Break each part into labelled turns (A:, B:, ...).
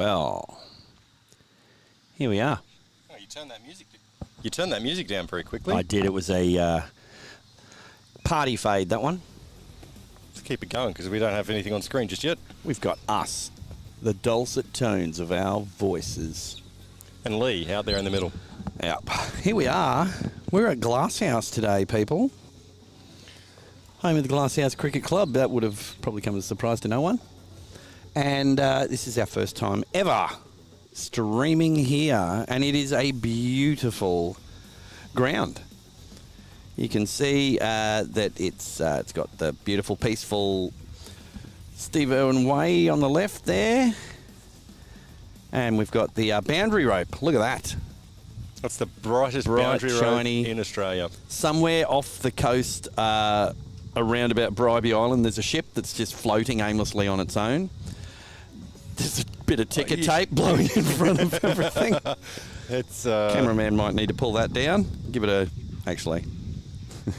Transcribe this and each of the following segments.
A: Well, here we are.
B: Oh, you turned that music down very quickly.
A: I did. It was a party fade, that one.
B: Let's keep it going because we don't have anything on screen just yet.
A: We've got us, the dulcet tones of our voices.
B: And Lee out there in the middle.
A: Yep. Here we are. We're at Glasshouse today, people. Home of the Glasshouse Cricket Club. That would have probably come as a surprise to no one. And this is our first time ever streaming here, and it is a beautiful ground. You can see that it's got the beautiful, peaceful Steve Irwin Way on the left there, and we've got the boundary rope. Look at that.
B: That's the brightest boundary rope in Australia.
A: Somewhere off the coast, around about Bribey Island, there's a ship that's just floating aimlessly on its own. There's a bit of ticker tape blowing in front of everything.
B: It's
A: cameraman might need to pull that down. Give it a... Actually,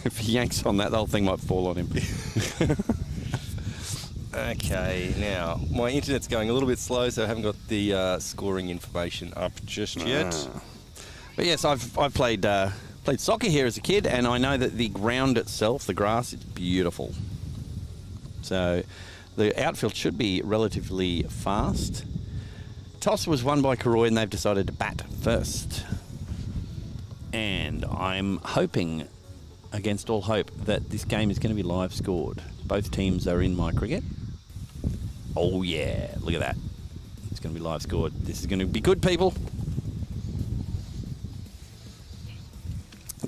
A: if he yanks on that, the whole thing might fall on him.
B: Okay, now, my internet's going a little bit slow, so I haven't got the scoring information up just yet.
A: But yes, I've played soccer here as a kid, and I know that the ground itself, the grass, is beautiful. So the outfield should be relatively fast. Toss was won by Cooroy, and they've decided to bat first. And I'm hoping, against all hope, that this game is going to be live scored. Both teams are in my cricket. Oh yeah, look at that. It's going to be live scored. This is going to be good, people.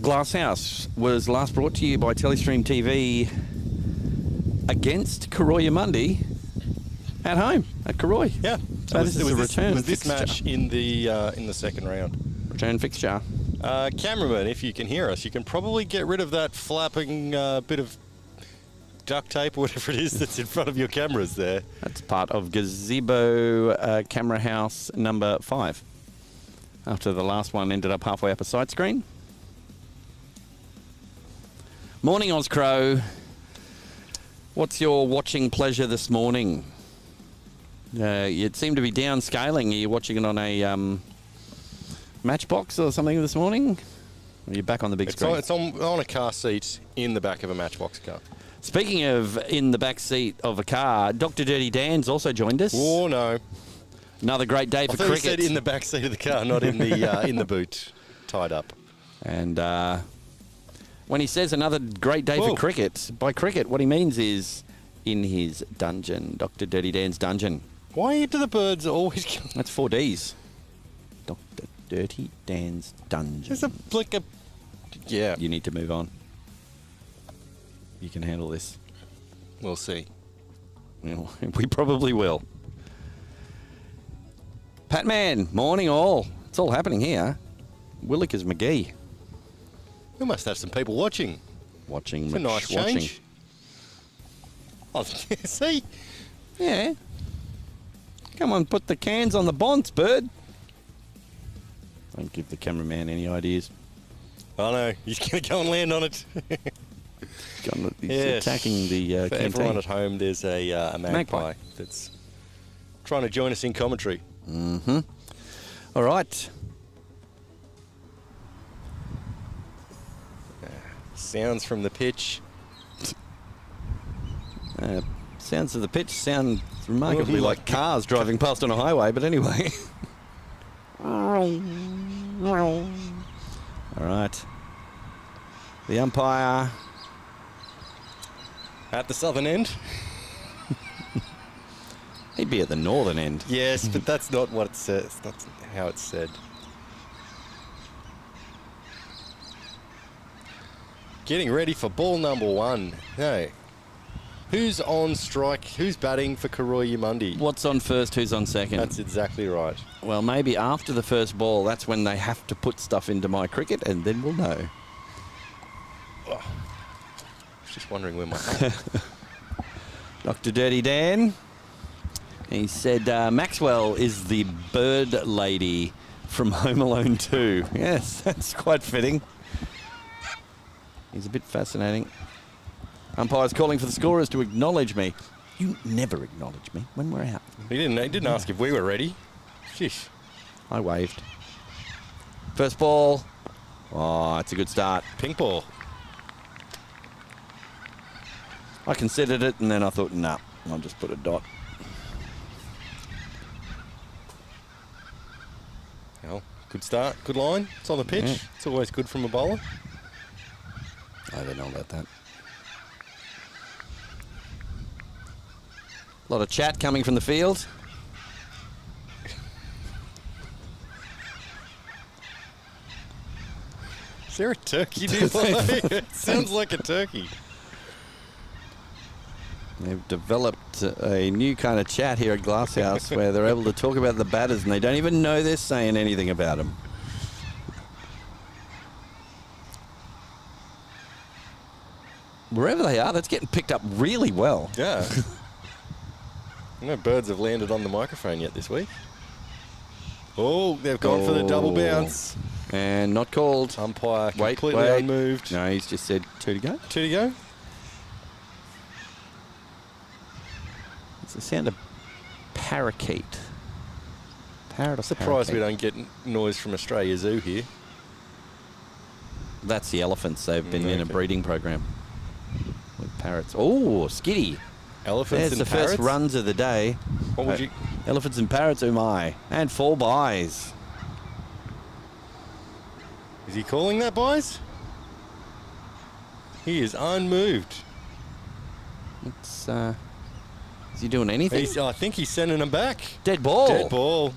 A: Glasshouse was last brought to you by TelestreamTV against Cooroy-Eumundi at home at Cooroy.
B: Yeah,
A: so this is a return.
B: Was this match in the second round?
A: Return fixture.
B: Cameraman, if you can hear us, you can probably get rid of that flapping bit of duct tape or whatever it is that's in front of your cameras there.
A: That's part of gazebo camera house number 5. After the last one ended up halfway up a side screen. Morning, Ozcrow. What's your watching pleasure this morning? You seem to be downscaling. Are you watching it on a Matchbox or something this morning? Or are you back on the big screen?
B: It's on a car seat in the back of a Matchbox car.
A: Speaking of in the back seat of a car, Dr. Dirty Dan's also joined us.
B: Oh, no.
A: Another great day for cricket.
B: I thought you said in the back seat of the car, not in the in the boot, tied up.
A: And when he says another great day for cricket, by cricket, what he means is in his dungeon, Dr. Dirty Dan's dungeon.
B: Why do the birds always...
A: That's 4 Ds. Dr. Dirty Dan's dungeon.
B: There's yeah.
A: You need to move on. You can handle this.
B: We'll see.
A: We probably will. Patman, morning all. It's all happening here. Willikers McGee.
B: We must have some people watching.
A: Watching.
B: It's a nice change. Oh, see?
A: Yeah. Come on, put the cans on the bonds, bird. Don't give the cameraman any ideas.
B: I know. He's going to go and land on it.
A: He's attacking the
B: For everyone at home, there's a magpie that's trying to join us in commentary.
A: Mm-hmm. All right.
B: Sounds from the pitch.
A: Sounds of the pitch sound remarkably like cars driving past on a highway, but anyway. All right. The umpire...
B: At the southern end?
A: He'd be at the northern end.
B: Yes, but that's not what it says. That's how it's said. Getting ready for ball number 1. Hey, who's on strike? Who's batting for Cooroy-Eumundi?
A: What's on first? Who's on second?
B: That's exactly right.
A: Well, maybe after the first ball, that's when they have to put stuff into my cricket, and then we'll know.
B: Oh. Just wondering where my...
A: Dr. Dirty Dan. He said Maxwell is the bird lady from Home Alone 2. Yes, that's quite fitting. He's a bit fascinating. Umpire's calling for the scorers to acknowledge me. You never acknowledge me when we're out.
B: He didn't ask if we were ready. Sheesh.
A: I waved. First ball. Oh, it's a good start.
B: Pink ball.
A: I considered it, and then I thought, nah, I'll just put a dot.
B: Well, good start, good line. It's on the pitch.
A: Yeah.
B: It's always good from a bowler.
A: I don't know about that. A lot of chat coming from the field.
B: Is there a turkey nearby? It sounds like a turkey.
A: They've developed a new kind of chat here at Glasshouse where they're able to talk about the batters and they don't even know they're saying anything about them. Wherever they are, that's getting picked up really well.
B: Yeah. No birds have landed on the microphone yet this week. Oh, they've gone for the double bounce.
A: And not called.
B: Umpire
A: Wait,
B: completely
A: wait.
B: unmoved.
A: No, he's just said 2 to go.
B: 2 to go.
A: It's the sound of parakeet. Parrot or
B: Surprised we
A: parakeet?
B: don't get noise from Australia Zoo here.
A: That's the elephants. They've been in a
B: Okay.
A: breeding program with parrots. Oh, skitty.
B: Elephants
A: There's
B: and
A: the
B: parrots.
A: first runs of the day.
B: What would you?
A: Elephants and parrots, oh my. And 4 byes.
B: Is he calling that, boys? He is unmoved.
A: It's, is he doing anything?
B: I think he's sending them back.
A: Dead ball.
B: Dead ball.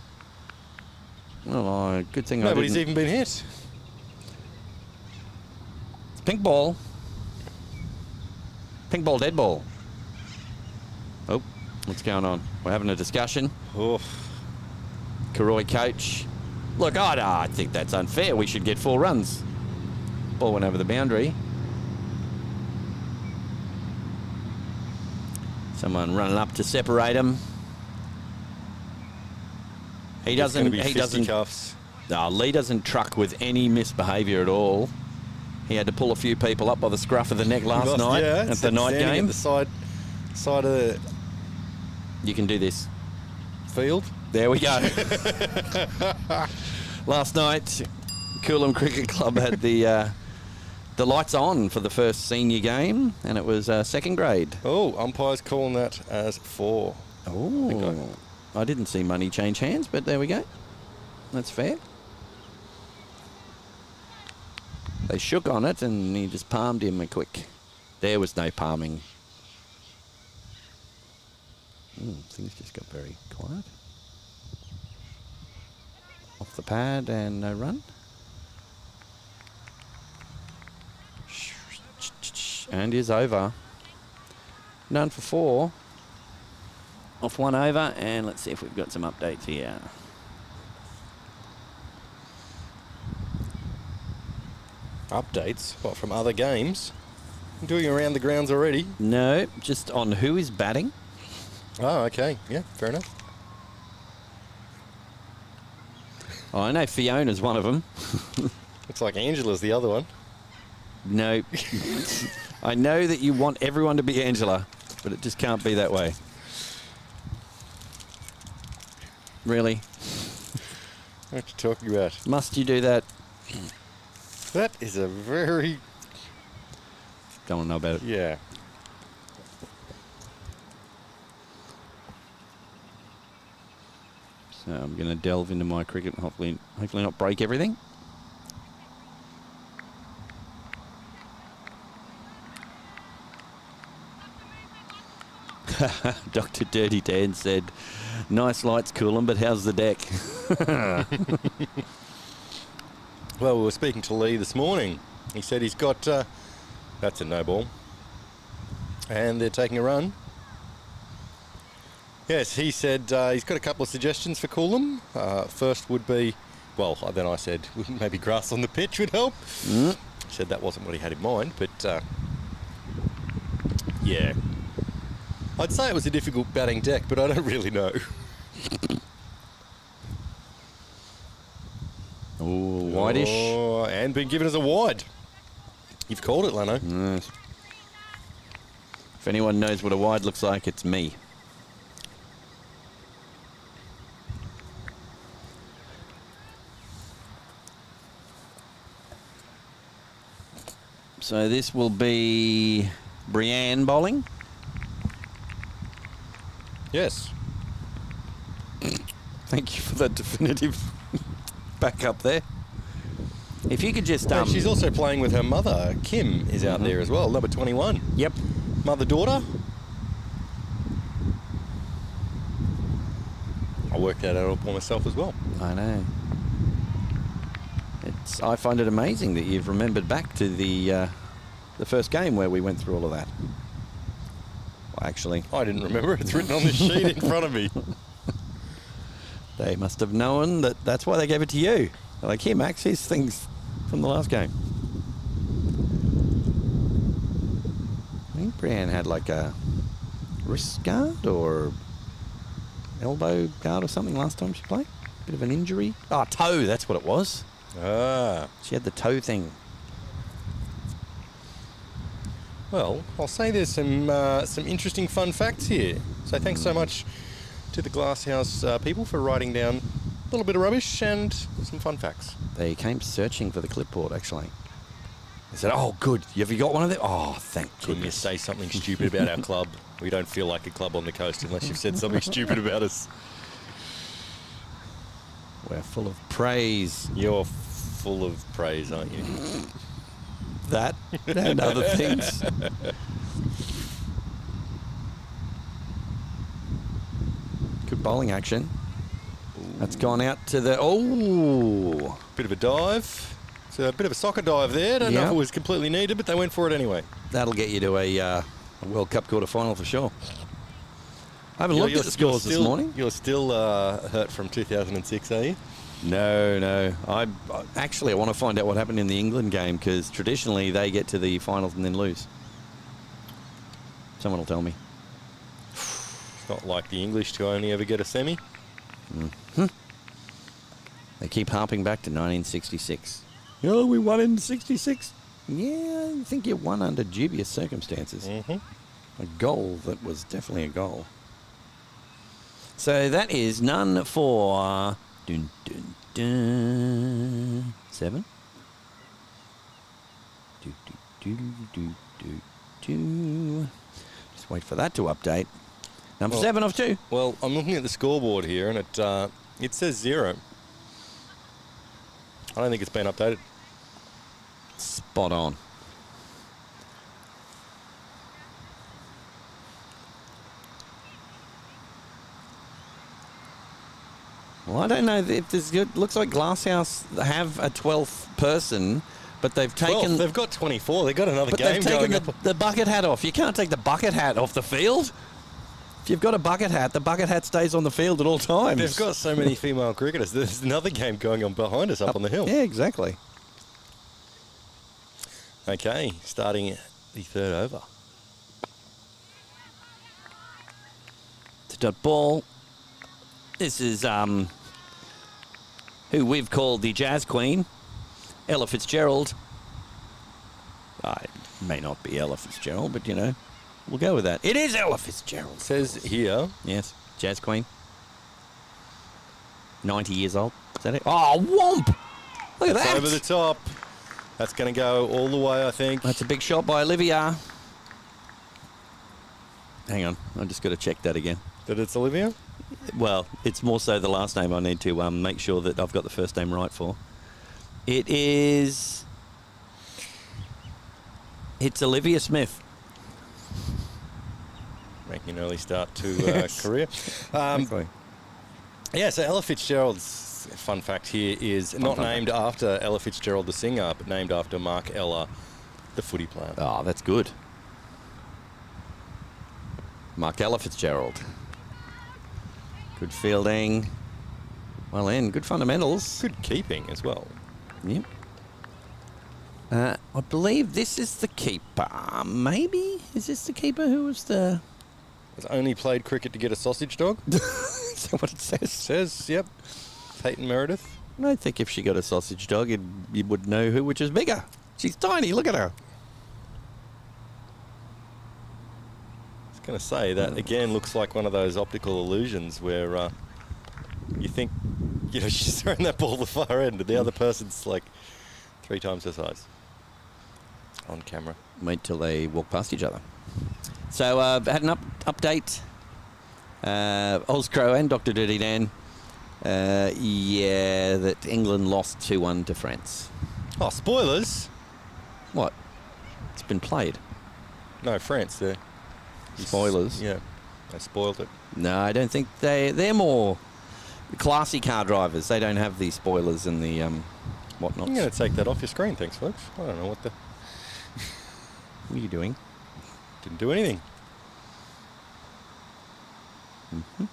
A: Oh, good thing I
B: Nobody's
A: didn't.
B: even been hit.
A: It's pink ball. Pink ball, dead ball. Oh, what's going on? We're having a discussion.
B: Oh,
A: Cooroy coach. Look, I think that's unfair. We should get 4 runs. Ball went over the boundary. Someone running up to separate him. He
B: it's
A: doesn't.
B: gonna be
A: He doesn't.
B: fisticuffs.
A: No, Lee doesn't truck with any misbehaviour at all. He had to pull a few people up by the scruff of the neck last night at the night
B: standing
A: game.
B: At the side of the
A: You can do this.
B: field.
A: There we go. Last night, Cooloom Cricket Club had the lights on for the first senior game, and it was second grade.
B: Oh, umpire's calling that as 4.
A: Oh, I didn't see money change hands, but there we go. That's fair. They shook on it, and he just palmed him a quick. There was no palming. Things just got very quiet. Off the pad and no run. And is over. None for 4. Off 1 over, and let's see if we've got some updates here.
B: Updates? What, from other games? Doing around the grounds already?
A: No, just on who is batting.
B: Oh, okay. Yeah, fair enough.
A: Oh, I know Fiona's one of them.
B: Looks like Angela's the other one.
A: No. I know that you want everyone to be Angela, but it just can't be that way. Really?
B: What are you talking about?
A: Must you do that?
B: That is a very...
A: Don't want to know about it.
B: Yeah.
A: So I'm going to delve into my cricket and hopefully not break everything. Dr. Dirty Dan said, nice lights, Cooloom, but how's the deck?
B: Well, we were speaking to Lee this morning. He said he's got... that's a no ball. And they're taking a run. Yes, he said he's got a couple of suggestions for Cooloom. First would be... Well, then I said maybe grass on the pitch would help. He said that wasn't what he had in mind, but... yeah. I'd say it was a difficult batting deck, but I don't really know.
A: Oh, whitish.
B: Oh, and been given as a wide. You've called it, Lanno.
A: Yes. If anyone knows what a wide looks like, it's me. So this will be Brienne bowling.
B: Yes.
A: Thank you for that definitive backup there. If you could just...
B: And she's also playing with her mother. Kim is out there as well, number 21.
A: Yep.
B: Mother-daughter. I worked that out by myself as well.
A: I know. I find it amazing that you've remembered back to the first game where we went through all of that. Well, actually...
B: I didn't remember. It's written on the sheet in front of me.
A: They must have known that that's why they gave it to you. They're like, here, Max, here's things from the last game. I think Brienne had like a wrist guard or elbow guard or something last time she played. Bit of an injury. Oh, toe, that's what it was.
B: Ah.
A: She had the toe thing.
B: Well, I'll say there's some interesting fun facts here. So thanks so much to the Glasshouse people for writing down a little bit of rubbish and some fun facts.
A: They came searching for the clipboard, actually. They said, oh, good. Have you got one of them? Oh, thank
B: Couldn't you
A: goodness.
B: say something stupid about our club? We don't feel like a club on the coast unless you've said something stupid about us.
A: We're full of praise.
B: You're full of praise, aren't you?
A: That and other things. Good bowling action. That's gone out to the... Oh!
B: Bit of a dive. It's a bit of a soccer dive there. Don't know if it was completely needed, but they went for it anyway.
A: That'll get you to a World Cup quarter-final for sure. I haven't looked at the scores this morning.
B: You're still hurt from 2006, are you?
A: No. I want to find out what happened in the England game because traditionally they get to the finals and then lose. Someone will tell me.
B: It's not like the English to only ever get a semi.
A: They keep harping back to 1966. Oh, we won in 66. Yeah, I think you won under dubious circumstances. A goal that was definitely a goal. So that is none for... Dun, dun, dun. 7. Just wait for that to update. Number 7 of 2.
B: Well, I'm looking at the scoreboard here, and it says 0. I don't think it's been updated.
A: Spot on. Well, I don't know if there's good. Looks like Glasshouse have a 12th person, but they've taken...
B: They've got 24. They've got another
A: but
B: game
A: they've taken
B: going up.
A: the bucket hat off. You can't take the bucket hat off the field. If you've got a bucket hat, the bucket hat stays on the field at all times.
B: They've got so many female cricketers. There's another game going on behind us up on the hill.
A: Yeah, exactly.
B: Okay, starting the third over.
A: To dot ball. This is who we've called the Jazz Queen, Ella Fitzgerald. It may not be Ella Fitzgerald, but, you know, we'll go with that. It is Ella Fitzgerald.
B: Says here.
A: Yes, Jazz Queen. 90 years old. Is that it? Oh, whomp! Look at that.
B: Over the top. That's going to go all the way, I think.
A: That's a big shot by Olivia. Hang on, I've just got to check that again.
B: That it's Olivia?
A: Well, it's more so the last name I need to make sure that I've got the first name right for. It's Olivia Smith.
B: Making an early start to career. Yeah, so Ella Fitzgerald's fun fact here is not named after Ella Fitzgerald the singer, but named after Mark Ella, the footy player.
A: Oh, that's good. Mark Ella Fitzgerald. Good fielding. Well in, good fundamentals.
B: Good keeping as well.
A: Yep. I believe this is the keeper. Maybe? Is this the keeper who was the...
B: Has only played cricket to get a sausage dog?
A: Is that what it says?
B: It says, yep. Peyton Meredith.
A: I think if she got a sausage dog, you would know which is bigger. She's tiny, look at her.
B: I was going to say, that again looks like one of those optical illusions where you think, you know, she's throwing that ball to the far end and the other person's like 3 times her size. on camera.
A: Wait till they walk past each other. So I had an update. Oscrow and Dr. Dirty Dan. Yeah, that England lost 2-1 to France.
B: Oh, spoilers!
A: What? It's been played.
B: No, France.
A: Spoilers.
B: Yeah, they spoiled it.
A: No, I don't think they're more classy car drivers. They don't have the spoilers and the whatnot.
B: I'm going to take that off your screen, thanks, folks. I don't know what the...
A: What are you doing?
B: Didn't do anything.
A: Mm-hmm.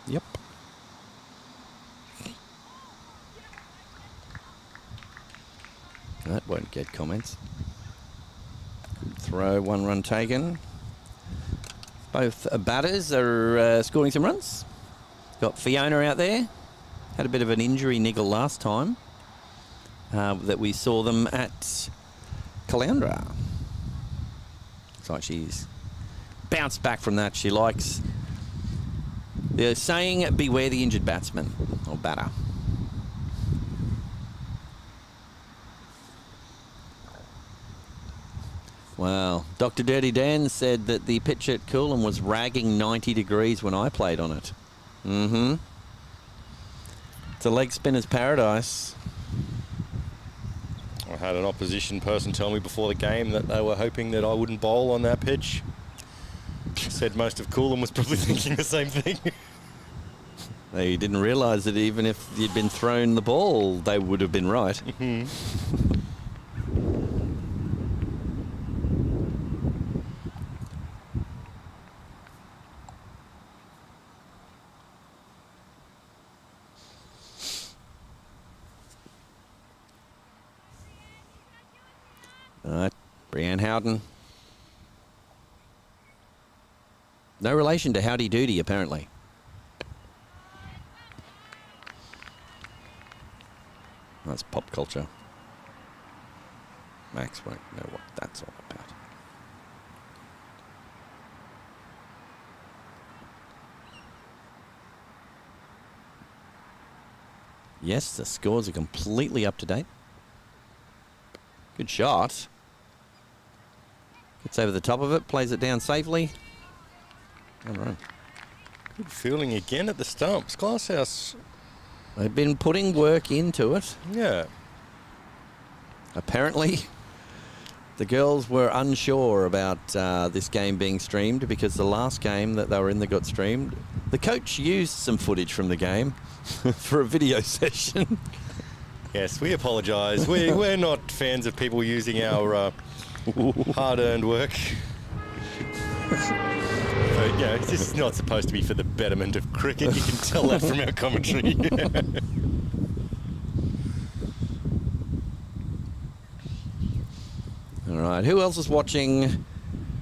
A: Yep. That won't get comments. Good throw, 1 run taken. Both batters are scoring some runs. Got Fiona out there. Had a bit of an injury niggle last time that we saw them at Caloundra. Looks like she's bounced back from that. She likes... They're saying, beware the injured batsman or batter. Wow. Dr. Dirty Dan said that the pitch at Coolum was ragging 90 degrees when I played on it. Mm-hmm. It's a leg spinner's paradise.
B: I had an opposition person tell me before the game that they were hoping that I wouldn't bowl on that pitch. Said most of Coolum was probably thinking the same thing.
A: They didn't realise that even if you'd been thrown the ball, they would have been right.
B: Mm-hmm.
A: All right, Brianne Howden. No relation to Howdy Doody, apparently. That's pop culture. Max won't know what that's all about. Yes, the scores are completely up to date. Good shot. Gets over the top of it, plays it down safely. All right.
B: Good fielding again at the stumps. Glasshouse.
A: They've been putting work into it.
B: Yeah.
A: Apparently, the girls were unsure about this game being streamed because the last game that they were in that got streamed, the coach used some footage from the game for a video session.
B: Yes, we apologise. We're not fans of people using our hard-earned work. But, you know, this is not supposed to be for the betterment of cricket. You can tell that from our commentary.
A: All right, who else is watching?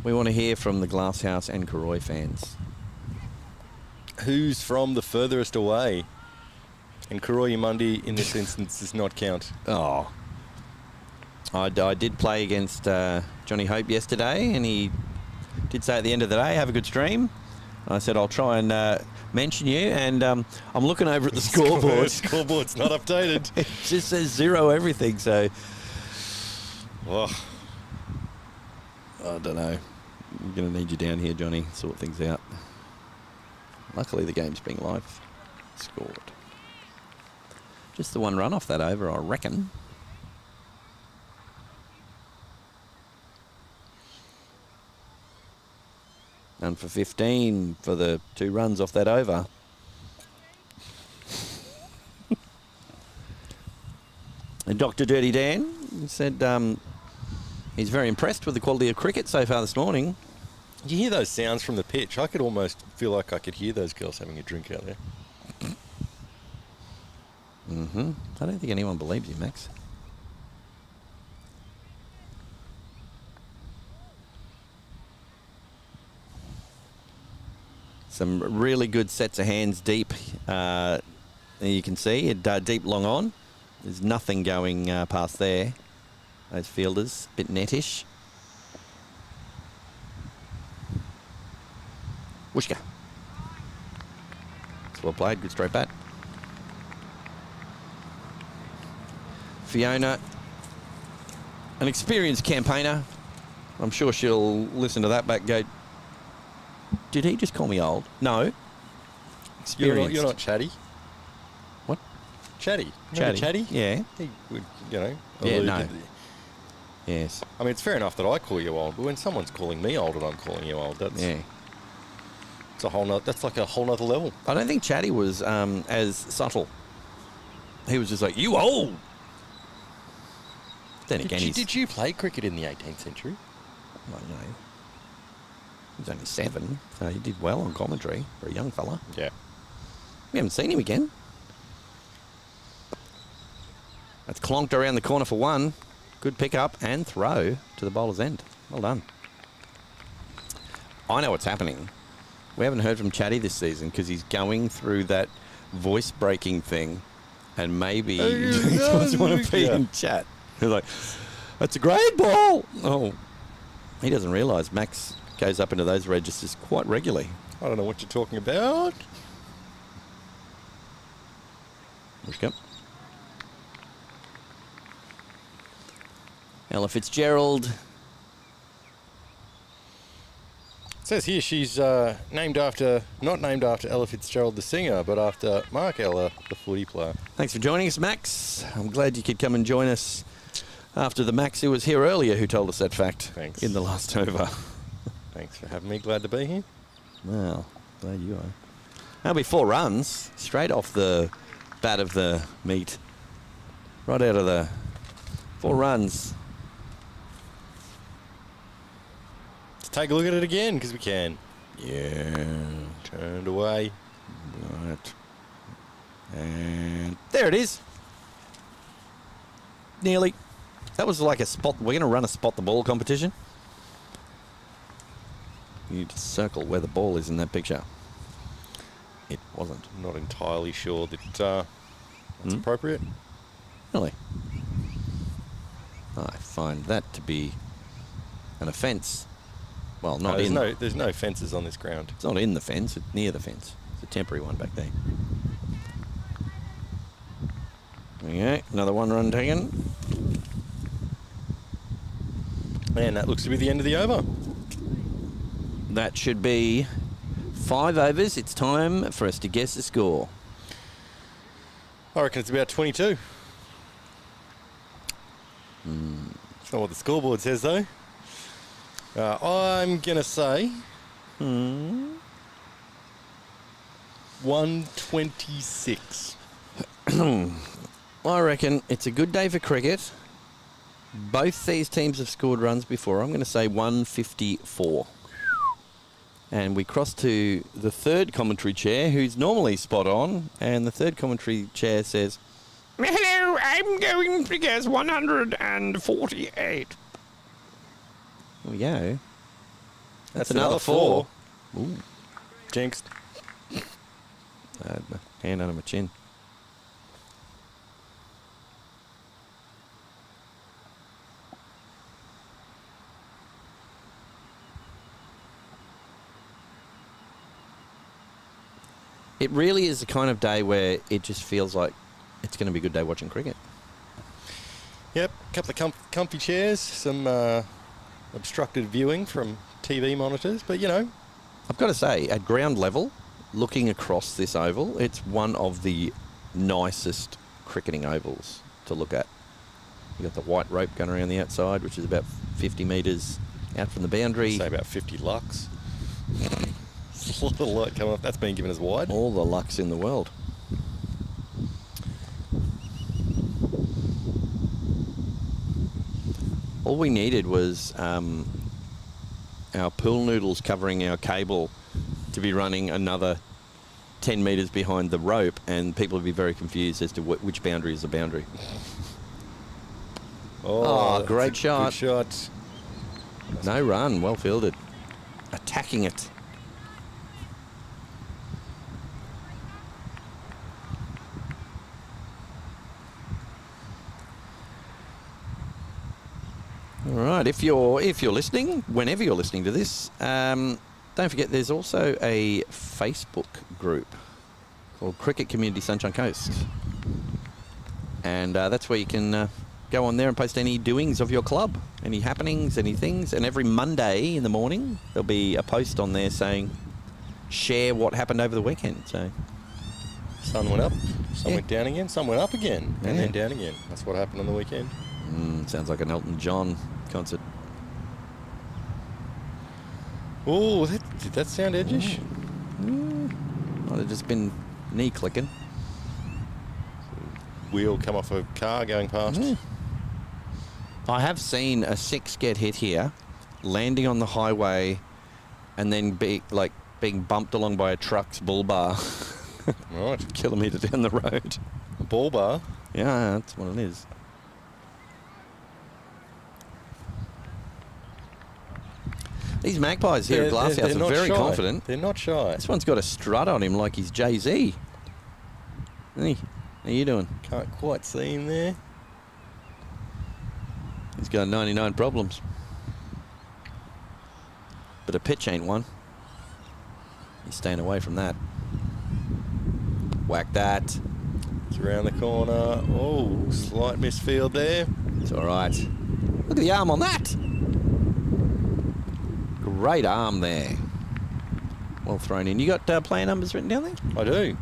A: We want to hear from the Glasshouse and Cooroy fans.
B: Who's from the furthest away? And Cooroy-Eumundi in this instance does not count.
A: Oh. I did play against Johnny Hope yesterday, and he did say at the end of the day, have a good stream. I said, I'll try and mention you, and I'm looking over at the scoreboard.
B: The scoreboard's not updated.
A: It just says 0 everything, so...
B: Oh.
A: I don't know. I'm going to need you down here, Johnny, sort things out. Luckily, the game's being live scored. Just the 1 run off that over, I reckon. And for 15 for the 2 runs off that over. And Dr. Dirty Dan said he's very impressed with the quality of cricket so far this morning.
B: You hear those sounds from the pitch. I could almost feel like I could hear those girls having a drink out there.
A: Mm-hmm. I don't think anyone believes you, Max. Some really good sets of hands deep. You can see it deep long on. There's nothing going past there. Those fielders, bit nettish. Wishka. It's well played, good straight bat. Fiona an experienced campaigner. I'm sure she'll listen to that back and go, did he just call me old? No. Experienced.
B: You're not chatty.
A: What?
B: Chatty.
A: Chatty.
B: Chatty?
A: Yeah.
B: He would, you know.
A: Yeah,
B: allude
A: no.
B: to the-
A: Yes.
B: I mean, it's fair enough that I call you old, but when someone's calling me old and I'm calling you old, that's
A: Yeah.
B: that's like a whole nother level.
A: I don't think Chatty was as subtle. He was just like, you old. Then again,
B: Did you play cricket in the 18th century?
A: Well, you know, he was only 7, so he did well on commentary for a young fella.
B: Yeah.
A: We haven't seen him again. That's clonked around the corner for 1. Good pick up and throw to the bowler's end. Well done. I know what's happening. We haven't heard from Chatty this season because he's going through that voice breaking thing, and maybe he doesn't want to be in chat. He's like, that's a great ball. Oh, he doesn't realise Max goes up into those registers quite regularly.
B: I don't know what you're talking about.
A: Let's go. Ella Fitzgerald.
B: It says here she's not named after Ella Fitzgerald the singer, but after Mark Ella, the footy player.
A: Thanks for joining us, Max. I'm glad you could come and join us after the Max who was here earlier who told us that fact.
B: Thanks.
A: In the last over.
B: Thanks for having me. Glad to be here.
A: Well, glad you are. That'll be 4 runs straight off the bat of the meat. Right out of the 4 runs.
B: Let's take a look at it again, because we can.
A: Yeah.
B: Turned away.
A: Right. And there it is. Nearly. That was like a spot. We're going to run a spot the ball competition. You need to circle where the ball is in that picture. It wasn't.
B: Not entirely sure that that's appropriate.
A: Really? I find that to be an offence. Well, not in.
B: There's no fences on this ground.
A: It's not in the fence. It's near the fence. It's a temporary one back there. Okay, another 1 run taken.
B: And that looks to be the end of the over.
A: That should be 5 overs. It's time for us to guess the score.
B: I reckon it's about 22. It's not what the scoreboard says, though. I'm going to say 126.
A: I reckon it's a good day for cricket. Both these teams have scored runs before. I'm going to say 154. And we cross to the third commentary chair, who's normally spot on. And the third commentary chair says, hello, I'm going to guess 148. There we go. That's another 4. Ooh.
B: Jinxed.
A: I had my hand under my chin. It really is the kind of day where it just feels like it's going to be a good day watching cricket.
B: Yep, a couple of comfy chairs, some obstructed viewing from TV monitors, but you know.
A: I've got to say, at ground level, looking across this oval, it's one of the nicest cricketing ovals to look at. You've got the white rope going around the outside, which is about 50 metres out from the boundary.
B: Say about 50 lux. A lot of light coming off. That's been given as wide.
A: All the lux in the world. All we needed was our pool noodles covering our cable to be running another 10 metres behind the rope, and people would be very confused as to which boundary is the boundary. Oh, great shot.
B: Good shot.
A: No run, well fielded. Attacking it. All right, if you're listening, whenever you're listening to this, don't forget there's also a Facebook group called Cricket Community Sunshine Coast, and that's where you can go go on there and post any doings of your club, any happenings, any things. And every Monday in the morning, there'll be a post on there saying, share what happened over the weekend. So,
B: sun went up, sun went down again, sun went up again, and
A: Yeah.
B: then down again. That's what happened on the weekend.
A: Sounds like an Elton John concert.
B: Oh, did that sound edgish?
A: Might have just been knee clicking.
B: Wheel come off a car going past.
A: I have seen a 6 get hit here, landing on the highway, and then being bumped along by a truck's bull bar,
B: Right.
A: a kilometre down the road.
B: Ball bar.
A: Yeah, that's what it is. These magpies here at Glasshouse are very confident.
B: They're not shy.
A: This one's got a strut on him like he's Jay-Z. Hey, how you doing?
B: Can't quite see him there.
A: He's got 99 problems. But a pitch ain't one. He's staying away from that. Whack that.
B: It's around the corner. Oh, slight misfield there.
A: It's all right. Look at the arm on that. Great arm there. Well thrown in. You got player numbers written down there?
B: I do.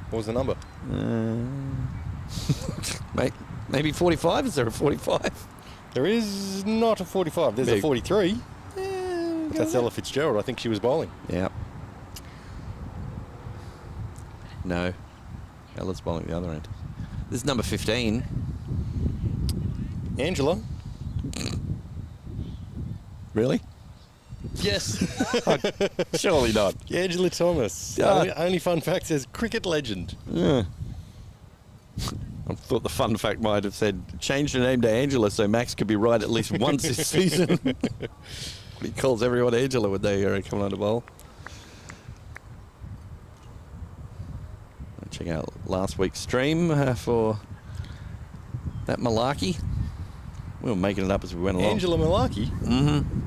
B: What was the number?
A: Mate, maybe 45? Is there a 45?
B: There is not a 45. There's a 43. But that's Ella Fitzgerald. I think she was bowling.
A: Yeah. No. Ella's bowling at the other end. This is number 15.
B: Angela.
A: Really?
B: Yes.
A: Surely not.
B: Angela Thomas. Only fun fact says cricket legend.
A: Yeah. I thought the fun fact might have said, change the name to Angela so Max could be right at least once this season. He calls everyone Angela when they come on to bowl. Check out last week's stream for that malarkey. We were making it up as we went along.
B: Angela Malaki?
A: Mm-hmm.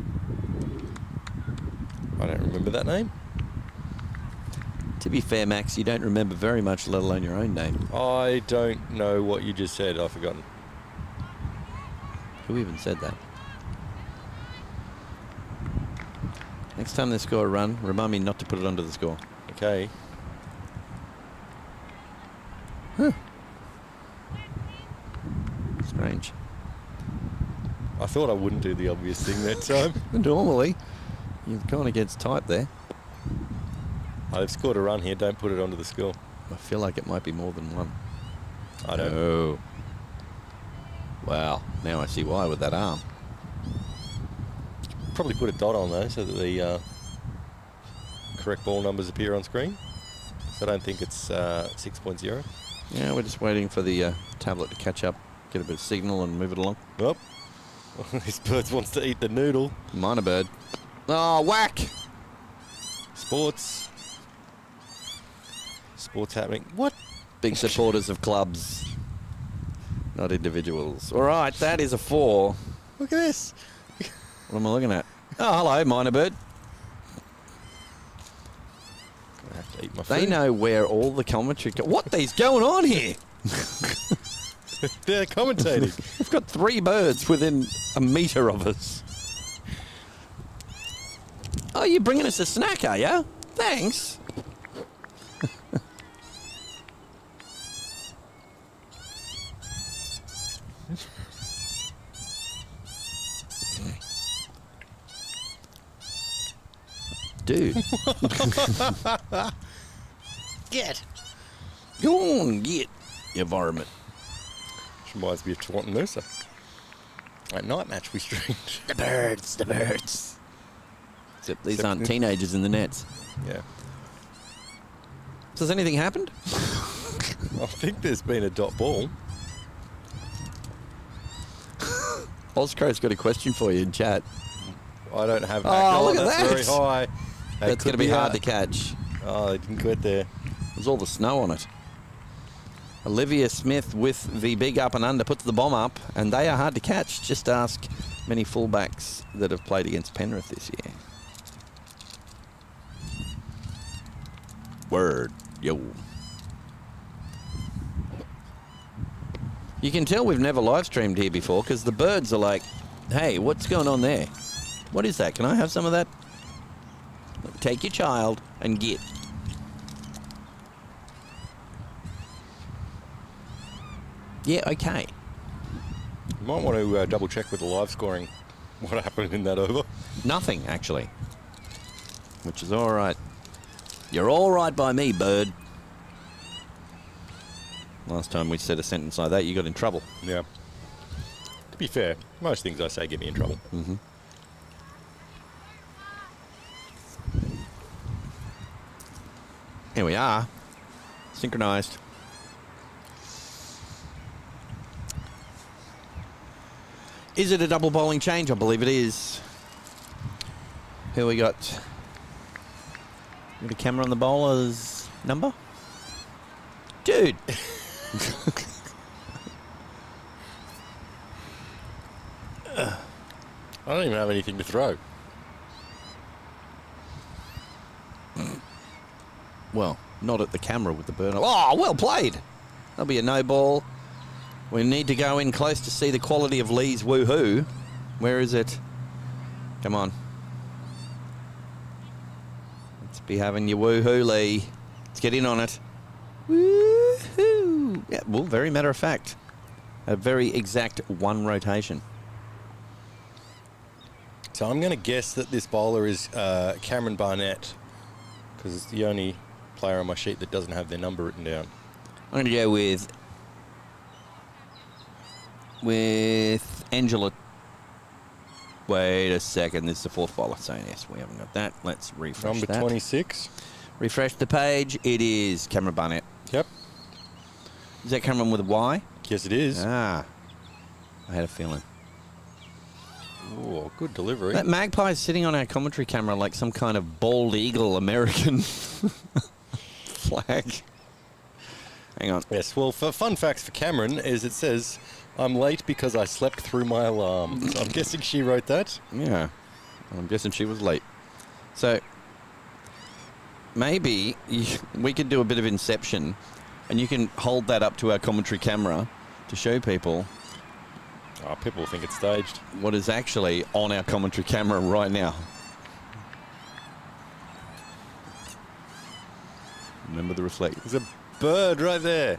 B: I don't remember that name.
A: To be fair, Max, you don't remember very much, let alone your own name.
B: I don't know what you just said. I've forgotten.
A: Who even said that? Next time they score a run, remind me not to put it onto the score.
B: Okay.
A: Huh. Strange.
B: I thought I wouldn't do the obvious thing that time.
A: Normally, you've gone against type there.
B: They've scored a run here. Don't put it onto the score.
A: I feel like it might be more than one.
B: I don't.
A: Oh. Wow. Now I see why with that arm.
B: Probably put a dot on though, so that the correct ball numbers appear on screen. So I don't think it's 6.0.
A: Yeah, we're just waiting for the tablet to catch up, get a bit of signal and move it along.
B: Oh, this bird wants to eat the noodle.
A: Minor bird. Oh, whack!
B: Sports. Sports happening. What?
A: Big supporters of clubs, not individuals. All right, that is a 4.
B: Look at this.
A: What am I looking at? Oh, hello, minor bird.
B: I have to eat my food.
A: They know where all the commentary... What is going on here?
B: They're commentating.
A: We've got 3 birds within a metre of us. Oh, you're bringing us a snack, are you? Thanks. Dude.
B: Get.
A: Go on, get your varmint.
B: Which reminds me of Tawantin Mercer. That night match we streamed.
A: The birds, the birds. Except these aren't teenagers in the nets.
B: Yeah.
A: So has anything happened?
B: I think there's been a dot ball.
A: Oscro's got a question for you in chat.
B: I don't have
A: Oh, look at
B: that's
A: that.
B: very high.
A: That's going to be hard to catch.
B: Oh, they didn't get there.
A: There's all the snow on it. Olivia Smith with the big up and under puts the bomb up, and they are hard to catch. Just ask many fullbacks that have played against Penrith this year. Word. Yo. You can tell we've never live streamed here before because the birds are like, hey, what's going on there? What is that? Can I have some of that? Take your child and get. Yeah, okay.
B: You might want to double check with the live scoring what happened in that over.
A: Nothing, actually. Which is all right. You're all right by me, bird. Last time we said a sentence like that, you got in trouble.
B: Yeah. To be fair, most things I say get me in trouble.
A: Mm-hmm. Here we are. Synchronised. Is it a double bowling change? I believe it is. Here we got... Got a camera on the bowler's number? Dude!
B: I don't even have anything to throw.
A: Well, not at the camera with the burner. Oh, well played! That'll be a no ball. We need to go in close to see the quality of Lee's woohoo. Where is it? Come on. Let's be having your woohoo, Lee. Let's get in on it. Woohoo! Yeah, well, very matter of fact. A very exact one rotation.
B: So I'm going to guess that this bowler is Cameron Barnett, because it's the only player on my sheet that doesn't have their number written down.
A: I'm going to go with Angela. Wait a second, this is the fourth bowler, so yes, we haven't got that. Let's refresh
B: Number
A: that.
B: 26.
A: Refresh the page. It is Cameron Barnett.
B: Yep.
A: Is that Cameron with a Y?
B: Yes, it is.
A: Ah, I had a feeling.
B: Oh, good delivery.
A: That magpie is sitting on our commentary camera like some kind of bald eagle American flag. Hang on.
B: Yes, well, for fun facts for Cameron is it says, I'm late because I slept through my alarm. So I'm guessing she wrote that.
A: Yeah. I'm guessing she was late. So, maybe we could do a bit of inception and you can hold that up to our commentary camera to show people
B: Oh, people will think it's staged.
A: what is actually on our commentary camera right now. Remember the reflect.
B: There's a bird right there.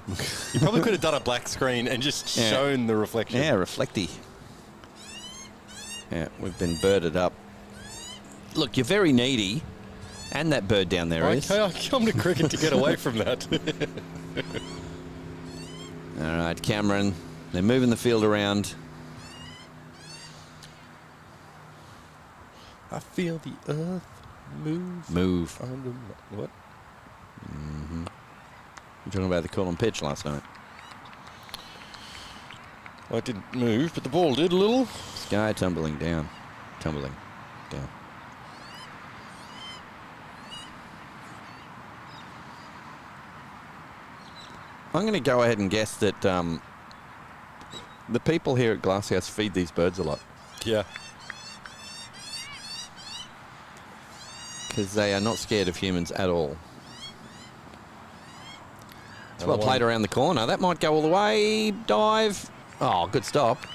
B: You probably could have done a black screen and just shown the reflection.
A: Yeah, reflecty. Yeah, we've been birded up. Look, you're very needy. And that bird down there is.
B: I come to cricket to get away from that.
A: All right, Cameron. They're moving the field around.
B: I feel the earth move.
A: Move.
B: Under what?
A: You're talking about the call on pitch last night.
B: Well, it didn't move, but the ball did a little.
A: Sky tumbling down. Tumbling down. I'm going to go ahead and guess that the people here at Glasshouse feed these birds a lot.
B: Yeah.
A: Because they are not scared of humans at all. It's well played around the corner. That might go all the way. Dive. Oh, good stop.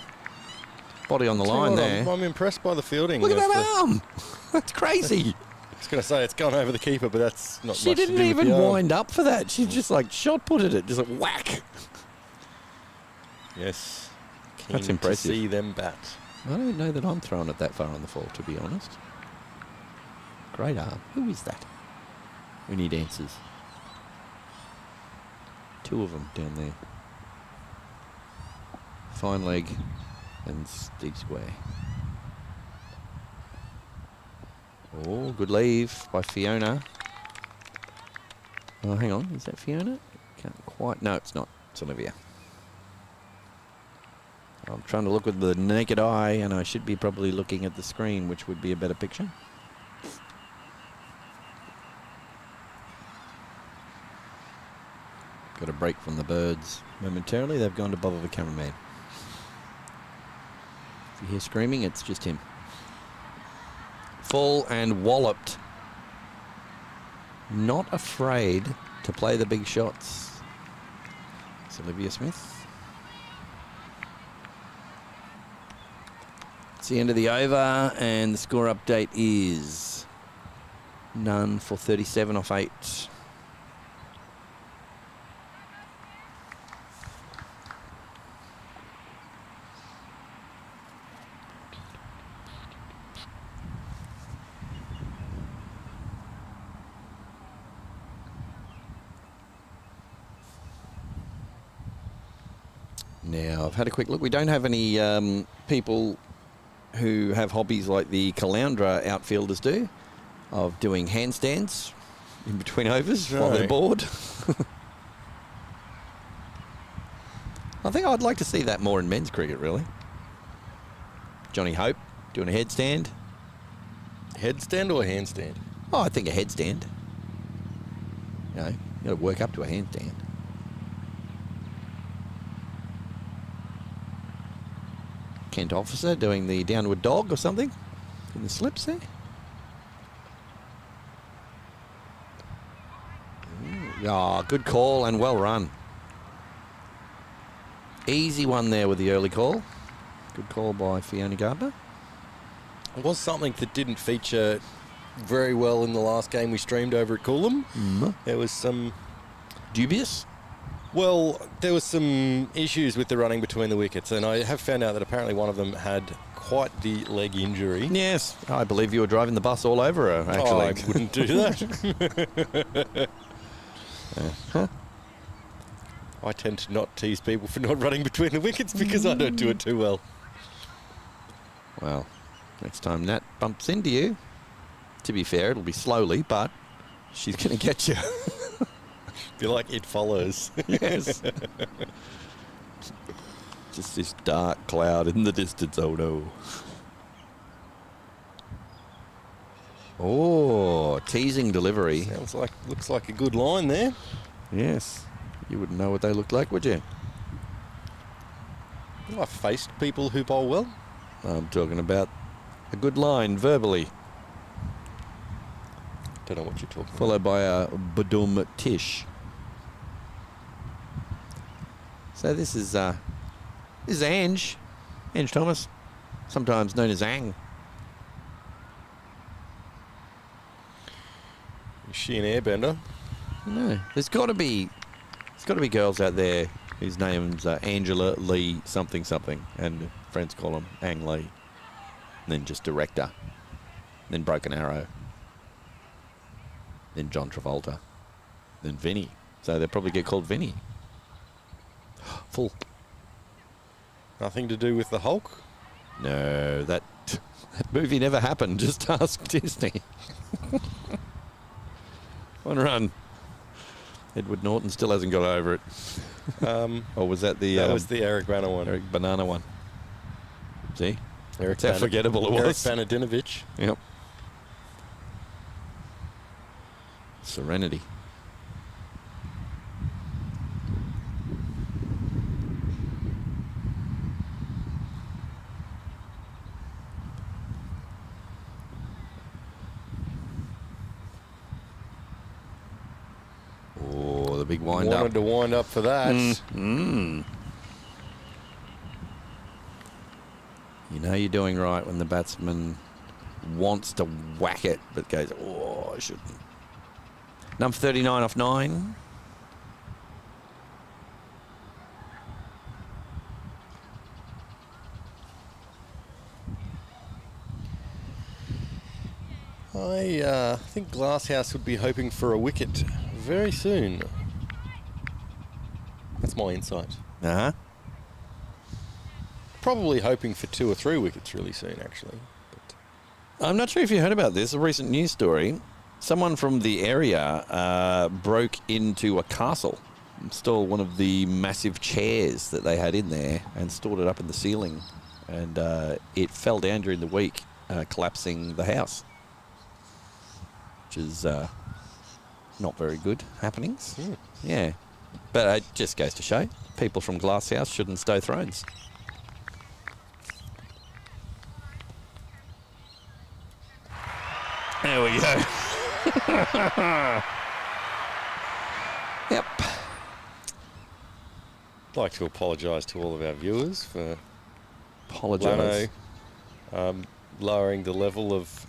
A: Body on the line there.
B: I'm impressed by the fielding.
A: Look at that arm. That's crazy.
B: I was going to say it's gone over the keeper, but that's not
A: She
B: much to
A: didn't
B: do with
A: even
B: the arm.
A: wind up for that. She just like shot putted it. Just like whack.
B: Yes.
A: That's
B: Keen
A: impressive.
B: to see them bat.
A: I don't know that I'm throwing it that far on the fall, to be honest. Great arm. Who is that? We need answers. Two of them down there. Fine leg and deep square. Oh, good leave by Fiona. Oh, hang on. Is that Fiona? Can't quite. No, it's not. It's Olivia. I'm trying to look with the naked eye, and I should be probably looking at the screen, which would be a better picture. Got a break from the birds. Momentarily, they've gone to bother the cameraman. If you hear screaming, it's just him. Full and walloped. Not afraid to play the big shots. It's Olivia Smith. the end of the over, and the score update is none for 37 off 8. Now, I've had a quick look. We don't have any people who have hobbies like the Caloundra outfielders do, of doing handstands in between overs while they're bored. I think I'd like to see that more in men's cricket, really. Johnny Hope doing a headstand.
B: Headstand or handstand?
A: Oh, I think a headstand. You know, you got to work up to a handstand. Kent Officer doing the downward dog or something in the slips there. Oh, good call and well run. Easy one there with the early call. Good call by Fiona Gardner.
B: It was something that didn't feature very well in the last game we streamed over at Coolum. There was some...
A: Dubious?
B: Well, there was some issues with the running between the wickets, and I have found out that apparently one of them had quite the leg injury.
A: Yes, I believe you were driving the bus all over her, actually.
B: Oh, I wouldn't do that. I tend to not tease people for not running between the wickets because I don't do it too well.
A: Well, next time Nat bumps into you, to be fair, it'll be slowly, but she's going to get you.
B: Feel like it follows.
A: Yes. Just this dark cloud in the distance. Oh no. Oh, teasing delivery.
B: Looks like a good line there.
A: Yes. You wouldn't know what they looked like, would you?
B: Well, I've faced people who bowl well.
A: I'm talking about a good line verbally.
B: Don't know what you're talking
A: Followed by a badum tish. So this is Ange Thomas, sometimes known as Ang.
B: Is she an airbender?
A: No, there's got to be girls out there whose names are Angela Lee something something, and friends call them Ang Lee. And then just director, then Broken Arrow, then John Travolta, then Vinny. So they'll probably get called Vinny. Full.
B: Nothing to do with the Hulk?
A: No, that movie never happened. Just ask Disney. One run. Edward Norton still hasn't got over it. Or was that the...
B: That was the Eric Banner one.
A: Eric Banana one. See?
B: That's
A: how forgettable it was.
B: Eric Banadinovich.
A: Yep. Serenity. Oh, the big wind up.
B: Wanted to wind up for that.
A: You know you're doing right when the batsman wants to whack it, but goes, oh, I shouldn't. Number 39 off 9.
B: I think Glasshouse would be hoping for a wicket very soon. That's my insight.
A: Uh-huh.
B: Probably hoping for 2 or 3 wickets really soon, actually. But
A: I'm not sure if you heard about this, a recent news story. Someone from the area broke into a castle, stole one of the massive chairs that they had in there and stored it up in the ceiling. And it fell down during the week, collapsing the house, which is not very good happenings. Yeah. But it just goes to show, people from Glasshouse shouldn't stow thrones. There we go. Yep.
B: I'd like to apologise to all of our viewers for
A: Apologise.
B: lowering the level of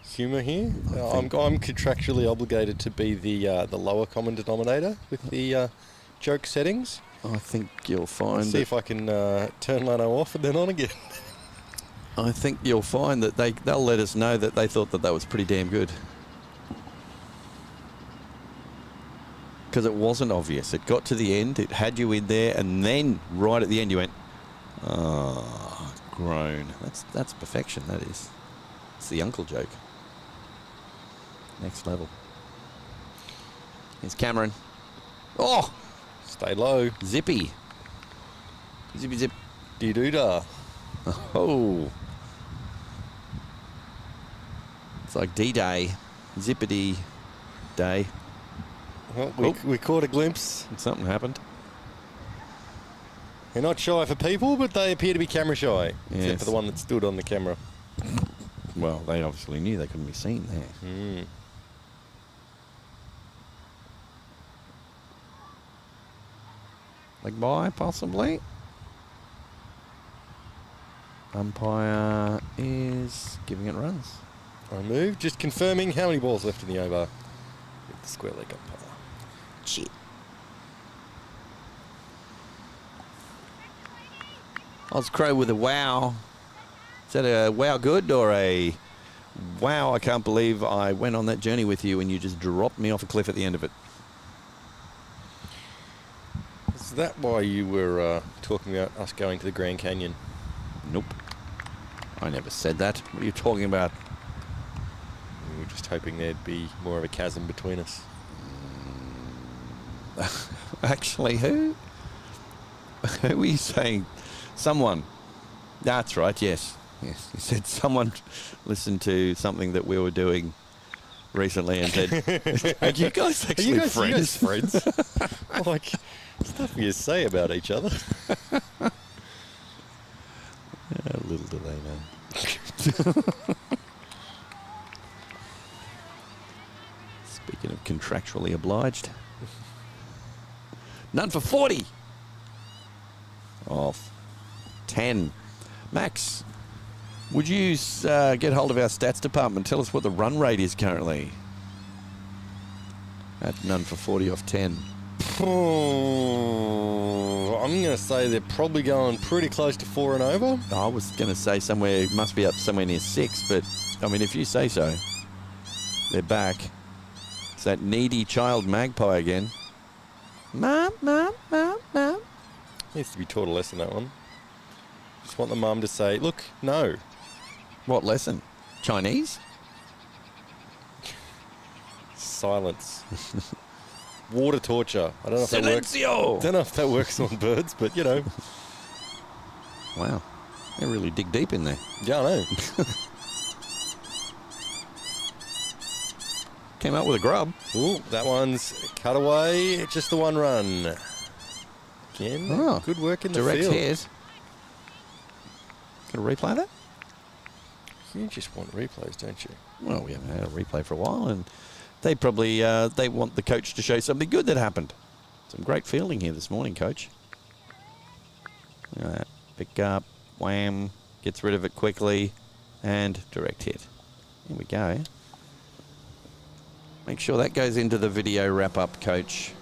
B: humour here. I'm contractually obligated to be the lower common denominator with the joke settings.
A: I think you'll find.
B: See if I can turn Lanno off and then on again.
A: I think you'll find that they'll let us know that they thought that was pretty damn good. Because it wasn't obvious. It got to the end, it had you in there, and then right at the end you went, oh, groan. That's perfection, that is. It's the uncle joke. Next level. Here's Cameron. Oh!
B: Stay low.
A: Zippy. Zippy zip.
B: Dee-doo-dah.
A: Oh. It's like D-Day. Zippity day.
B: Well, we caught a glimpse.
A: Something happened.
B: They're not shy for people, but they appear to be camera shy.
A: Yes.
B: Except for the one that stood on the camera.
A: Well, they obviously knew they couldn't be seen there.
B: Mm.
A: Leg by, possibly. Umpire is giving it runs.
B: I move, just confirming how many balls left in the over with the square leg umpire.
A: Shit. Oz Crow with a wow. Is that a wow good or a wow, I can't believe I went on that journey with you and you just dropped me off a cliff at the end of it?
B: Is that why you were talking about us going to the Grand Canyon?
A: Nope. I never said that. What are you talking about?
B: We were just hoping there'd be more of a chasm between us.
A: Actually, who? Who are you saying? Someone. That's right, yes. Yes. You said someone listened to something that we were doing recently and said, are you guys actually friends?
B: Are you guys friends? Like, stuff you say about each other.
A: Little do they know. Speaking of contractually obliged. None for 40. Off. 10. Max, would you get hold of our stats department? Tell us what the run rate is currently. At none for 40 off 10.
B: Oh, I'm going to say they're probably going pretty close to 4 and over.
A: I was going to say somewhere, must be up somewhere near 6, but I mean, if you say so, they're back. It's that needy child magpie again. Mom, mom, mom, mom.
B: Needs to be taught a lesson, that one. Just want the mum to say, look, no.
A: What lesson? Chinese?
B: Silence. Water torture. I don't know if that works.
A: Silencio!
B: Don't know if that works on birds, but you know.
A: Wow. They really dig deep in there.
B: Yeah, I know.
A: Came out with a grub.
B: Ooh, that one's cut away. Just the one run. Again, good work in the
A: direct
B: field.
A: hit. Gonna replay that?
B: You just want replays, don't you?
A: Well, we haven't had a replay for a while, and they probably they want the coach to show something good that happened. Some great fielding here this morning, coach. Look at that. Pick up, wham, gets rid of it quickly, and direct hit. Here we go. Make sure that goes into the video wrap-up, coach.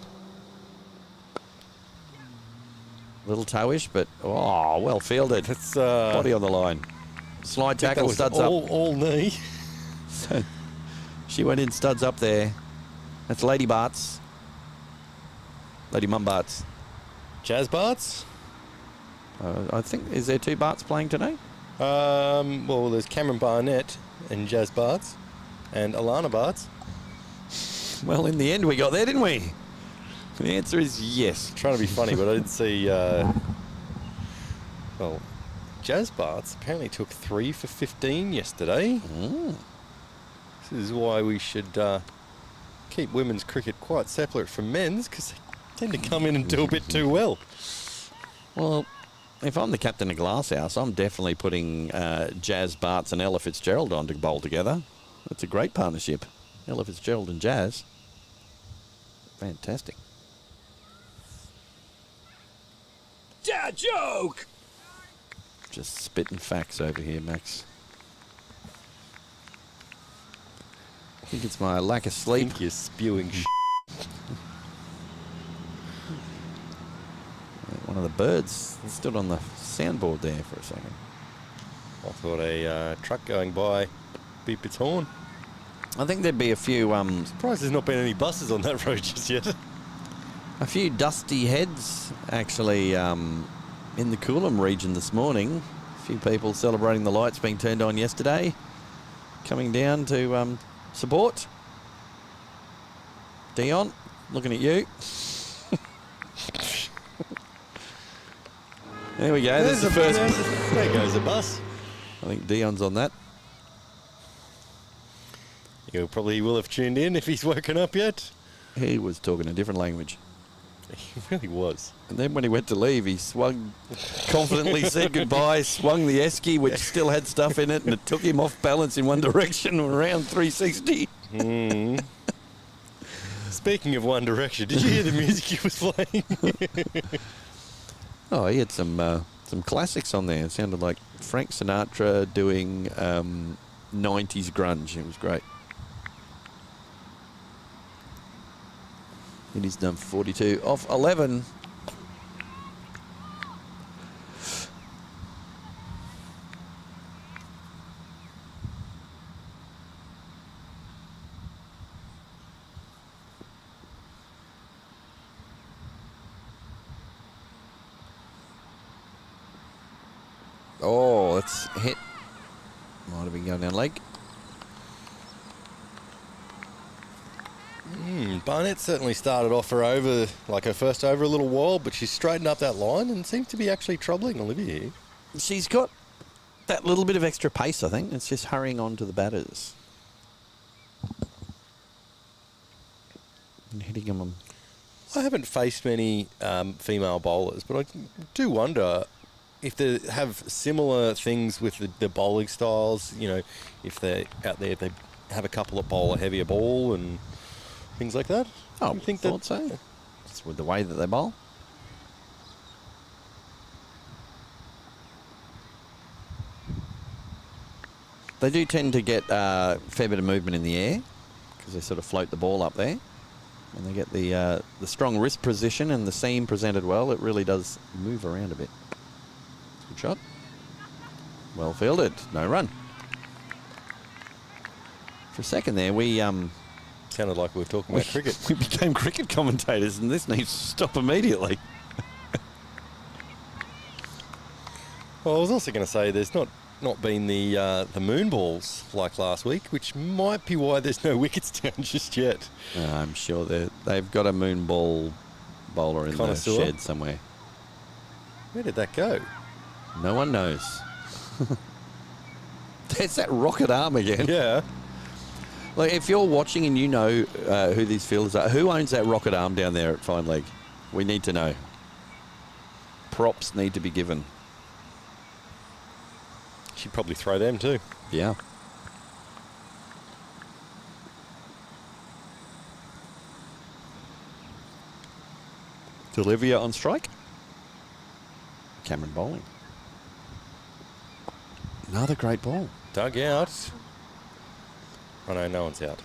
A: Little toe-ish, but oh, well fielded.
B: It's
A: body on the line. Slide tackle, studs up.
B: All knee.
A: So she went in, studs up there. That's Lady Barts. Lady Mum Barts.
B: Jazz Barts?
A: I think, is there 2 Barts playing today?
B: Well, there's Cameron Barnett and Jazz Barts and Alana Barts.
A: Well, in the end, we got there, didn't we? The answer is yes.
B: Trying to be funny, but I didn't see. Well, Jazz Barts apparently took 3 for 15 yesterday.
A: Mm.
B: This is why we should keep women's cricket quite separate from men's, because they tend to come in and do a bit too well.
A: Well, if I'm the captain of Glasshouse, I'm definitely putting Jazz Barts and Ella Fitzgerald on to bowl together. That's a great partnership. Ella Fitzgerald and Jazz. Fantastic.
C: Dad joke!
A: Just spitting facts over here, Max. I think it's my lack of
B: I
A: sleep.
B: think you're spewing
A: One of the birds stood on the soundboard there for a second.
B: I thought a truck going by beeped its horn.
A: I think there'd be a few
B: Surprised there's not been any buses on that road just yet.
A: a few dusty heads actually in the Coolum region this morning. A few people celebrating the lights being turned on yesterday, coming down to support. Dion, looking at you. There we go. There's the first.
B: There goes a bus.
A: I think Dion's on that.
B: He probably will have tuned in if he's woken up yet.
A: He was talking a different language.
B: He really was.
A: And then when he went to leave, he swung, confidently said goodbye, swung the esky, which still had stuff in it, and it took him off balance in one direction around 360.
B: Speaking of One Direction, did you hear the music he was playing?
A: Oh, he had some classics on there. It sounded like Frank Sinatra doing 90s grunge. It was great. It is done for 42 off 11. Oh, that's hit. Might have been going down leg.
B: Barnett certainly started off her over, like her first over a little while, but she's straightened up that line and seems to be actually troubling Olivia here.
A: She's got that little bit of extra pace, I think. It's just hurrying on to the batters. And hitting them.
B: I haven't faced many female bowlers, but I do wonder if they have similar things with the bowling styles. You know, if they're out there, if they have a couple that bowl a heavier ball and things like that.
A: Oh,
B: I think
A: thought so. It's with the way that they bowl. They do tend to get a fair bit of movement in the air because they sort of float the ball up there. When they get the strong wrist position and the seam presented well, it really does move around a bit. Good shot. Well fielded. No run. For a second there, we
B: sounded like we were talking about cricket.
A: We became cricket commentators, and this needs to stop immediately.
B: Well, I was also going to say there's not been the moon balls like last week, which might be why there's no wickets down just yet.
A: I'm sure they've got a moon ball bowler in the shed somewhere.
B: Where did that go?
A: No one knows. There's that rocket arm again.
B: Yeah.
A: Like, if you're watching and you know who these fielders are, who owns that rocket arm down there at fine leg? We need to know. Props need to be given.
B: She'd probably throw them too.
A: Yeah. Olivia on strike. Cameron bowling. Another great ball.
B: Dug out. Oh no, no one's out.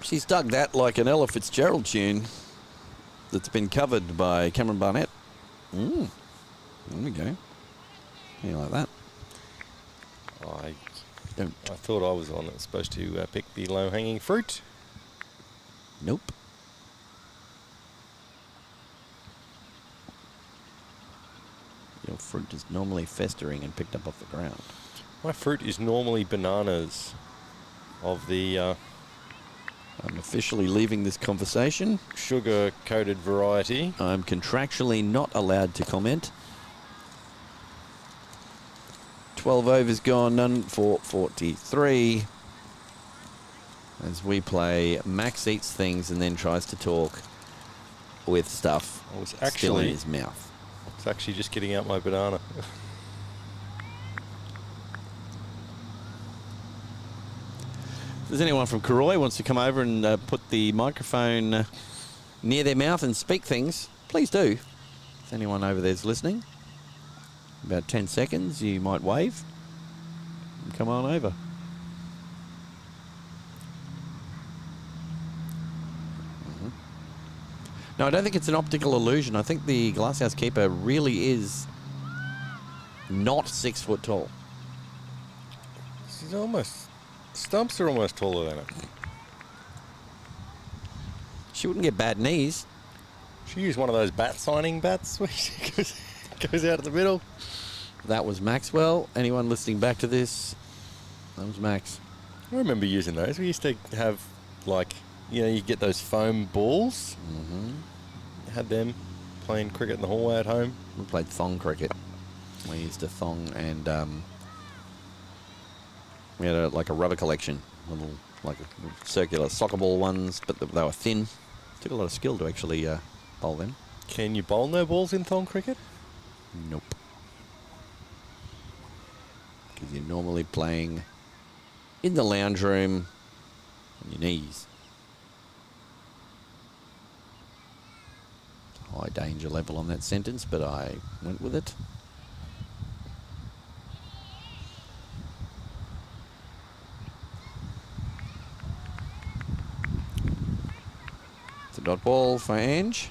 A: She's dug that like an Ella Fitzgerald tune that's been covered by Cameron Barnett. There we go. How you like that?
B: I thought I was the one that was supposed to pick the low-hanging fruit.
A: Nope. Your fruit is normally festering and picked up off the ground.
B: My fruit is normally bananas of the
A: I'm officially leaving this conversation.
B: sugar-coated variety.
A: I'm contractually not allowed to comment. 12 overs gone, none for 43. As we play, Max eats things and then tries to talk with stuff
B: I was
A: still in
B: actually
A: his mouth.
B: It's actually just getting out my banana.
A: If there's anyone from Cooroy wants to come over and put the microphone near their mouth and speak things, please do. If anyone over there's listening, About 10 seconds, you might wave and come on over. No, I don't think it's an optical illusion. I think the Glasshouse keeper really is not 6 foot tall.
B: She's almost... Stumps are almost taller than her.
A: She wouldn't get bad knees.
B: She used one of those bat signing bats where she goes out of the middle.
A: That was Maxwell. Anyone listening back to this? That was Max.
B: I remember using those. We used to have, like, you know, you get those foam balls.
A: Mm-hmm.
B: Had them playing cricket in the hallway at home.
A: We played thong cricket. We used to thong and we had like a rubber collection, little like circular soccer ball ones, but they were thin. Took a lot of skill to actually bowl them.
B: Can you bowl no balls in thong cricket?
A: Nope. Because you're normally playing in the lounge room on your knees. High danger level on that sentence, but I went with it. It's a dot ball for Ange.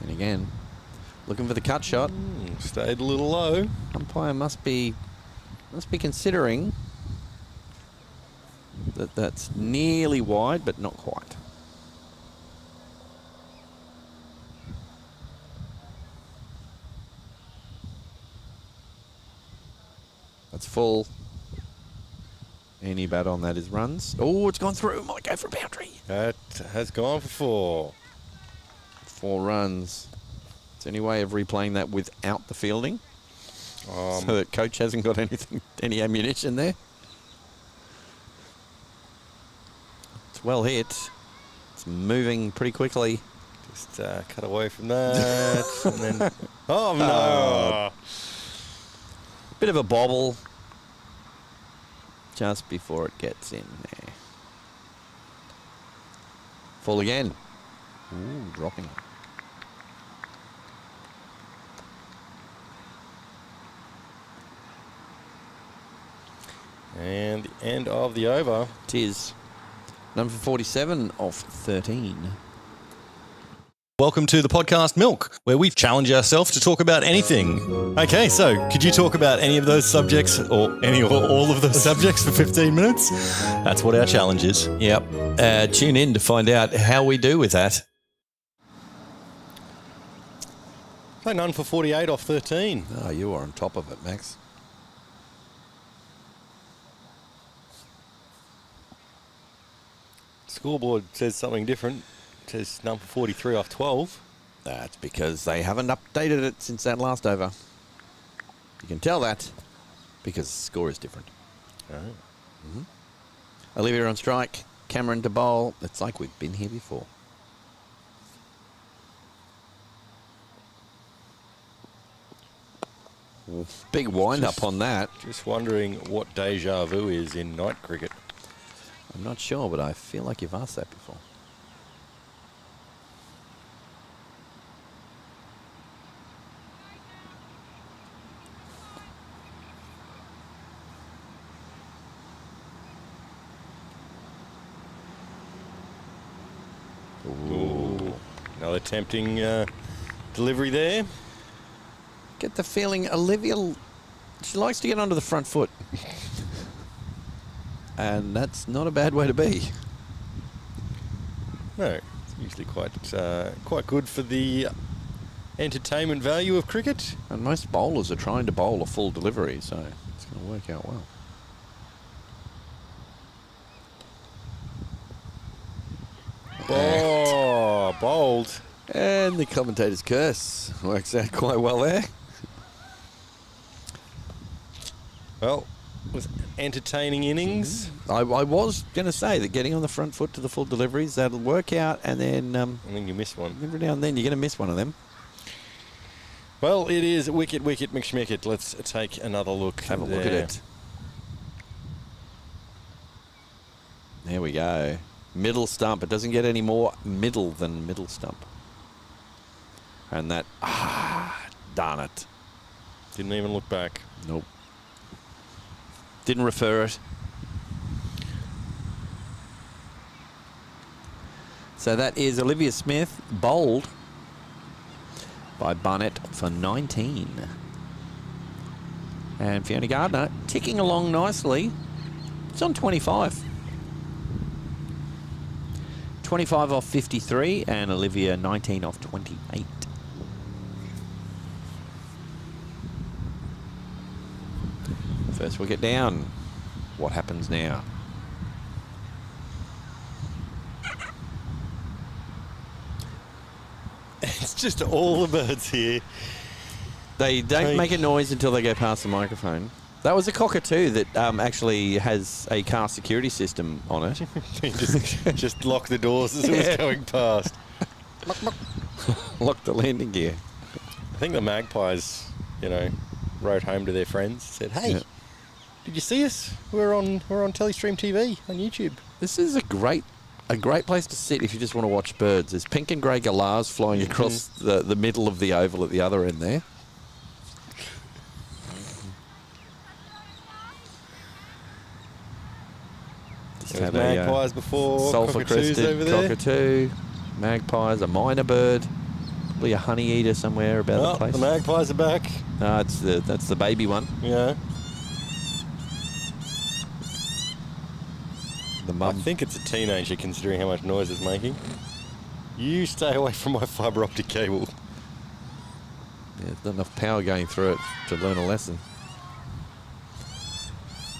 A: And again, looking for the cut shot.
B: Stayed a little low.
A: Umpire must be considering that that's nearly wide, but not quite. That's full. Any bat on that is runs. Oh, it's gone through. Might go for a boundary.
B: That has gone for 4.
A: 4 runs. Is there any way of replaying that without the fielding? So that coach hasn't got any ammunition there? It's well hit. It's moving pretty quickly.
B: Just cut away from that. And then, oh, no.
A: Bit of a bobble just before it gets in there. Full again. Ooh, dropping.
B: And the end of the over.
A: It is number 47 off 13.
C: Welcome to the podcast Milk, where we challenge ourselves to talk about anything. Okay, so could you talk about any of those subjects or any or all of those subjects for 15 minutes? That's what our challenge is.
A: Yep. Tune in to find out how we do with that.
B: So none for 48 off 13.
A: Oh, you are on top of it, Max.
B: Scoreboard says something different. It says number 43 off 12.
A: That's because they haven't updated it since that last over. You can tell that because the score is different.
B: Oh.
A: Mm-hmm. Olivia on strike, Cameron to bowl. It's like we've been here before. Big wind-up on that.
B: Just wondering what deja vu is in night cricket.
A: I'm not sure, but I feel like you've asked that before.
B: Ooh. Another tempting delivery there.
A: Get the feeling Olivia, she likes to get onto the front foot. And that's not a bad way to be.
B: No, it's usually quite good for the entertainment value of cricket.
A: And most bowlers are trying to bowl a full delivery, so it's going to work out well.
B: Oh, bold.
A: And the commentator's curse works out quite well there.
B: Well, it was entertaining innings.
A: I was going to say that getting on the front foot to the full deliveries, that'll work out, and then
B: you miss one.
A: every now and then you're going to miss one of them.
B: Well, it is wicket, McSchmicket. Let's take another look.
A: Have a look at it. Here we go. Middle stump. It doesn't get any more middle than middle stump. And that, darn it.
B: Didn't even look back.
A: Nope. Didn't refer it. So that is Olivia Smith, bowled by Barnett for 19. And Fiona Gardner ticking along nicely. It's on 25. 25 off 53 and Olivia 19 off 28. First wicket down. What happens now?
B: It's just all the birds here.
A: They don't make a noise until they go past the microphone. That was a cockatoo that actually has a car security system on it.
B: just lock the doors as it was going past.
A: Lock the landing gear.
B: I think the magpies, wrote home to their friends, said, "Hey, did you see us? We're on TelestreamTV on YouTube."
A: This is a great place to sit if you just want to watch birds. There's pink and grey galahs flying across the middle of the oval at the other end there.
B: There's magpies before,
A: sulphur-crested
B: over there.
A: cockatoo, magpies, a minor bird, probably a honey eater somewhere about the place.
B: The magpies are back.
A: No, that's the baby one.
B: Yeah.
A: The mum.
B: I think it's a teenager considering how much noise it's making. You stay away from my fibre optic cable.
A: Yeah, there's not enough power going through it to learn a lesson.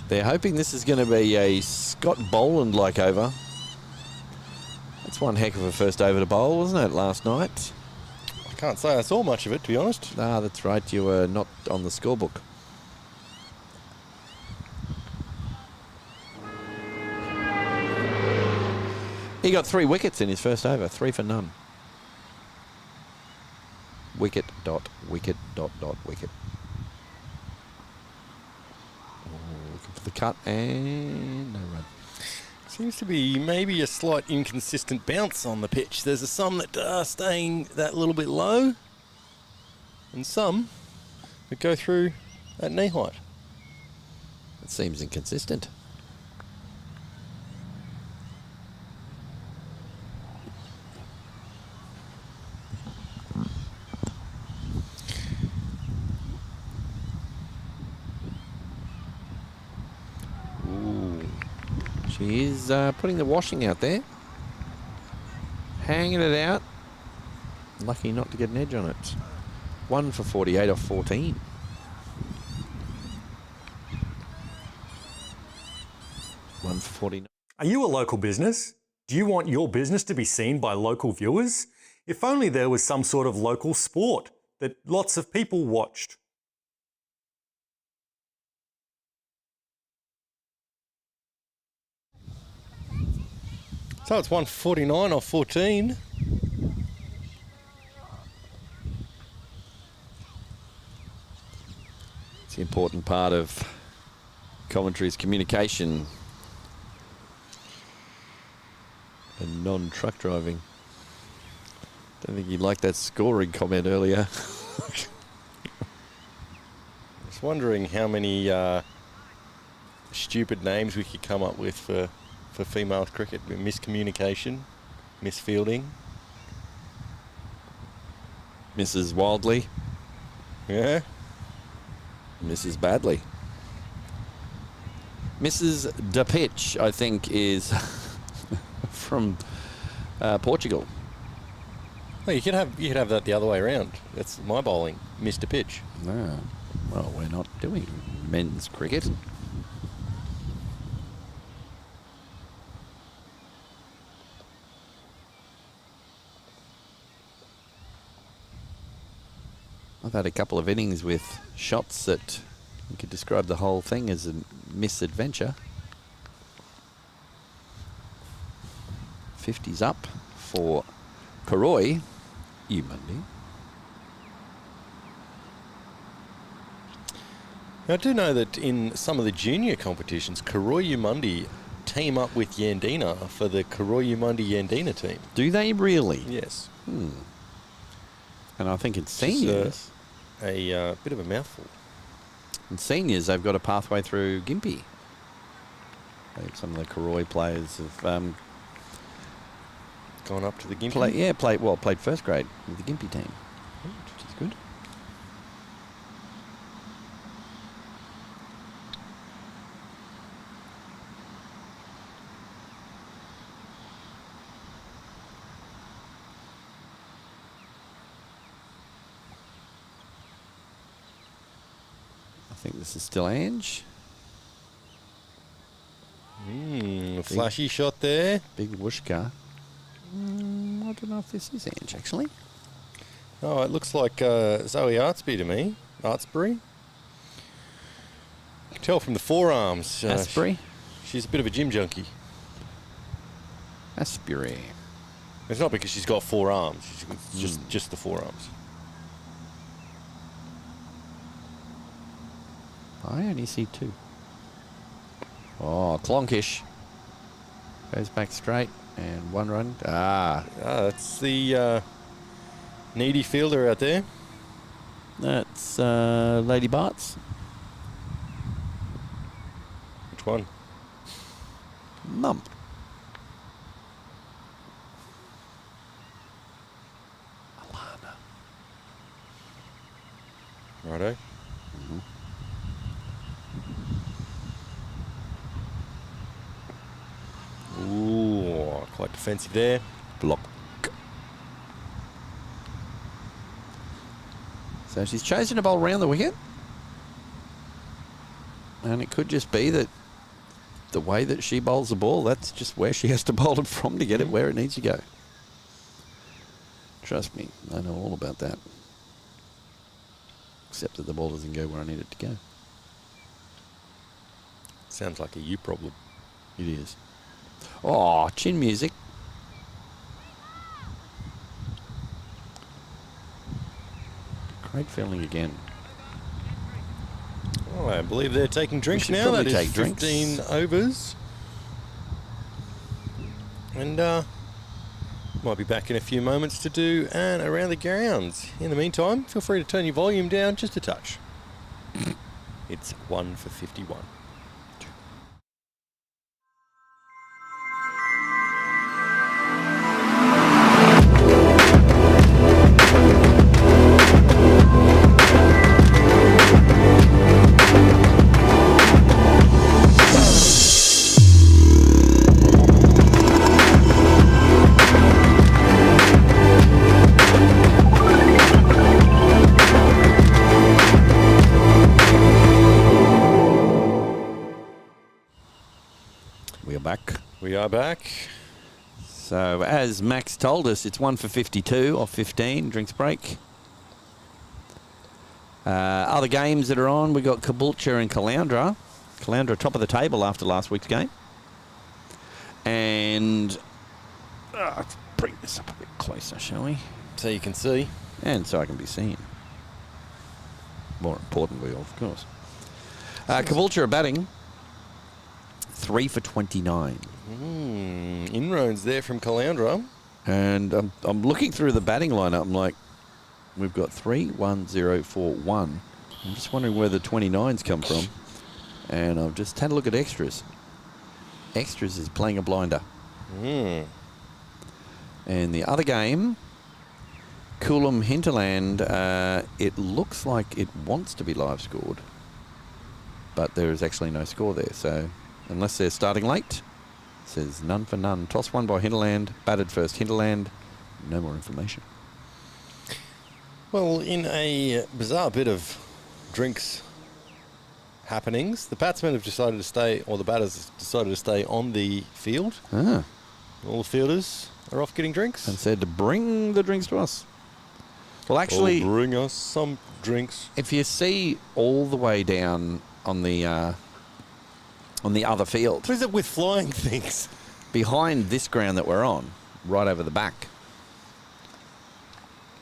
A: They're hoping this is going to be a Scott Boland-like over. That's one heck of a first over to bowl, wasn't it, last night?
B: I can't say I saw much of it, to be honest.
A: Ah, that's right. You were not on the scorebook. He got 3 wickets in his first over, 3 for none. Wicket, dot, wicket, dot, dot, wicket. Looking for the cut and no run.
B: Seems to be maybe a slight inconsistent bounce on the pitch. There's some that are staying that little bit low and some that go through at knee height.
A: It seems inconsistent. She is putting the washing out there. Hanging it out. Lucky not to get an edge on it. 1 for 48 off 14. One for 49.
D: Are you a local business? Do you want your business to be seen by local viewers? If only there was some sort of local sport that lots of people watched.
B: So it's 149 off 14.
A: It's an important part of commentary's communication and non-truck driving. Don't think you'd like that scoring comment earlier.
B: Just wondering how many stupid names we could come up with for female cricket. Miscommunication, misfielding.
A: Mrs. Wildly,
B: Yeah.
A: Mrs. Badly. Mrs. De Pitch, I think, is from Portugal.
B: Well, you could have that the other way around. That's my bowling, Mr. Pitch.
A: No. Well, we're not doing men's cricket. I've had a couple of innings with shots that you could describe the whole thing as a misadventure. 50's up for Cooroy-Eumundi.
B: I do know that in some of the junior competitions, Cooroy-Eumundi team up with Yandina for the Cooroy-Eumundi Yandina team.
A: Do they really?
B: Yes.
A: And I think in
B: Just,
A: seniors,
B: a bit of a mouthful.
A: in seniors, they've got a pathway through Gympie. Some of the Cooroy players have
B: Gone up to the Gympie.
A: played first grade with the Gympie team, which is good. I think this is still Ange.
B: Flashy shot there.
A: Big whooshka. I don't know if this is Ange, actually.
B: Oh, it looks like Zoe Artsby to me. Artsbury. You can tell from the forearms.
A: Asbury?
B: She's a bit of a gym junkie.
A: Asbury.
B: It's not because she's got 4 arms. It's just the forearms.
A: I only see 2. Oh, Clonkish. Goes back straight and 1 run.
B: That's the needy fielder out there.
A: That's Lady Bart's.
B: Which one?
A: Mum. Alana.
B: Righto. Ooh, quite defensive there.
A: Block. So she's chosen to bowl round the wicket. And it could just be that the way that she bowls the ball, that's just where she has to bowl it from to get it where it needs to go. Trust me, I know all about that. Except that the ball doesn't go where I need it to go.
B: Sounds like a you problem.
A: It is. Oh, chin music. Great feeling again.
B: Oh, I believe they're taking drinks
A: should
B: now.
A: probably
B: That is
A: take drinks.
B: 15 overs. And might be back in a few moments to do an around the grounds. In the meantime, feel free to turn your volume down just a touch. It's 1 for 51. We are back.
A: So, as Max told us, it's 1 for 52 off 15. Drinks break. Other games that are on, we got Caboolture and Caloundra. Caloundra top of the table after last week's game. And let's bring this up a bit closer, shall we?
B: So you can see.
A: And so I can be seen. More importantly, of course. Caboolture are batting 3 for 29.
B: Inroads there from Caloundra.
A: And I'm looking through the batting lineup. I'm like, we've got 3, 1, 0, 4, 1. I'm just wondering where the 29s come from. And I've just had a look at extras. Extras is playing a blinder. And the other game, Coolum Hinterland, it looks like it wants to be live scored. But there is actually no score there. So unless they're starting late, it says none for none. Toss one by Hinterland, batted first Hinterland. No more information.
B: Well, in a bizarre bit of drinks happenings, the batsmen have decided to stay, or the batters decided to stay on the field. All the fielders are off getting drinks.
A: And said to bring the drinks to us. Well, actually,
B: bring us some drinks.
A: if you see all the way down on the other field,
B: What is it with flying things?
A: behind this ground that we're on, right over the back,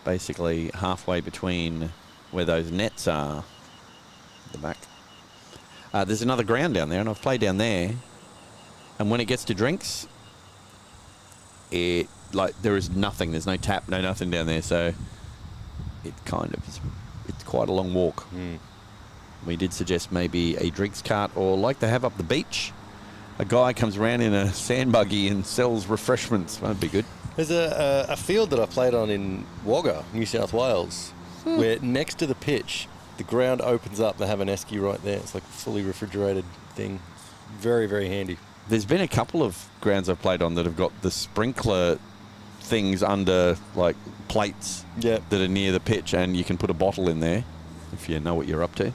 A: basically halfway between where those nets are, the back, there's another ground down there, and I've played down there And when it gets to drinks, there is nothing. There's no tap, no nothing down there. So it kind of it's quite a long walk. We did suggest maybe a drinks cart, or like they have up the beach, a guy comes around in a sand buggy and sells refreshments. That'd be good.
B: There's a field that I played on in Wagga, New South Wales, where next to the pitch, the ground opens up. They have an esky right there. It's like a fully refrigerated thing. Very, very handy.
A: There's been a couple of grounds I've played on that have got the sprinkler things under, like, plates that are near the pitch, and you can put a bottle in there if you know what you're up to.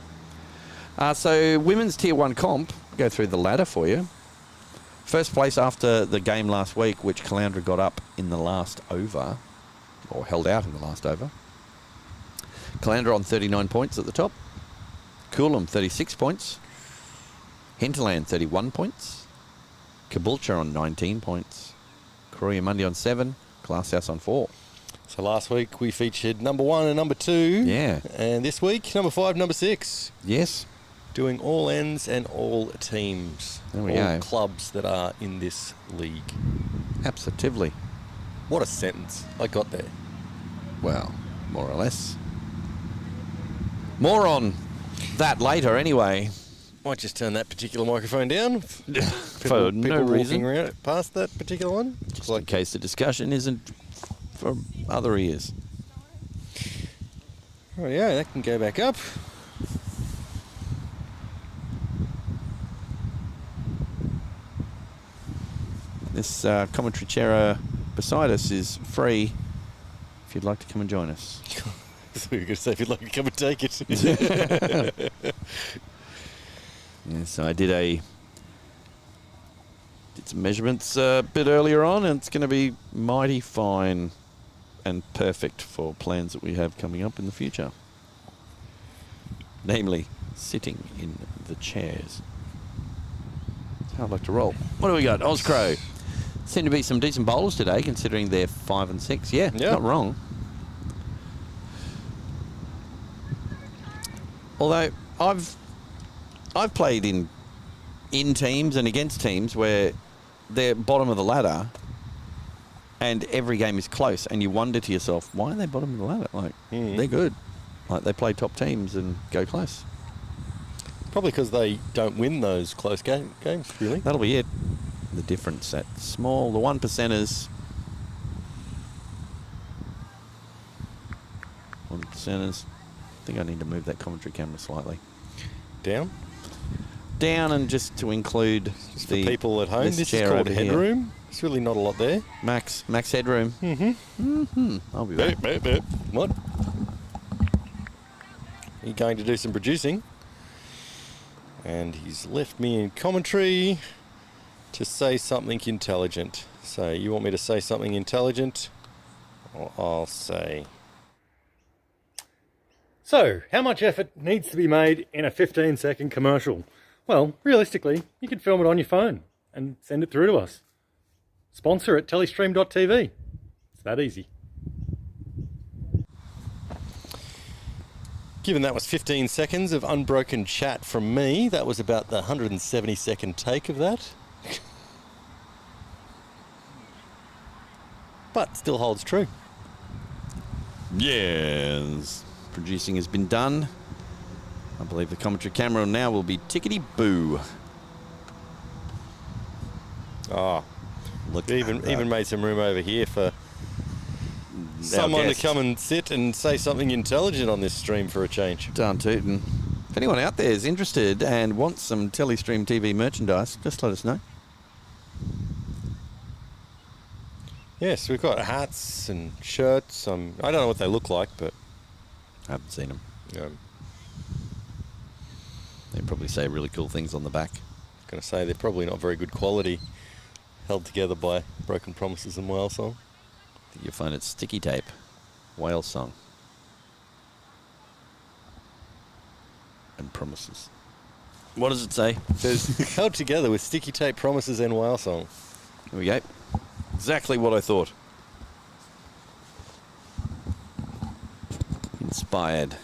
A: So women's Tier 1 comp, go through the ladder for you. First place after the game last week, which Caloundra got up in the last over, or held out in the last over. Caloundra on 39 points at the top. Coolum 36 points. Hinterland 31 points. Caboolture on 19 points. Cooroy-Eumundi on 7. Glasshouse on 4.
B: So last week we featured number 1 and number 2.
A: Yeah.
B: And this week, number 5, number 6.
A: Yes.
B: Doing all ends and all teams.
A: There we
B: all
A: go.
B: clubs that are in this league.
A: Absolutely.
B: What a sentence. I got there.
A: Well, more or less. More on that later anyway.
B: Might just turn that particular microphone down.
A: For no
B: people
A: reason.
B: walking around past that particular one.
A: Just in case the discussion isn't for other ears.
B: Oh yeah, that can go back up.
A: This commentary chair beside us is free if you'd like to come and join us.
B: So you're going to say if you'd like to come and take it.
A: Yes, I did some measurements a bit earlier on, and it's going to be mighty fine and perfect for plans that we have coming up in the future. Namely, sitting in the chairs. That's how I'd like to roll. What do we got? Oscrow. Seem to be some decent bowlers today, considering they're 5 and 6. Yeah, not wrong. Although I've played in teams and against teams where they're bottom of the ladder, and every game is close, and you wonder to yourself, why are they bottom of the ladder? Like, they're good. Like, they play top teams and go close.
B: Probably because they don't win those close games, really.
A: That'll be it. The difference at small, the 1%ers. 1%ers. I think I need to move that commentary camera slightly.
B: Down?
A: Down, and just to include
B: just the people at home. This is
A: chair
B: called
A: over
B: headroom. It's really not a lot there.
A: Max headroom. I'll be back.
B: What? Are you going to do some producing? And he's left me in commentary to say something intelligent. So you want me to say something intelligent? Or I'll say...
D: So, how much effort needs to be made in a 15-second commercial? Well, realistically, you could film it on your phone and send it through to us. Sponsor at TelestreamTV. It's that easy.
B: Given that was 15 seconds of unbroken chat from me, that was about the 170-second take of that. But still holds true.
A: Yes. Producing has been done. I believe the commentary camera now will be tickety-boo.
B: Oh,
A: Look,
B: even made some room over here for someone to
A: guest.
B: come and sit and say something intelligent on this stream for a change.
A: Darn tootin'. If anyone out there is interested and wants some TelestreamTV merchandise, just let us know.
B: Yes, we've got hats and shirts. I don't know what they look like, but
A: I haven't seen them.
B: I'm
A: They probably say really cool things on the back.
B: going to say they're probably not very good quality, held together by broken promises and whale song.
A: I think you'll find it's sticky tape. Whale song. And promises. What does it say?
B: It says held together with sticky tape, promises and whale song.
A: There we go. Exactly what I thought. Inspired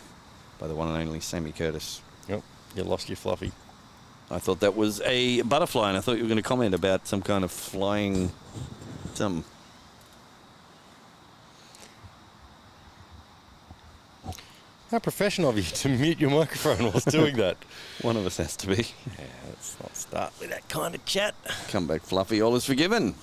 A: by the one and only Sammy Curtis.
B: Yep, you lost your fluffy.
A: I thought that was a butterfly, and I thought you were going to comment about some kind of flying...
B: How professional of you to mute your microphone whilst doing that.
A: One of us has to be.
B: Yeah, let's not start with that kind of chat.
A: Come back, Fluffy. All is forgiven.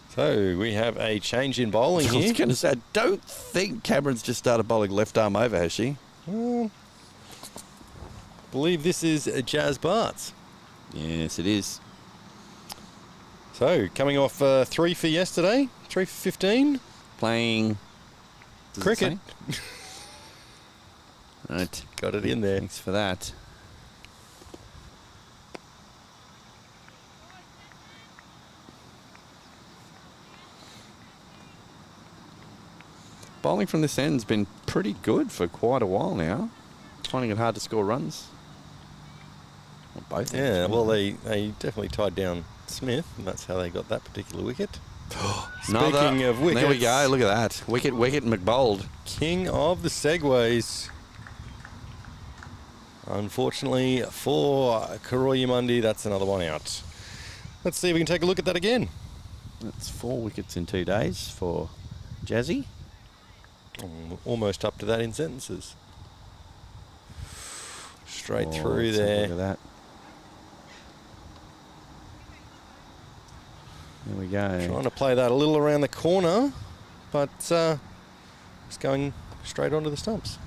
B: So we have a change in bowling
A: I was
B: here.
A: going to say, I don't think Cameron's just started bowling left arm over, has she?
B: Believe this is Jazz Barts.
A: Yes, it is.
B: So coming off 3 for yesterday, 3 for 15.
A: Playing...
B: Cricket.
A: Right.
B: Got it in there.
A: Thanks for that. Bowling from this end's been pretty good for quite a while now. Finding it hard to score runs. Well, both ends,
B: Yeah,
A: really.
B: well, they definitely tied down Smith, and that's how they got that particular wicket.
A: Another-
B: Speaking of wickets,
A: There we go. Look at that. Wicket McBold.
B: king of the segways. Unfortunately for Cooroy-Eumundi, that's another one out. Let's see if we can take a look at that again.
A: That's 4 wickets in 2 days for Jazzy.
B: Almost up to that in sentences. Straight
A: Oh,
B: through
A: let's have a
B: there.
A: Look at that. There we go.
B: Trying to play that a little around the corner, but it's going straight onto the stumps.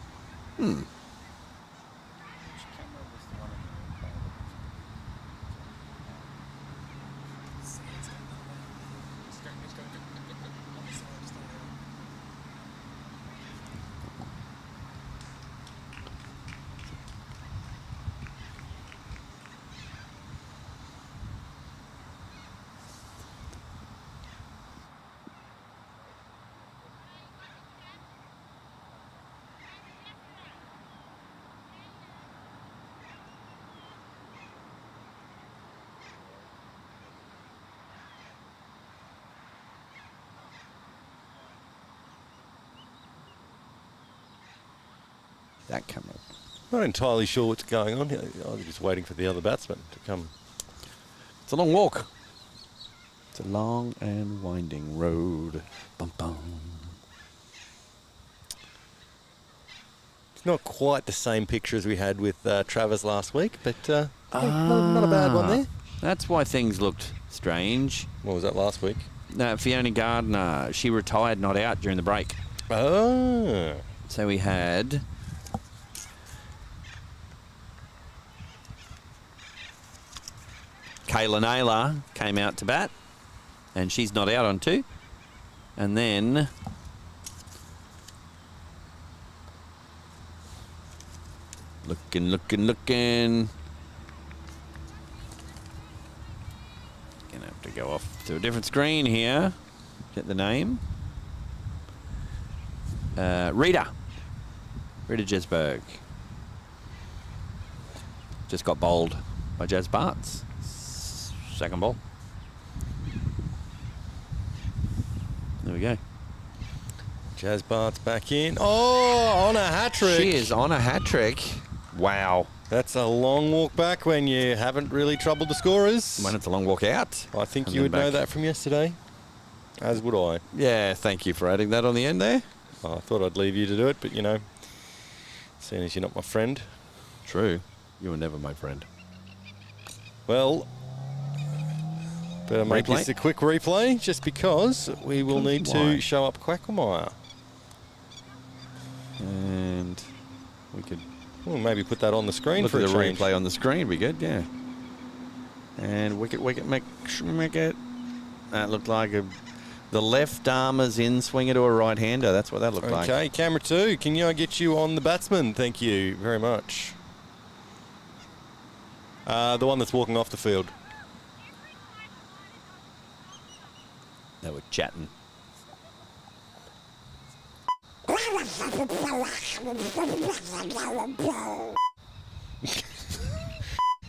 A: That camera.
B: Not entirely sure what's going on here. I was just waiting for the other batsman to come.
A: It's a long walk. It's a long and winding road. Bum, bum.
B: It's not quite the same picture as we had with Travers last week, but yeah, not a bad one there.
A: That's why things looked strange.
B: What was that last week?
A: Fiona Gardner, she retired not out during the break.
B: Oh.
A: So we had... Kayla Naylor came out to bat, and she's not out on 2. And then... Looking. Gonna have to go off to a different screen here. Get the name. Rita Jesberg. Just got bowled by Jazz Barts. Second ball. There we go.
B: Jazz Bart's back in. Oh, on a hat-trick.
A: She is on a hat-trick. Wow.
B: That's a long walk back when you haven't really troubled the scorers.
A: When it's a long walk out.
B: I think
A: And
B: you
A: then
B: would know
A: back.
B: that from yesterday, as would I.
A: Yeah, thank you for adding that on the end there.
B: I thought I'd leave you to do it, but you know, seeing as you're not my friend.
A: True. You were never my friend.
B: Well, better make
A: Replay?
B: this a quick replay, just because we will need
A: Why?
B: to show up Quackelmeyer.
A: And we could
B: We'll maybe put that on the screen
A: look
B: for
A: at
B: a
A: the
B: change.
A: replay on the screen. Be good, yeah. And wicket, Schmicket. That looked like the left armer's in swinger to a right-hander. That's what that looked like.
B: Okay, camera 2. Can I get you on the batsman? Thank you very much. The one that's walking off the field.
A: They were chatting.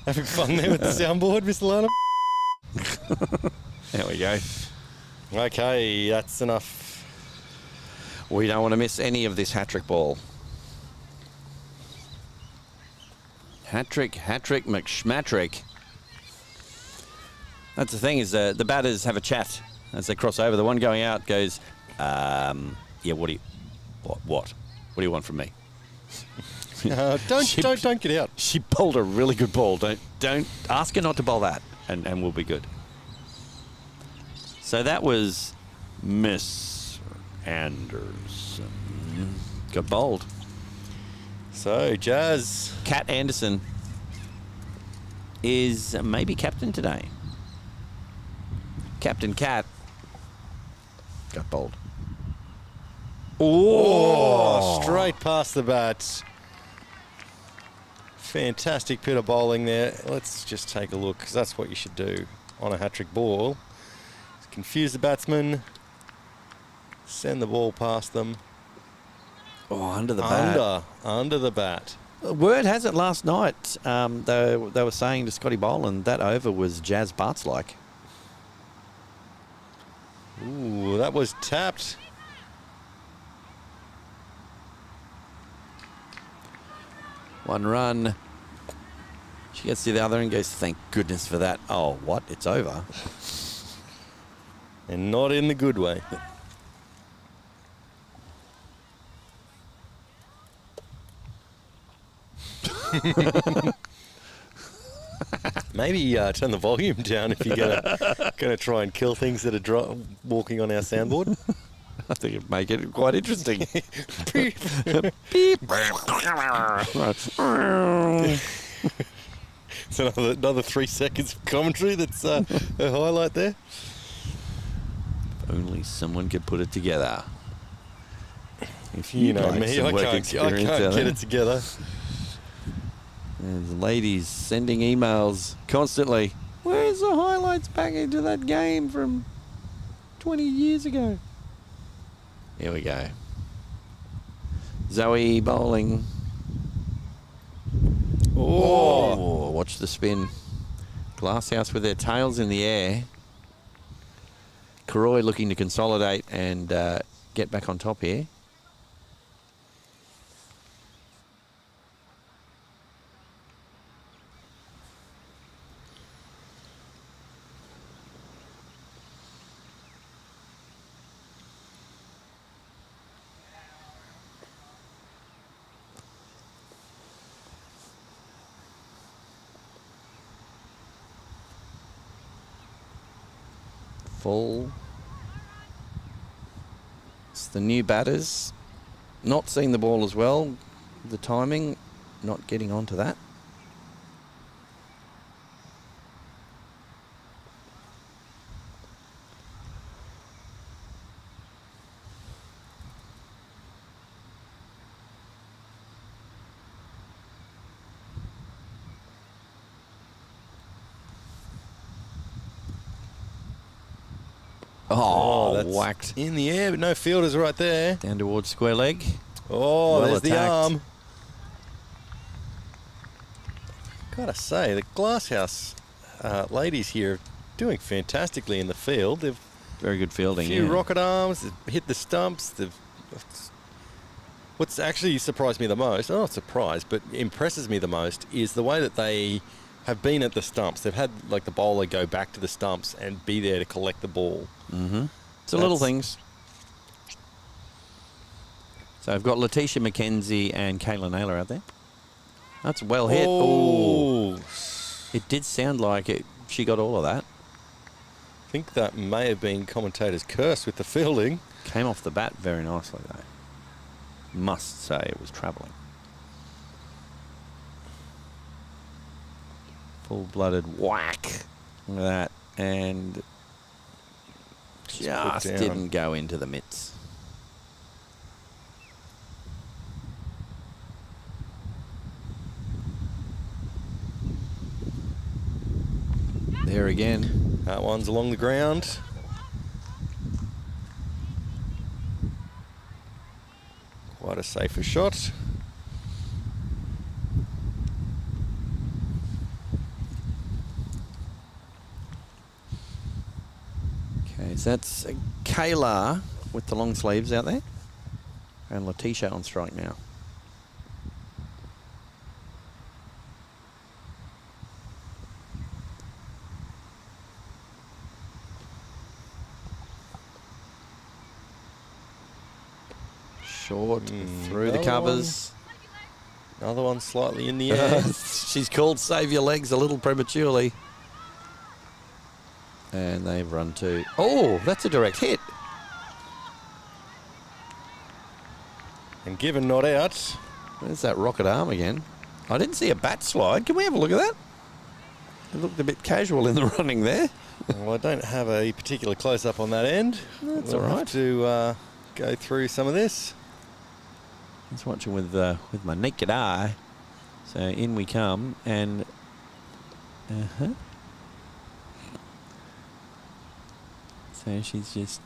B: Having fun there with the soundboard, Mr. Lanham?
A: There we go.
B: Okay, that's enough.
A: We don't want to miss any of this hat-trick ball. Hat-trick, McSchmatrick. That's the thing is the batters have a chat as they cross over. The one going out goes, yeah, what do you want from me?
B: Don't get out.
A: She bowled a really good ball. Don't ask her not to bowl that, and we'll be good. So that was Miss Anderson. Got bowled.
B: So Jazz.
A: Cat Anderson is maybe captain today. Captain Cat got bowled.
B: Oh, straight past the bat. Fantastic bit of bowling there. Let's just take a look, because that's what you should do on a hat-trick ball. Confuse the batsman. Send the ball past them.
A: Oh, under the bat.
B: Under the bat.
A: Word has it last night, they were saying to Scotty Boland that over was Jazz Bart's-like.
B: Ooh, that was tapped.
A: One run. She gets to the other and goes, thank goodness for that. Oh, what? It's over.
B: And not in the good way. Maybe turn the volume down if you're gonna try and kill things that are walking on our soundboard.
A: I think it'd make it quite interesting.
B: Beep. It's another 3 seconds of commentary. That's a highlight there.
A: If only someone could put it together. If
B: You know
A: like
B: me,
A: some
B: I
A: work
B: can't
A: experience out
B: get
A: there.
B: it together.
A: There's ladies sending emails constantly. Where's the highlights package of that game from 20 years ago? Here we go. Zoe bowling. Oh, watch the spin. Glasshouse with their tails in the air. Cooroy looking to consolidate and get back on top here. Full. It's the new batters not seeing the ball as well. The timing, not getting onto that. Oh,
B: that's
A: whacked.
B: in the air, but no fielders right there.
A: Down towards square leg.
B: Oh,
A: Well
B: there's the
A: attacked.
B: arm. Gotta say, the Glasshouse ladies here are doing fantastically in the field. They've
A: Very good
B: a
A: fielding.
B: few
A: yeah.
B: rocket arms, they've hit the stumps. What's actually surprised me the most, not surprised, but impresses me the most, is the way that they have been at the stumps. They've had like the bowler go back to the stumps and be there to collect the ball.
A: Mm-hmm. It's the little
B: That's-
A: things. So I've got Letitia McKenzie and Kayla Naylor out there. That's well hit.
B: Oh,
A: It did sound like it. She got all of that.
B: I think that may have been Commentator's curse with the fielding.
A: Came off the bat very nicely though. Must say it was travelling. Full-blooded whack. Look at that. And
B: Just put
A: just
B: down.
A: didn't go into the mitts. There again.
B: That one's along the ground. Quite a safer shot.
A: Okay, so that's Kayla with the long sleeves out there. And Letitia on strike now. Short through the covers.
B: Another one slightly in the air.
A: She's called save your legs a little prematurely. And they've run to... Oh, that's a direct hit.
B: And given not out.
A: There's that rocket arm again. I didn't see a bat slide. Can we have a look at that? It looked a bit casual in the running there.
B: Well, I don't have a particular close-up on that end.
A: That's
B: we'll
A: all right.
B: have to go through some of this.
A: I was watching with my naked eye. So in we come and... So she's just...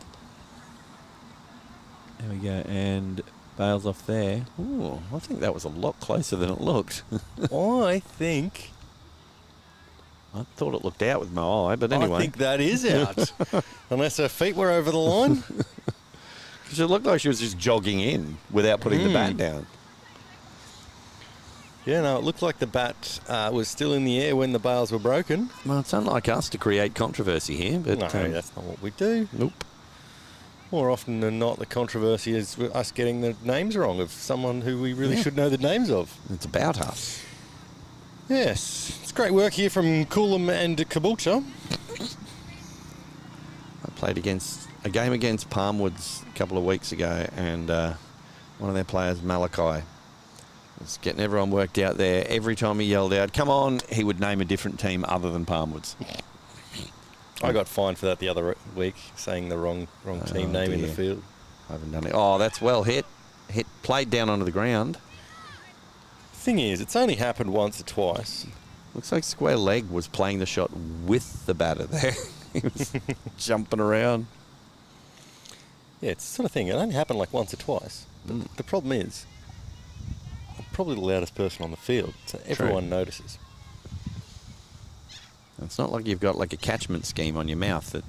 A: There we go. And bails off there. Ooh, I think that was a lot closer than it looked.
B: I think...
A: I thought it looked out with my eye, but anyway.
B: I think that is out. Unless her feet were over the line.
A: Because it looked like she was just jogging in without putting the bat down.
B: Yeah, no, it looked like the bat was still in the air when the bails were broken.
A: Well, it's unlike us to create controversy here, but...
B: No, that's not what we do.
A: Nope.
B: More often than not, the controversy is us getting the names wrong of someone who we really should know the names of.
A: It's about us.
B: Yes. It's great work here from Coolum and Caboolture.
A: I played a game against Palmwoods a couple of weeks ago, and one of their players, Malachi, was getting everyone worked out there. Every time he yelled out, "Come on," he would name a different team other than Palmwoods.
B: I got fined for that the other week, saying the wrong team name in the field.
A: I haven't done it. Oh, that's well hit. Played down onto the ground.
B: Thing is, it's only happened once or twice.
A: Looks like Square Leg was playing the shot with the batter there. He was jumping around.
B: Yeah, it's the sort of thing. It only happened like once or twice. But the problem is, I'm probably the loudest person on the field, so everyone notices.
A: It's not like you've got like a catchment scheme on your mouth that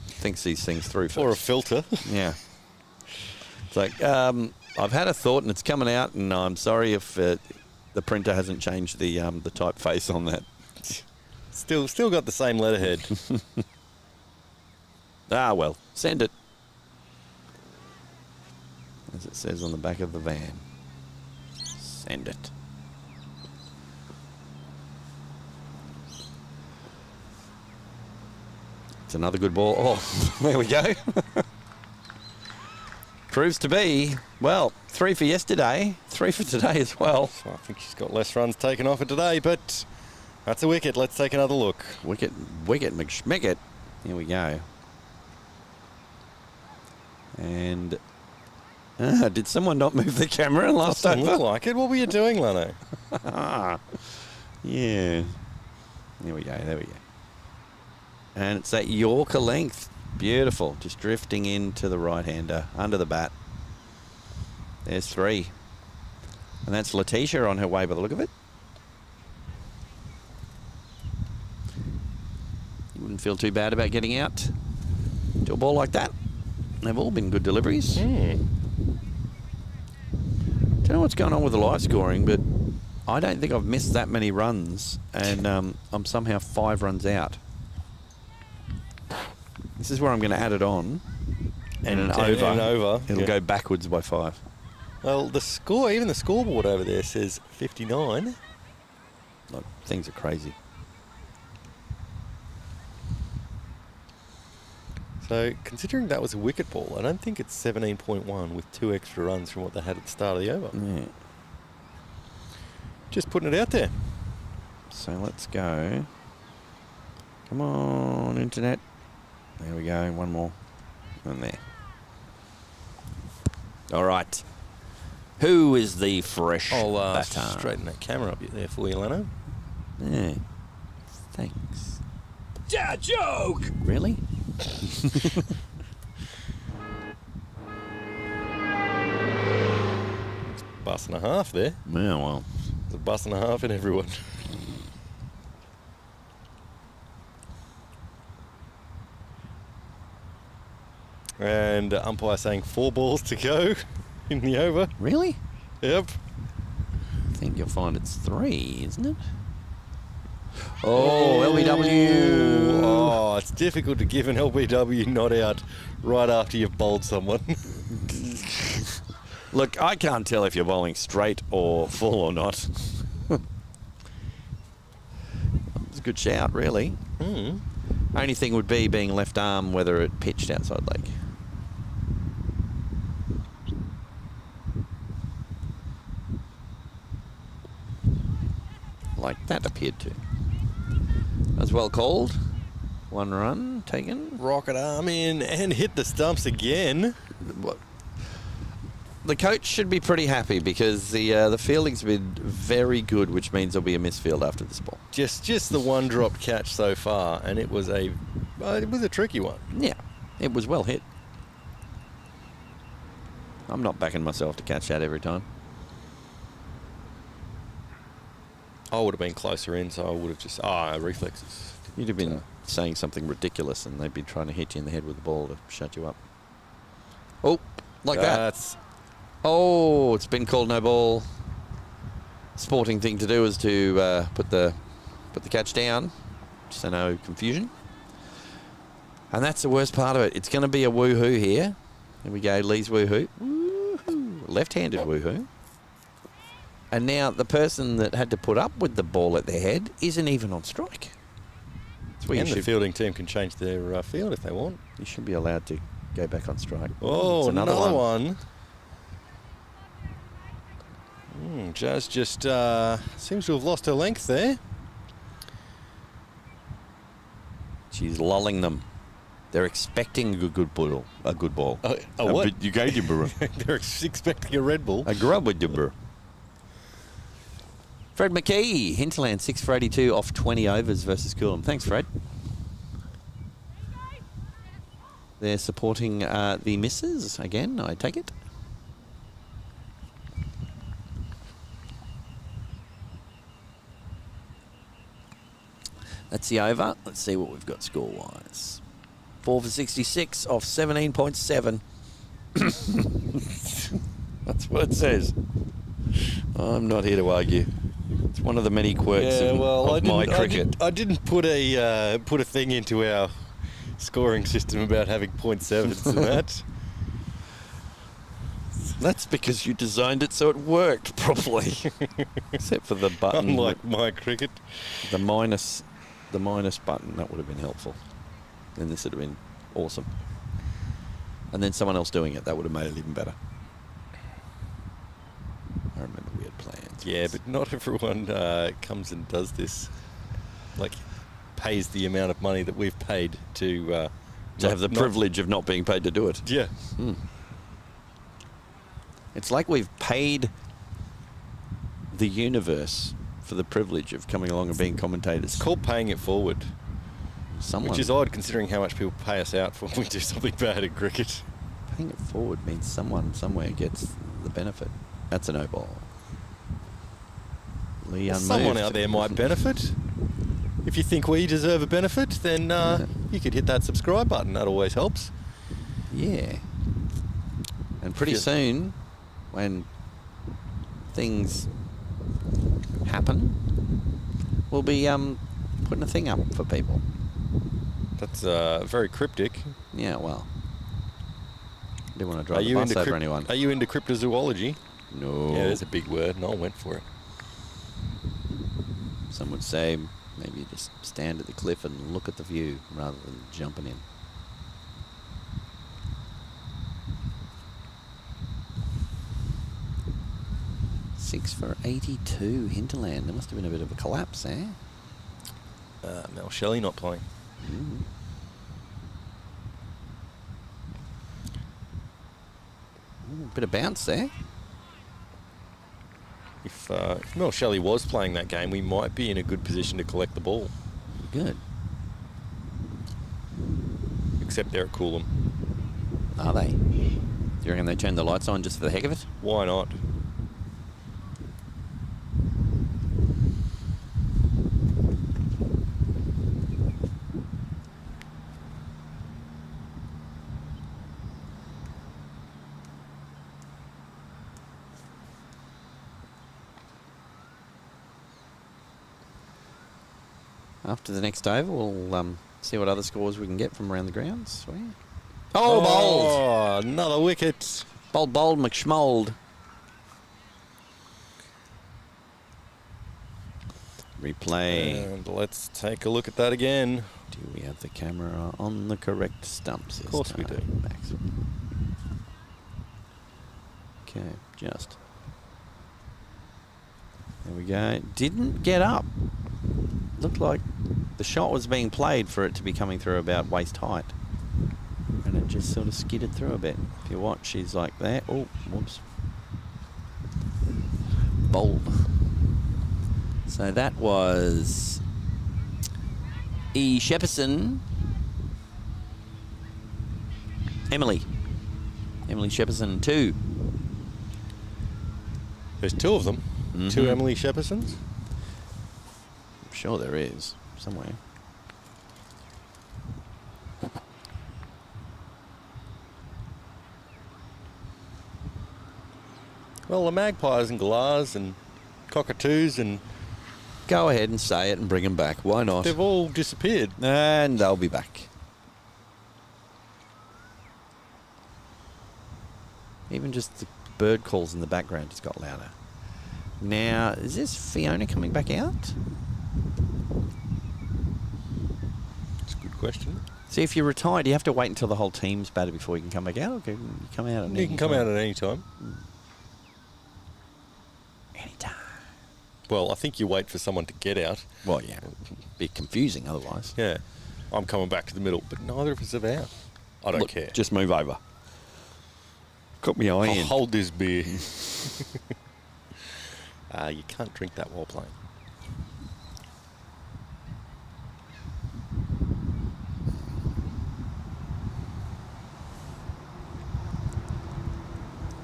A: thinks these things through first.
B: Or a filter.
A: Yeah. It's like, I've had a thought and it's coming out, and I'm sorry if the printer hasn't changed the typeface on that.
B: Still got the same letterhead.
A: Ah, well, send it. As it says on the back of the van. Send it. It's another good ball. Oh, there we go. Proves to be, well, 3 for yesterday, 3 for today as well.
B: So I think she's got less runs taken off her today, but that's a wicket. Let's take another look.
A: Wicket, McSmicket. Here we go. And did someone not move the camera last
B: Doesn't
A: over?
B: look like it. What were you doing, Lanno?
A: Yeah. There we go. And it's that Yorker length. Beautiful. Just drifting into the right-hander, under the bat. There's 3. And that's Letitia on her way by the look of it. You wouldn't feel too bad about getting out to a ball like that. They've all been good deliveries. Don't know what's going on with the live scoring, but I don't think I've missed that many runs, and I'm somehow 5 runs out. This is where I'm going to add it on, and an over. It'll go backwards by 5.
B: Well, the score, even the scoreboard over there says 59.
A: Look, things are crazy.
B: So, considering that was a wicket ball, I don't think it's 17.1 with 2 extra runs from what they had at the start of the over.
A: Yeah.
B: Just putting it out there.
A: So let's go. Come on, internet. There we go. One more. And there. All right. Who is the fresh
B: I'll
A: batter?
B: straighten that camera up there for you, Lanno.
A: Yeah. Thanks.
E: Dad joke!
A: Really?
B: Bus and a half there.
A: Yeah, well.
B: There's a bus and a half in everyone. And umpire saying 4 balls to go in the over.
A: Really?
B: Yep.
A: I think you'll find it's 3, isn't it? Oh, LBW.
B: Oh, it's difficult to give an LBW not out right after you've bowled someone.
F: Look, I can't tell if you're bowling straight or full or not. It's a good shout, really. Only thing would be being left arm, whether it pitched outside leg. Like that appeared to. As well called. 1 run taken.
B: Rocket arm in and hit the stumps again.
F: The coach should be pretty happy because the fielding's been very good, which means there'll be a misfield after this ball.
B: Just the one dropped catch so far, and it was a tricky one.
F: Yeah, it was well hit. I'm not backing myself to catch that every time.
B: I would have been closer in, so I would have just reflexes.
F: You'd have been saying something ridiculous, and they'd be trying to hit you in the head with the ball to shut you up. Oh, like that. Oh, it's been called no ball. Sporting thing to do is to put the catch down, so no confusion. And that's the worst part of it. It's going to be a woohoo here. There we go, Lee's woohoo. Woohoo. Left-handed woohoo. And now the person that had to put up with the ball at their head isn't even on strike.
B: And the fielding team can change their field if they want.
F: You should be allowed to go back on strike.
B: Oh, another one. Jazz just seems to have lost her length there.
F: She's lulling them. They're expecting a good ball. A good ball.
B: What?
F: You gave you
B: They're expecting a Red Bull.
F: A grub with you. Fred McKee, Hinterland 6 for 82 off 20 overs versus Coolum. Thanks, Fred. They're supporting the misses again, I take it. That's the over. Let's see what we've got score-wise. 4 for 66 off 17.7. That's what it says. I'm not here to argue. It's one of the many quirks of my cricket.
B: I didn't put a thing into our scoring system about having 0.7s and that.
F: That's because you designed it so it worked properly. Except for the button.
B: Unlike my cricket.
F: The minus button, that would have been helpful. Then this would have been awesome. And then someone else doing it, that would have made it even better. I remember we had plans.
B: Yeah, but not everyone comes and does this. Like, pays the amount of money that we've paid to
F: have the privilege of not being paid to do it.
B: Yeah.
F: It's like we've paid the universe for the privilege of coming along and being commentators.
B: It's called paying it forward.
F: Someone.
B: Which is odd considering how much people pay us out for when we do something bad in cricket.
F: Paying it forward means someone somewhere gets the benefit. That's a no ball. Lee unmoved.
B: Someone out there might benefit. If you think we deserve a benefit, then you could hit that subscribe button. That always helps.
F: Yeah. And pretty soon, when things happen, we'll be putting a thing up for people.
B: That's very cryptic.
F: Yeah, well. I didn't want to drive the bus over anyone.
B: Are you into cryptozoology?
F: No.
B: Yeah, there's a big word, and I went for it.
F: Some would say maybe just stand at the cliff and look at the view rather than jumping in. Six for 82, Hinterland. There must have been a bit of a collapse, eh?
B: Mel Shelley not playing.
F: Bit of bounce there.
B: If Mel Shelley was playing that game, we might be in a good position to collect the ball.
F: Good.
B: Except they're at Coolum.
F: Are they? Do you reckon they turned the lights on just for the heck of it?
B: Why not?
F: After the next over, we'll see what other scores we can get from around the grounds. Oh, bowled!
B: Oh, another wicket.
F: Bold, McSchmold. Replay.
B: And let's take a look at that again.
F: Do we have the camera on the correct stumps?
B: Of course we do.
F: Maxwell. Okay, just. There we go. Didn't get up. Looked like the shot was being played for it to be coming through about waist height. And it just sort of skidded through a bit. If you watch, she's like that. Oh, whoops. Bold. So that was E. Shepperson. Emily Shepperson, 2.
B: There's 2 of them. 2 Emily Sheppersons.
F: I'm sure there is somewhere.
B: Well, the magpies and galahs and cockatoos and...
F: Go ahead and say it and bring them back. Why not?
B: They've all disappeared.
F: And they'll be back. Even just the bird calls in the background just got louder. Now, is this Fiona coming back out?
B: That's a good question.
F: See, if you're retired, you have to wait until the whole team's batted before you can come back out. Or can you come out at
B: You can come out at any time.
F: Anytime.
B: Well, I think you wait for someone to get out.
F: Well, yeah. Be confusing otherwise.
B: Yeah. I'm coming back to the middle, but neither of us are out. I don't care.
F: Just move over. Got me eye
B: I'll
F: in.
B: hold this beer. You can't drink that while playing.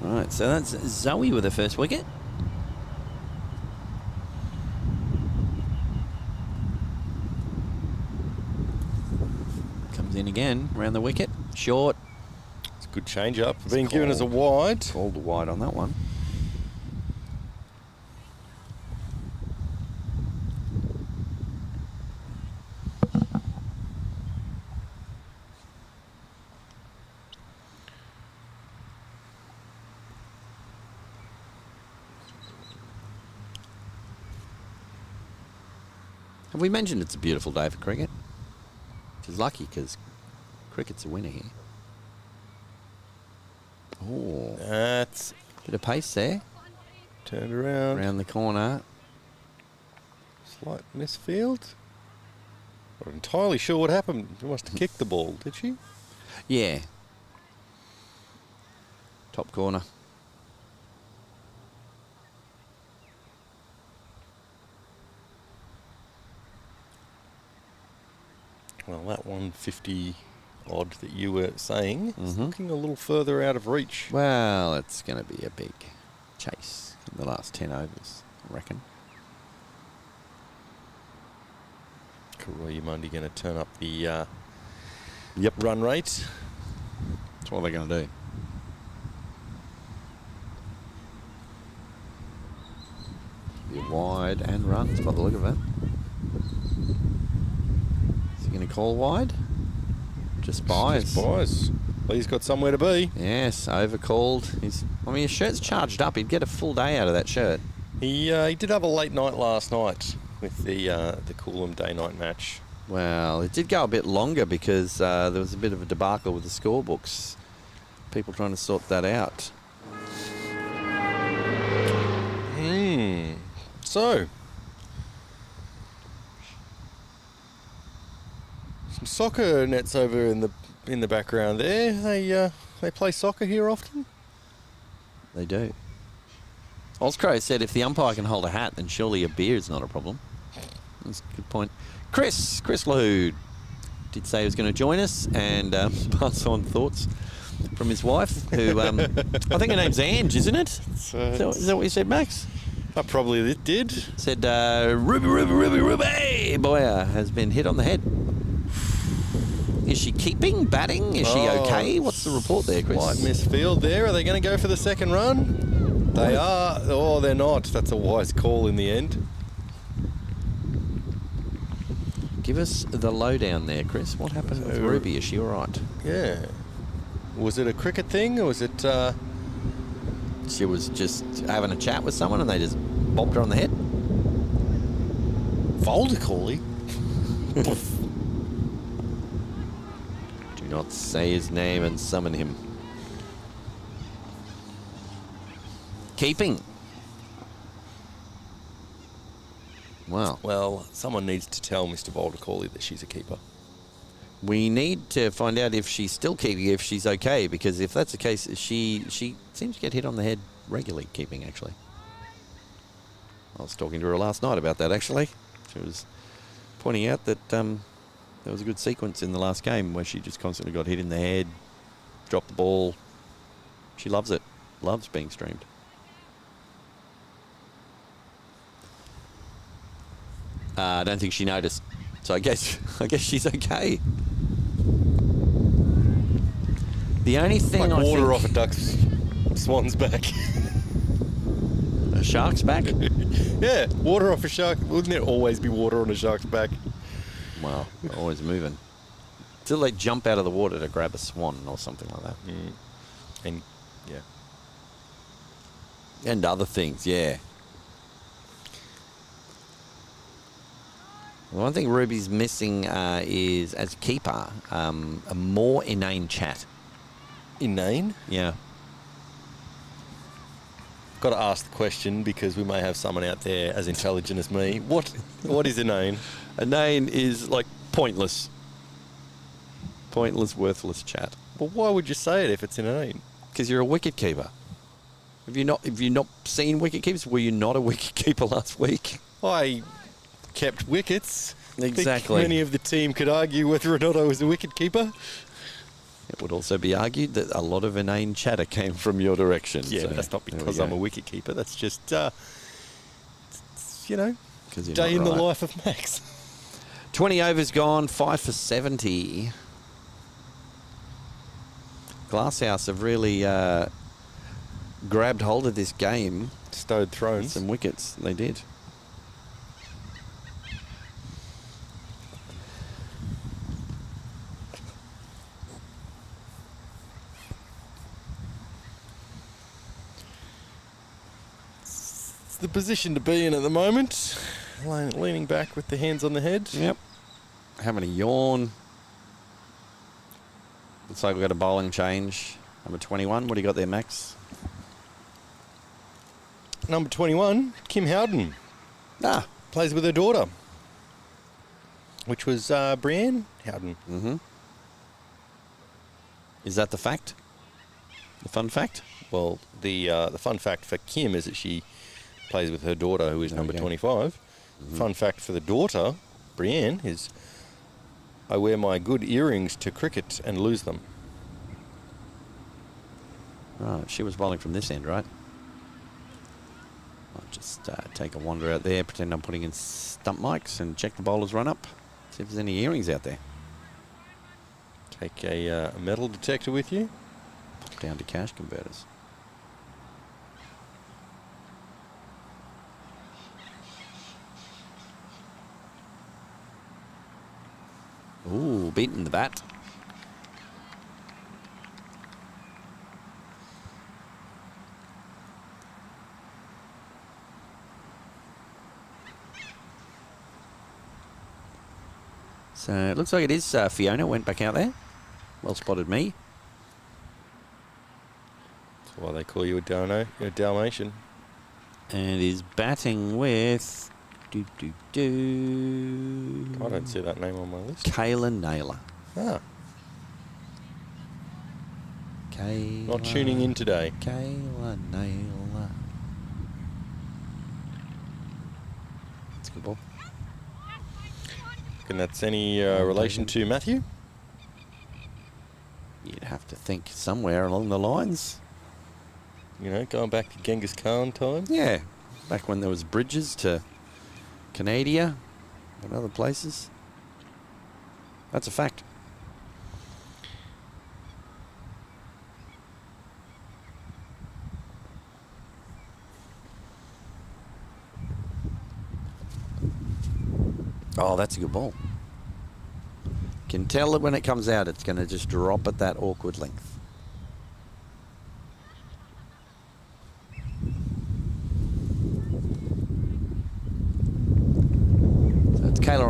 F: Right, so that's Zoe with her first wicket. Comes in again, around the wicket. Short.
B: It's a good change up. Being given as a wide.
F: Called a wide on that one. Have we mentioned it's a beautiful day for cricket? Which is lucky because cricket's a winner here. Oh,
B: That's
F: bit of pace there.
B: turned around.
F: Around the corner.
B: Slight misfield. Not entirely sure what happened. She must have kicked the ball, did she?
F: Yeah. Top corner.
B: Well, that 150 odd that you were saying is looking a little further out of reach.
F: Well, it's going to be a big chase in the last 10 overs, I reckon.
B: Cooroy-Eumundi going to turn up the run rate.
F: That's what they're going to do. Be wide and runs by the look of it. Is he going to call wide? Just buys.
B: Just buys. Well, he's got somewhere to be.
F: Yes, overcalled. I mean, his shirt's charged up. He'd get a full day out of that shirt.
B: He did have a late night last night with the Coolum day-night match.
F: Well, it did go a bit longer because there was a bit of a debacle with the scorebooks. People trying to sort that out.
B: So, some soccer nets over in the background there. They play soccer here often.
F: They do. Oscrow said if the umpire can hold a hat, then surely a beer is not a problem. That's a good point. Chris Lahoud did say he was going to join us and pass on thoughts from his wife, who I think her name's Ange, isn't it? Is that what you said, Max?
B: I probably did.
F: Said Ruby Boyer has been hit on the head. Is she keeping, batting? Is she okay? What's the report there, Chris?
B: Slight misfield there. Are they going to go for the second run? They are. Oh, they're not. That's a wise call in the end.
F: Give us the lowdown there, Chris. What happened with Ruby? Is she all right?
B: Yeah. Was it a cricket thing or was it
F: she was just having a chat with someone and they just bopped her on the head.
B: Volder-Cooley?
F: Do not say his name and summon him. Keeping. Wow.
B: Well, someone needs to tell Mr. Volder-Cooley that she's a keeper.
F: We need to find out if she's still keeping, if she's okay, because if that's the case, she seems to get hit on the head regularly keeping, actually. I was talking to her last night about that, actually. She was pointing out that there was a good sequence in the last game where she just constantly got hit in the head, dropped the ball. She loves it. Loves being streamed. I don't think she noticed. So I guess she's okay. The only thing
B: Like
F: I
B: water
F: think...
B: off a duck's swan's back.
F: A shark's back?
B: Yeah, water off a shark. Wouldn't there always be water on a shark's back?
F: Well, always moving. Till they jump out of the water to grab a swan or something like that.
B: And, yeah.
F: And other things, yeah. The one thing Ruby's missing is, as a keeper, a more inane chat.
B: Inane?
F: Yeah.
B: Got to ask the question because we may have someone out there as intelligent as me. What is inane?
F: Inane is like pointless. Pointless, worthless chat.
B: Well, why would you say it if it's inane?
F: Because you're a wicket keeper. Have you not seen wicket keepers? Were you not a wicket keeper last week?
B: I kept wickets.
F: Exactly.
B: Think many of the team could argue whether or not I was a wicket keeper.
F: It would also be argued that a lot of inane chatter came from your direction.
B: Yeah,
F: so
B: but that's not
F: there we
B: because
F: go.
B: I'm a wicket keeper. That's just, you know,
F: 'Cause you're
B: day
F: not
B: in the
F: right.
B: life of Max.
F: 20 overs gone, 5 for 70. Glasshouse have really grabbed hold of this game.
B: Stowed thrones.
F: Some wickets, they did.
B: It's the position to be in at the moment. Leaning back with the hands on the head.
F: Yep. Having a yawn. Looks like we've got a bowling change. Number 21. What do you got there, Max?
B: Number 21, Kim Howden.
F: Ah.
B: Plays with her daughter, which was Brienne Howden.
F: Mm-hmm. Is that the fact? The fun fact?
B: Well, the fun fact for Kim is that she plays with her daughter, who is
F: There
B: number
F: we go.
B: 25. Fun fact for the daughter, Brienne, is I wear my good earrings to cricket and lose them.
F: Right, she was bowling from this end, right? I'll just take a wander out there, pretend I'm putting in stump mics and check the bowler's run up. See if there's any earrings out there.
B: Take a metal detector with you.
F: Pop down to cash converters. Ooh, beating the bat. So it looks like it is Fiona went back out there. Well spotted me.
B: That's why they call you a Dalmatian.
F: And is batting with...
B: I don't see that name on my list.
F: Kayla Naylor.
B: Ah,
F: Kayla,
B: not tuning in today.
F: Kayla Naylor. That's a good ball.
B: And that's any relation to Matthew?
F: You'd have to think somewhere along the lines.
B: You know, going back to Genghis Khan time.
F: Yeah, back when there was bridges to Canada and other places. That's a fact. Oh, that's a good ball. Can tell that when it comes out, it's going to just drop at that awkward length.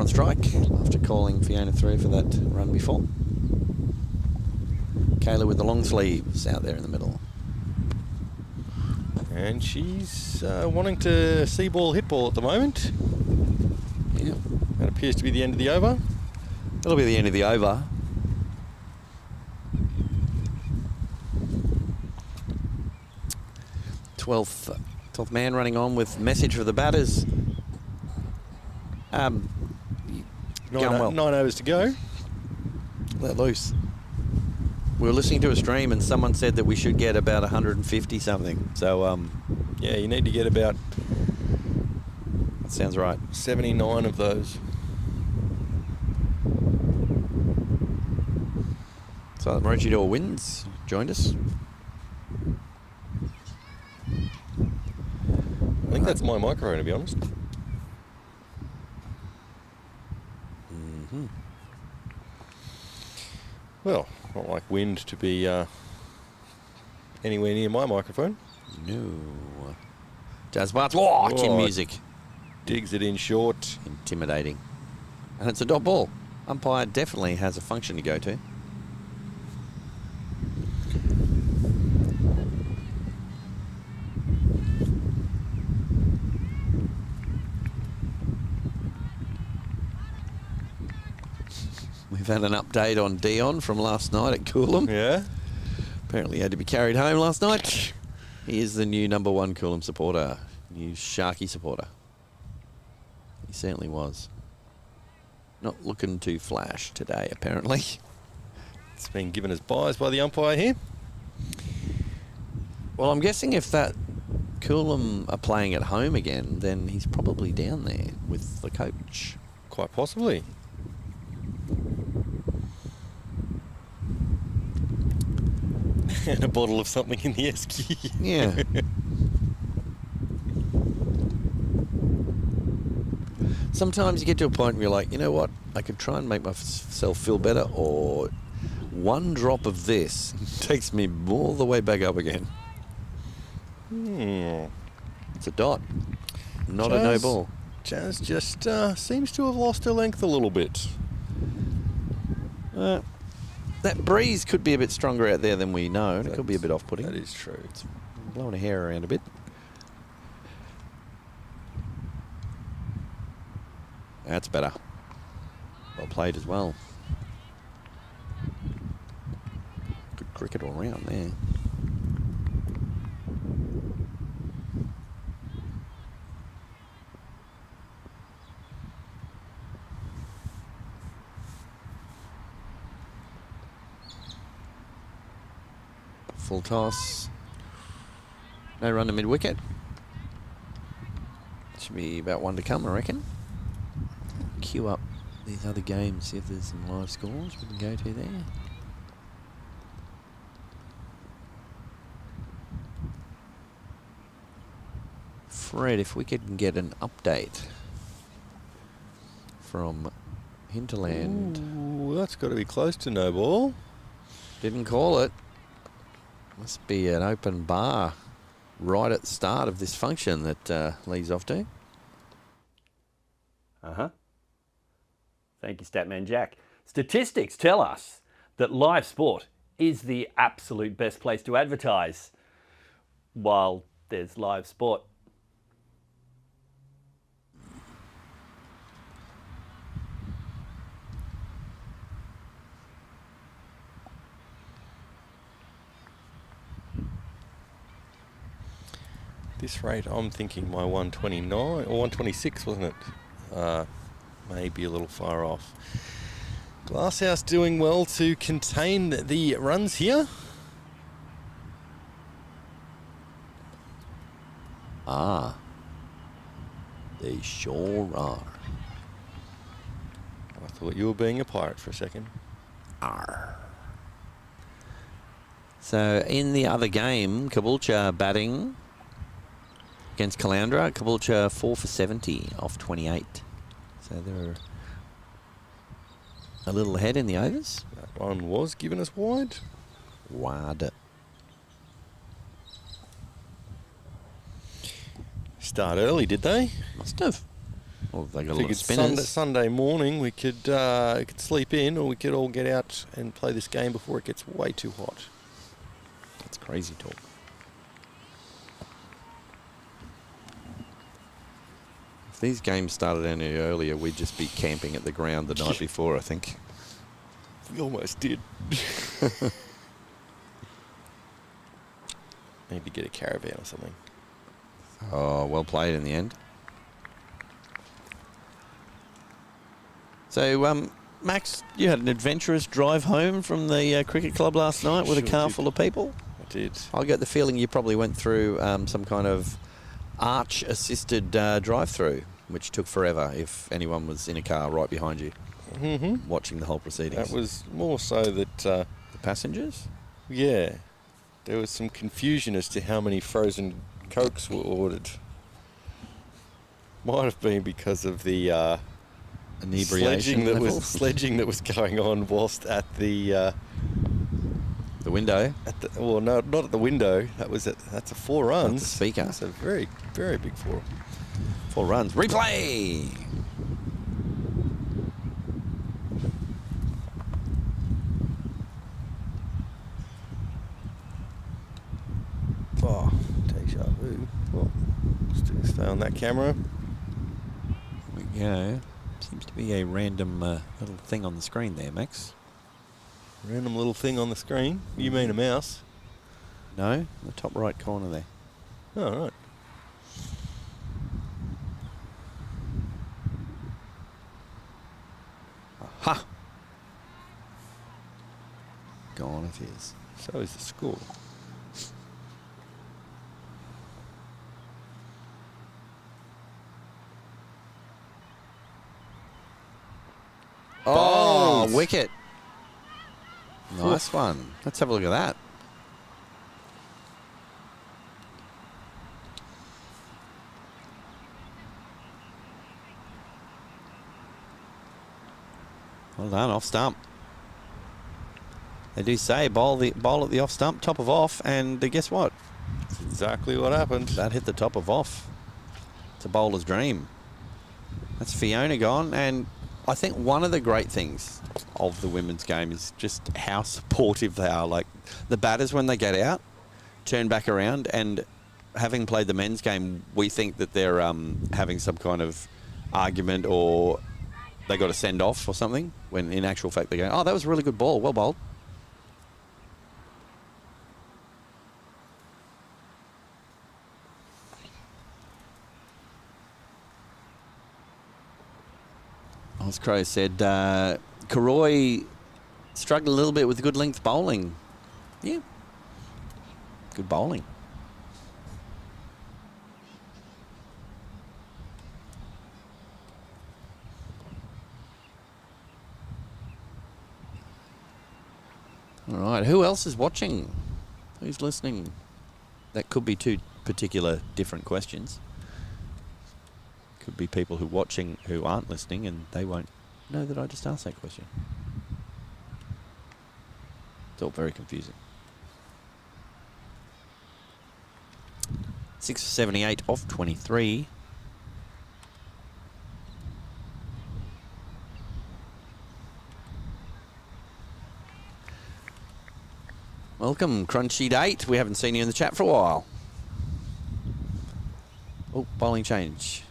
F: on strike after calling Fiona through for that run before. Kayla with the long sleeves out there in the middle.
B: And she's wanting to see ball, hit ball at the moment.
F: Yeah.
B: That appears to be the end of the over.
F: That'll be the end of the over. Twelfth man running on with message for the batters. Going well.
B: 9 overs to go.
F: Let loose. We were listening to a stream and someone said that we should get about 150 something. So,
B: yeah, you need to get about
F: that sounds right.
B: 79 of those.
F: So, Maroochydore wins. Joined us.
B: I think that's my microphone, to be honest. Well, not like wind to be anywhere near my microphone.
F: No. Jazz Bart's watching music.
B: Digs it in short.
F: Intimidating. And it's a dot ball. Umpire definitely has a function to go to. We've had an update on Dion from last night at Coolum.
B: Yeah.
F: Apparently he had to be carried home last night. He is the new #1 Coolum supporter. New Sharky supporter. He certainly was. Not looking too flash today, apparently.
B: It's been given as buys by the umpire here.
F: Well, I'm guessing if that Coolum are playing at home again, then he's probably down there with the coach.
B: Quite possibly. And a bottle of something in the esky.
F: Yeah. Sometimes you get to a point where you're like, you know what? I could try and make myself feel better, or one drop of this takes me all the way back up again. It's a dot, not a no ball.
B: Jazz just seems to have lost her length a little bit.
F: That breeze could be a bit stronger out there than we know, and it could be a bit off-putting.
B: That is true.
F: It's blowing her hair around a bit. That's better. Well played as well. Good cricket all round there. Full toss. No run to mid-wicket. Should be about one to come, I reckon. Queue up these other games, see if there's some live scores we can go to there. Fred, if we could get an update from Hinterland.
B: Ooh, that's got to be close to no ball.
F: Didn't call it. Must be an open bar right at the start of this function that leads off to.
E: Thank you, Statman Jack. Statistics tell us that live sport is the absolute best place to advertise while there's live sport.
B: This rate, I'm thinking my 129 or 126, wasn't it? Maybe a little far off. Glasshouse doing well to contain the runs here.
F: Ah, they sure are.
B: I thought you were being a pirate for a second.
F: Arr. So in the other game, Caboolture batting against Caloundra. Caboolture 4 for 70 off 28. So they're a little ahead in the overs.
B: That one was given us wide.
F: Wide.
B: Start early, did they?
F: Must have. Well, they got a lot
B: Figured
F: of spinners.
B: Sunday morning we could sleep in, or we could all get out and play this game before it gets way too hot.
F: That's crazy talk. If these games started any earlier, we'd just be camping at the ground the night before, I think.
B: We almost did. Maybe get a caravan or something.
F: Oh, well played in the end. So, Max, you had an adventurous drive home from the cricket club last night with a car full of people.
B: I did.
F: I get the feeling you probably went through some kind of arch-assisted drive-through, which took forever if anyone was in a car right behind you, watching the whole proceedings.
B: That was more so that...
F: the passengers?
B: Yeah. There was some confusion as to how many frozen Cokes were ordered. Might have been because of the
F: Inebriation
B: sledging that was going on whilst at the
F: window.
B: Well, no, not at the window. That's a 4 runs.
F: Not the speaker.
B: That's a very, very big 4.
F: 4 runs. Replay.
B: Oh, deja vu. Well, stay on that camera.
F: There we go. Seems to be a random little thing on the screen there, Max.
B: Random little thing on the screen. You mean a mouse?
F: No, the top right corner there.
B: Oh, right.
F: Aha! Gone it is.
B: So is the score.
F: Oh, wicket. Nice one. Let's have a look at that. Well done, off stump. They do say bowl at the off stump, top of off, and guess what?
B: That's exactly what happened.
F: That hit the top of off. It's a bowler's dream. That's Fiona gone, and I think one of the great things of the women's game is just how supportive they are. Like the batters, when they get out, turn back around, and having played the men's game, we think that they're having some kind of argument or they got to send off or something, when in actual fact they're going, oh, that was a really good ball, well bowled. As Crow said, Cooroy struggled a little bit with good length bowling. Yeah, good bowling. All right, who else is watching? Who's listening? That could be 2 particular different questions. Could be people who are watching who aren't listening and they won't know that I just asked that question. It's all very confusing. 6 for 78 off 23. Welcome, Crunchy Date. We haven't seen you in the chat for a while. Oh, bowling change.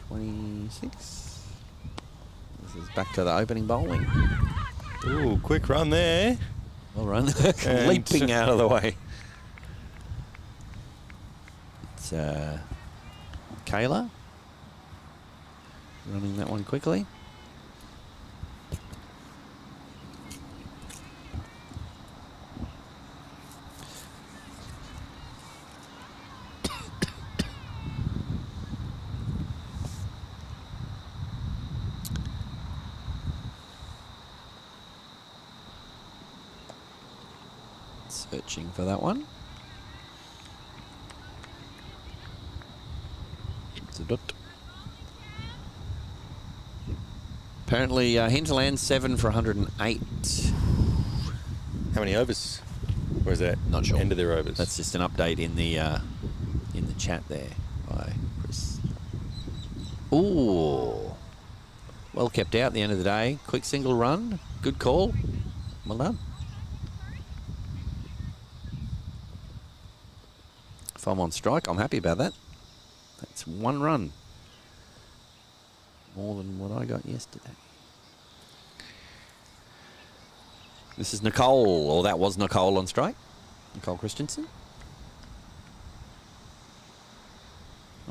F: 26. This is back to the opening bowling.
B: Ooh, quick run there.
F: Well run. Leaping out of the way. It's Kayla running that one quickly. Searching for that one. It's a dot. Apparently, Hinterland 7 for 108.
B: How many overs? Or is that
F: Not sure.
B: end of their overs?
F: That's just an update in the chat there by Chris. Ooh. Well kept out at the end of the day. Quick single run. Good call. Well done. If I'm on strike, I'm happy about that. That's 1 run. More than what I got yesterday. This is Nicole, or that was Nicole on strike. Nicole Christensen.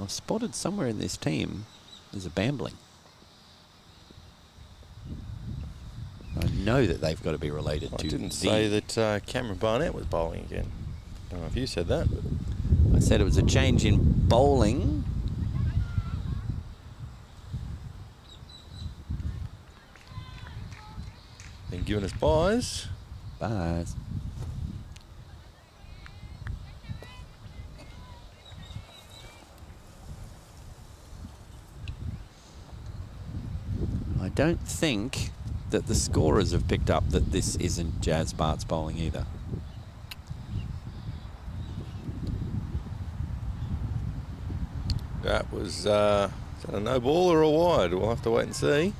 F: I've spotted somewhere in this team there's a Bambling. I know that they've got to be related to.
B: I didn't say that Cameron Barnett was bowling again. I don't know if you said that. But
F: I said it was a change in bowling.
B: been giving us buys.
F: Buys. I don't think that the scorers have picked up that this isn't Jazz Bart's bowling either.
B: That was is that a no ball or a wide? We'll have to wait and see.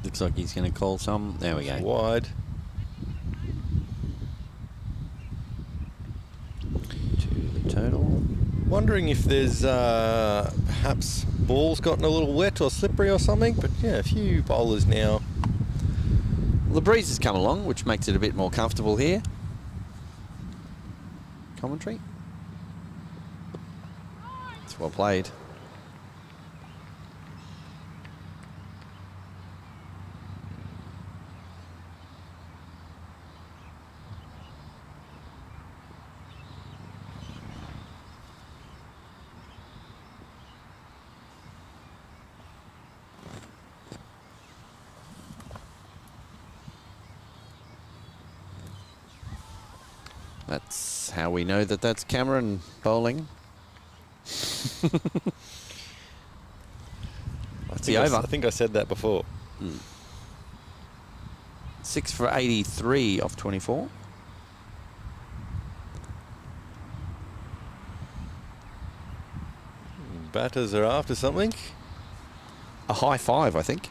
F: Looks like he's going to call some. There we go.
B: Wide.
F: To the total.
B: Wondering if there's perhaps balls gotten a little wet or slippery or something, but yeah, a few bowlers now.
F: Well, the breeze has come along, which makes it a bit more comfortable here. Commentary. It's well played. That's how we know that that's Cameron bowling.
B: I think I said that before.
F: 6 for 83 off 24.
B: Batters are after something.
F: A high 5, I think.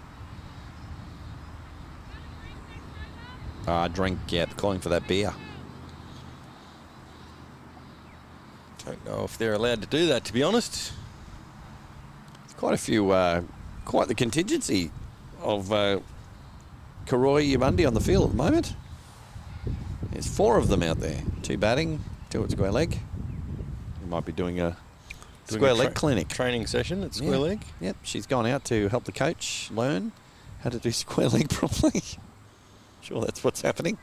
F: Drink, yeah, calling for that beer.
B: Don't know if they're allowed to do that, to be honest.
F: It's quite a few, quite the contingency of Cooroy-Eumundi on the field at the moment. There's 4 of them out there. 2 batting, 2 at square leg. We might be doing a square leg clinic.
B: Training session at square leg.
F: Yep, she's gone out to help the coach learn how to do square leg properly. Sure, that's what's happening.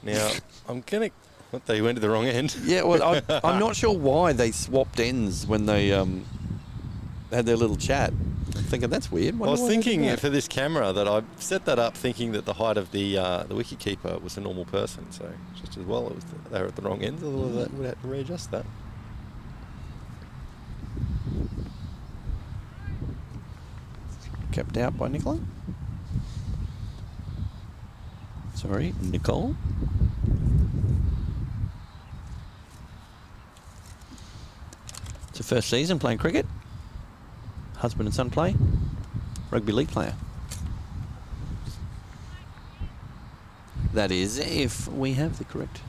B: Now, I'm going to... What, they went to the wrong end?
F: Yeah, well, I'm not sure why they swapped ends when they had their little chat. I'm thinking, that's weird.
B: I was thinking for this camera that I set that up thinking that the height of the wicketkeeper was a normal person. So just as well, they were at the wrong end. Otherwise, that would have to readjust that.
F: Kept out by Nicola. Sorry, Nicole. It's her first season playing cricket. Husband and son play. Rugby league player. That is, if we have the correct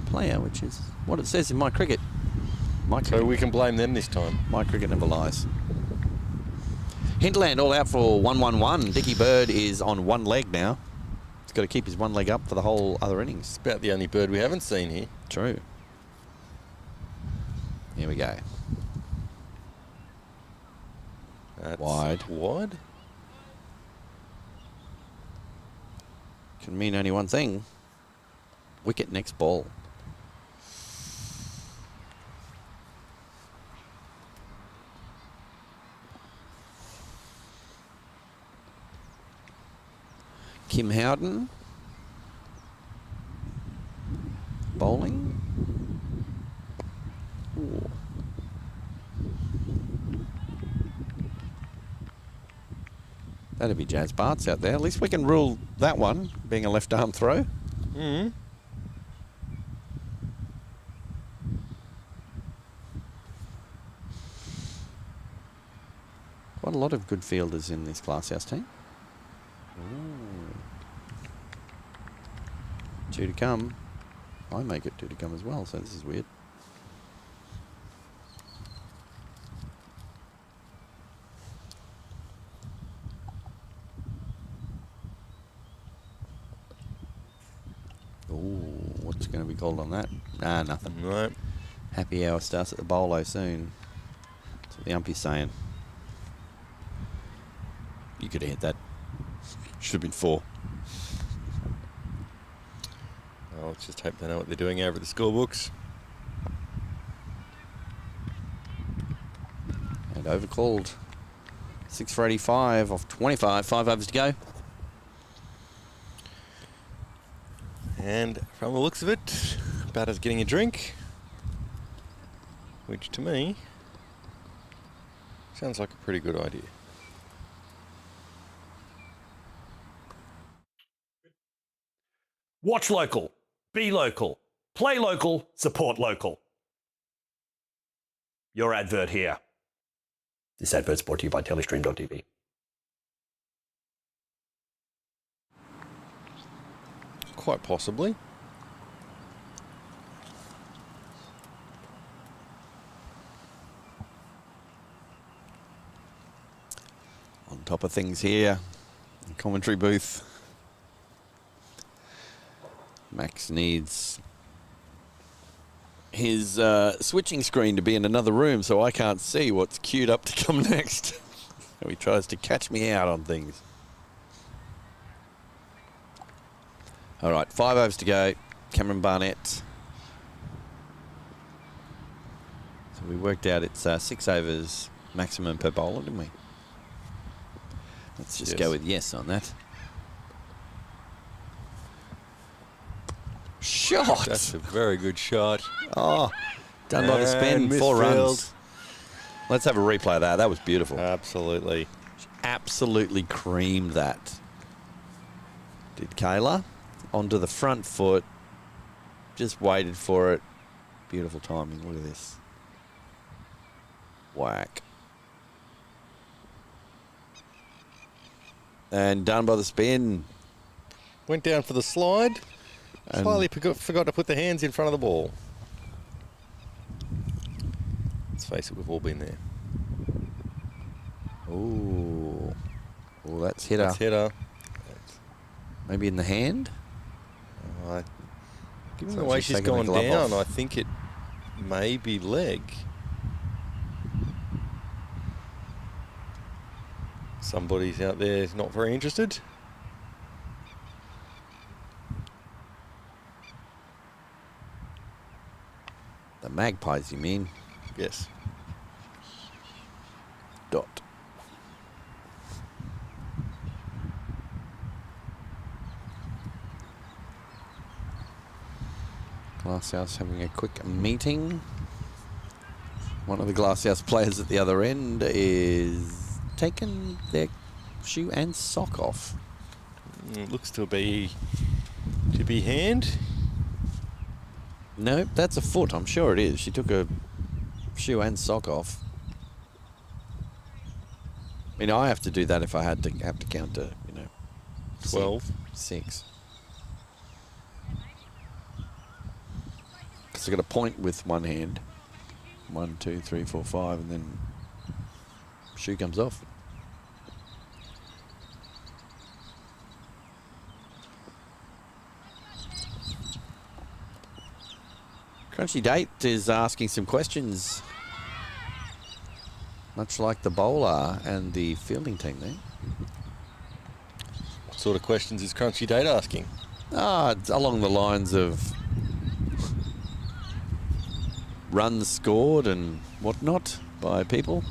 F: player, which is what it says in my cricket.
B: So we can blame them this time.
F: My cricket never lies. Hinterland all out for 1-1-1. Dickie Bird is on one leg now. He's got to keep his one leg up for the whole other innings.
B: It's about the only bird we haven't seen here.
F: True. Here we go.
B: That's
F: wide.
B: Wide?
F: Can mean only one thing. Wicket next ball. Kim Howden. Bowling. Ooh. That'd be Jazz Bart's out there. At least we can rule that one being a left arm throw. Quite a lot of good fielders in this Glasshouse team. Two to come. I make it two to come as well, so this is weird. Ooh, what's going to be called on that? Nah, nothing.
B: No.
F: Happy hour starts at the bolo soon. That's what the umpy's saying. You could have hit that. Should have been 4.
B: Well, let's just hope they know what they're doing over at the scorebooks.
F: And overcalled. 6 for 85 off 25. 5 overs to go.
B: And from the looks of it, batter's getting a drink, which to me sounds like a pretty good idea.
E: Watch local, be local, play local, support local. Your advert here. This advert's brought to you by TelestreamTV.
B: Quite possibly.
F: On top of things here, the commentary booth. Max needs his switching screen to be in another room so I can't see what's queued up to come next. So he tries to catch me out on things. All right, 5 overs to go. Cameron Barnett. So we worked out it's 6 overs maximum per bowler, didn't we? Let's just go with yes on that. Shot!
B: That's a very good shot.
F: Oh, done by the spin, 4 runs. Let's have a replay of that. That was beautiful.
B: Absolutely.
F: Absolutely creamed that. Did Kayla. Onto the front foot. Just waited for it. Beautiful timing. Look at this. Whack. And done by the spin.
B: Went down for the slide. Slightly forgot to put the hands in front of the ball. Let's face it, we've all been there.
F: Ooh. Oh, that's hitter.
B: That's hitter.
F: Maybe in the hand?
B: Given the way she's gone down, I think it may be leg. Somebody's out there is not very interested.
F: The Magpies, you mean?
B: Yes.
F: Dot. Glasshouse having a quick meeting. One of the Glasshouse players at the other end is taking their shoe and sock off.
B: Looks to be hand.
F: No, that's a foot. I'm sure it is. She took a shoe and sock off. I mean, I have to do that if I have to count to,
B: 12.
F: 6. Because I've got a point with one hand. 1, 2, 3, 4, 5, and then shoe comes off. Crunchy Date is asking some questions, much like the bowler and the fielding team there.
B: What sort of questions is Crunchy Date asking?
F: It's along the lines of runs scored and whatnot by people.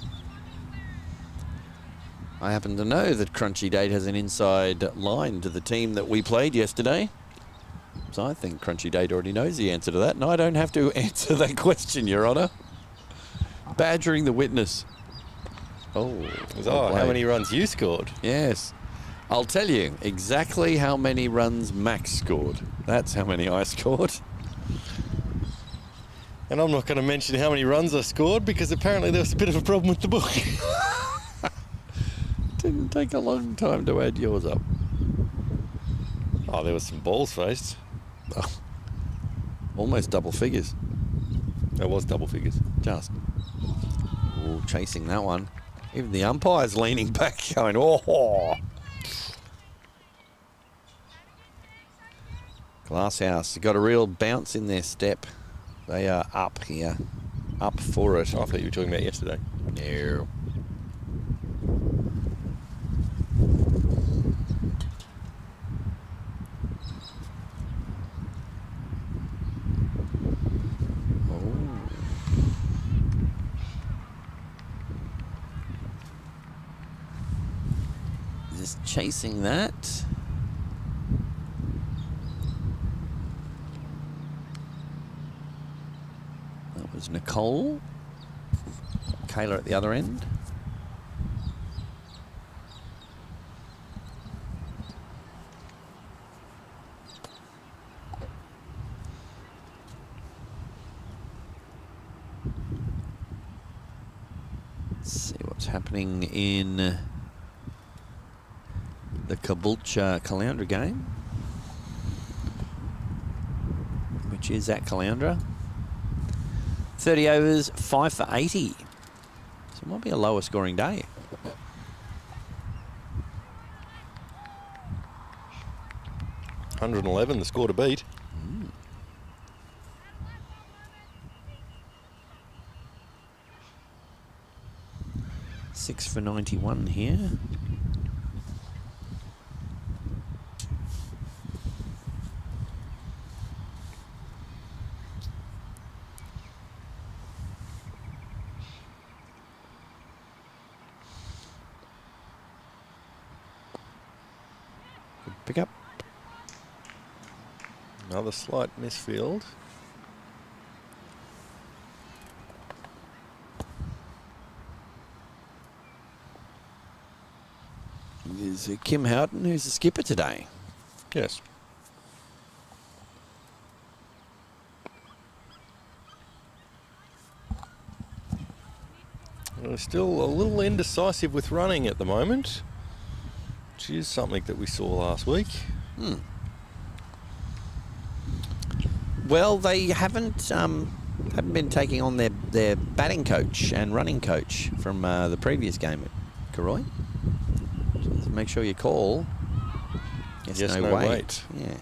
F: I happen to know that Crunchy Date has an inside line to the team that we played yesterday. So I think Crunchy Date already knows the answer to that, and I don't have to answer that question, Your Honour. Badgering the witness. Oh,
B: how many runs you scored?
F: Yes. I'll tell you exactly how many runs Max scored. That's how many I scored.
B: And I'm not going to mention how many runs I scored because apparently there was a bit of a problem with the book.
F: Didn't take a long time to add yours up.
B: Oh, there was some balls faced.
F: Oh, almost double figures.
B: That was double figures.
F: Just. Ooh, chasing that one. Even the umpire's leaning back going, oh. Glasshouse, got a real bounce in their step. They are up here. Up for it.
B: Oh, I thought you were talking about yesterday.
F: No. Just chasing that. That was Nicole. Kayla at the other end. Let's see what's happening in the Caboolture Caloundra game, which is at Caloundra. 30 overs, 5 for 80. So it might be a lower scoring day.
B: $111, the score to beat.
F: 6 for 91 here. Good pick up.
B: Another slight misfield.
F: Is Kim Houghton, who's the skipper today.
B: Yes. We're still a little indecisive with running at the moment, which is something that we saw last week.
F: Well, they haven't been taking on their batting coach and running coach from the previous game at Cooroy. So make sure you call. Yes, no wait. Yeah.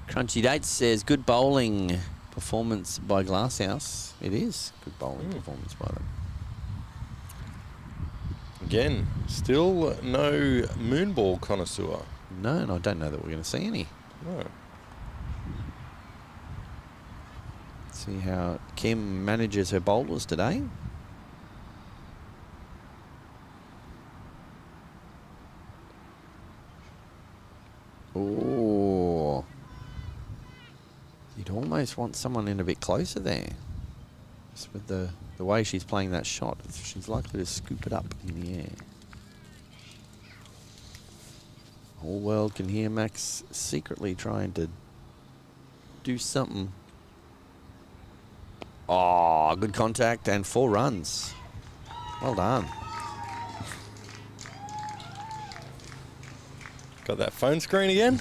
F: Crunchy Dates says good bowling performance by Glasshouse. It is good bowling performance by them.
B: Again, still no moonball connoisseur.
F: No, and I don't know that we're going to see any.
B: No.
F: See how Kim manages her bowlers today. Oh, you'd almost want someone in a bit closer there. Just with the way she's playing that shot, she's likely to scoop it up in the air. Whole world can hear Max secretly trying to do something. Oh, good contact and 4 runs. Well done.
B: Got that phone screen again?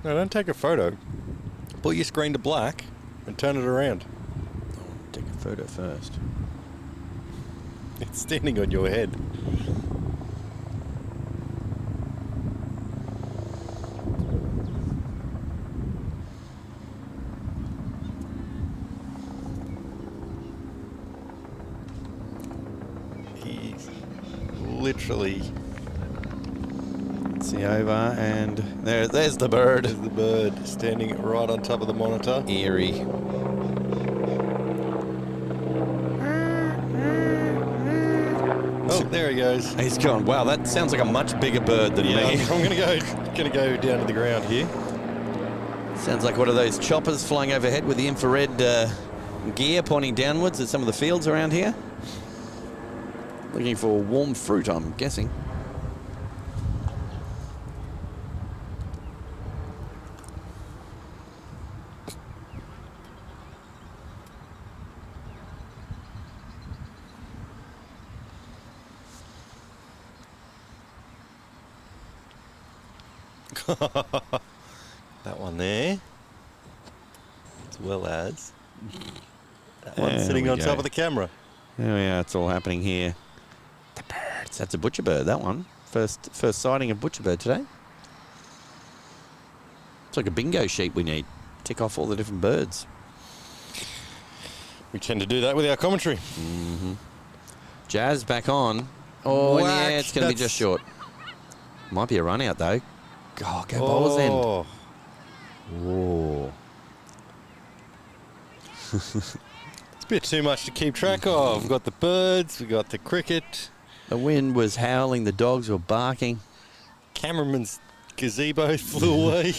B: No, don't take a photo. Put your screen to black and turn it around.
F: Take a photo first.
B: It's standing on your head. He's literally...
F: It's the over, and there's the bird.
B: There's the bird standing right on top of the monitor.
F: Eerie.
B: Oh, there he goes.
F: He's gone. Wow, that sounds like a much bigger bird than me.
B: I'm gonna go down to the ground here.
F: Sounds like one of those choppers flying overhead with the infrared gear pointing downwards at some of the fields around here. Looking for warm fruit, I'm guessing.
B: That one there. As well as that one
F: There
B: sitting
F: we
B: on
F: go.
B: top of the camera.
F: There we are. It's all happening here. The birds. That's a butcher bird, that one. First sighting of butcher bird today. It's like a bingo sheet we need. Tick off all the different birds.
B: We tend to do that with our commentary.
F: Jazz back on. Oh,
B: Whack.
F: yeah, it's going to be just short. Might be a run out, though. Oh, go bowler's end.
B: Oh,
F: Oh.
B: it's a bit too much to keep track of. We've got the birds, we've got the cricket.
F: The wind was howling. The dogs were barking.
B: Cameraman's gazebo flew away.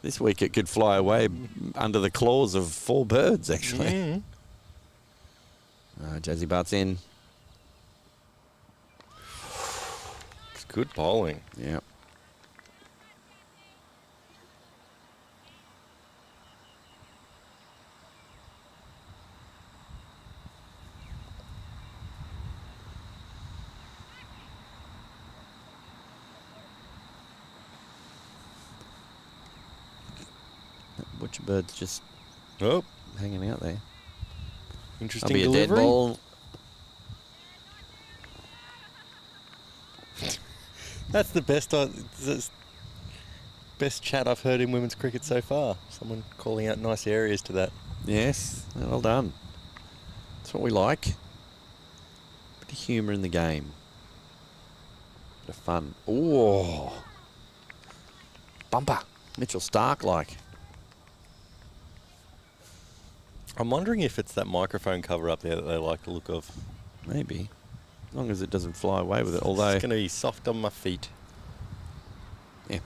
F: This week it could fly away under the claws of 4 birds, actually. Jazzy butts in.
B: It's good bowling.
F: Yeah. That butcher bird's just
B: Oh,
F: hanging out there.
B: interesting
F: That'll be a
B: delivery.
F: dead ball.
B: That's the best chat I've heard in women's cricket so far. Someone calling out nice areas to that.
F: Yes, well done. That's what we like. Bit of humour in the game. Bit of fun. Oh, bumper. Mitchell Stark like.
B: I'm wondering if it's that microphone cover up there that they like the look of.
F: Maybe. As long as it doesn't fly away with it. Although,
B: It's going to be soft on my feet.
F: yeah,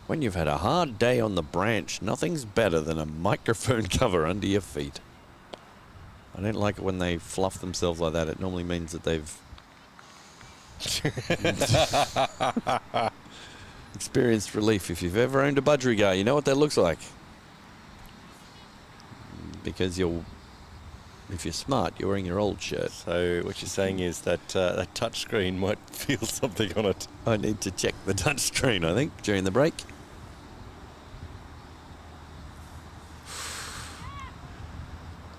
F: when you've had a hard day on the branch, nothing's better than a microphone cover under your feet. I don't like it when they fluff themselves like that. It normally means that they've experienced relief. If you've ever owned a budgerigar, you know what that looks like. Because if you're smart, you're wearing your old shirt.
B: So what you're saying is that that touch screen might feel something on it.
F: I need to check the touch screen, I think, during the break.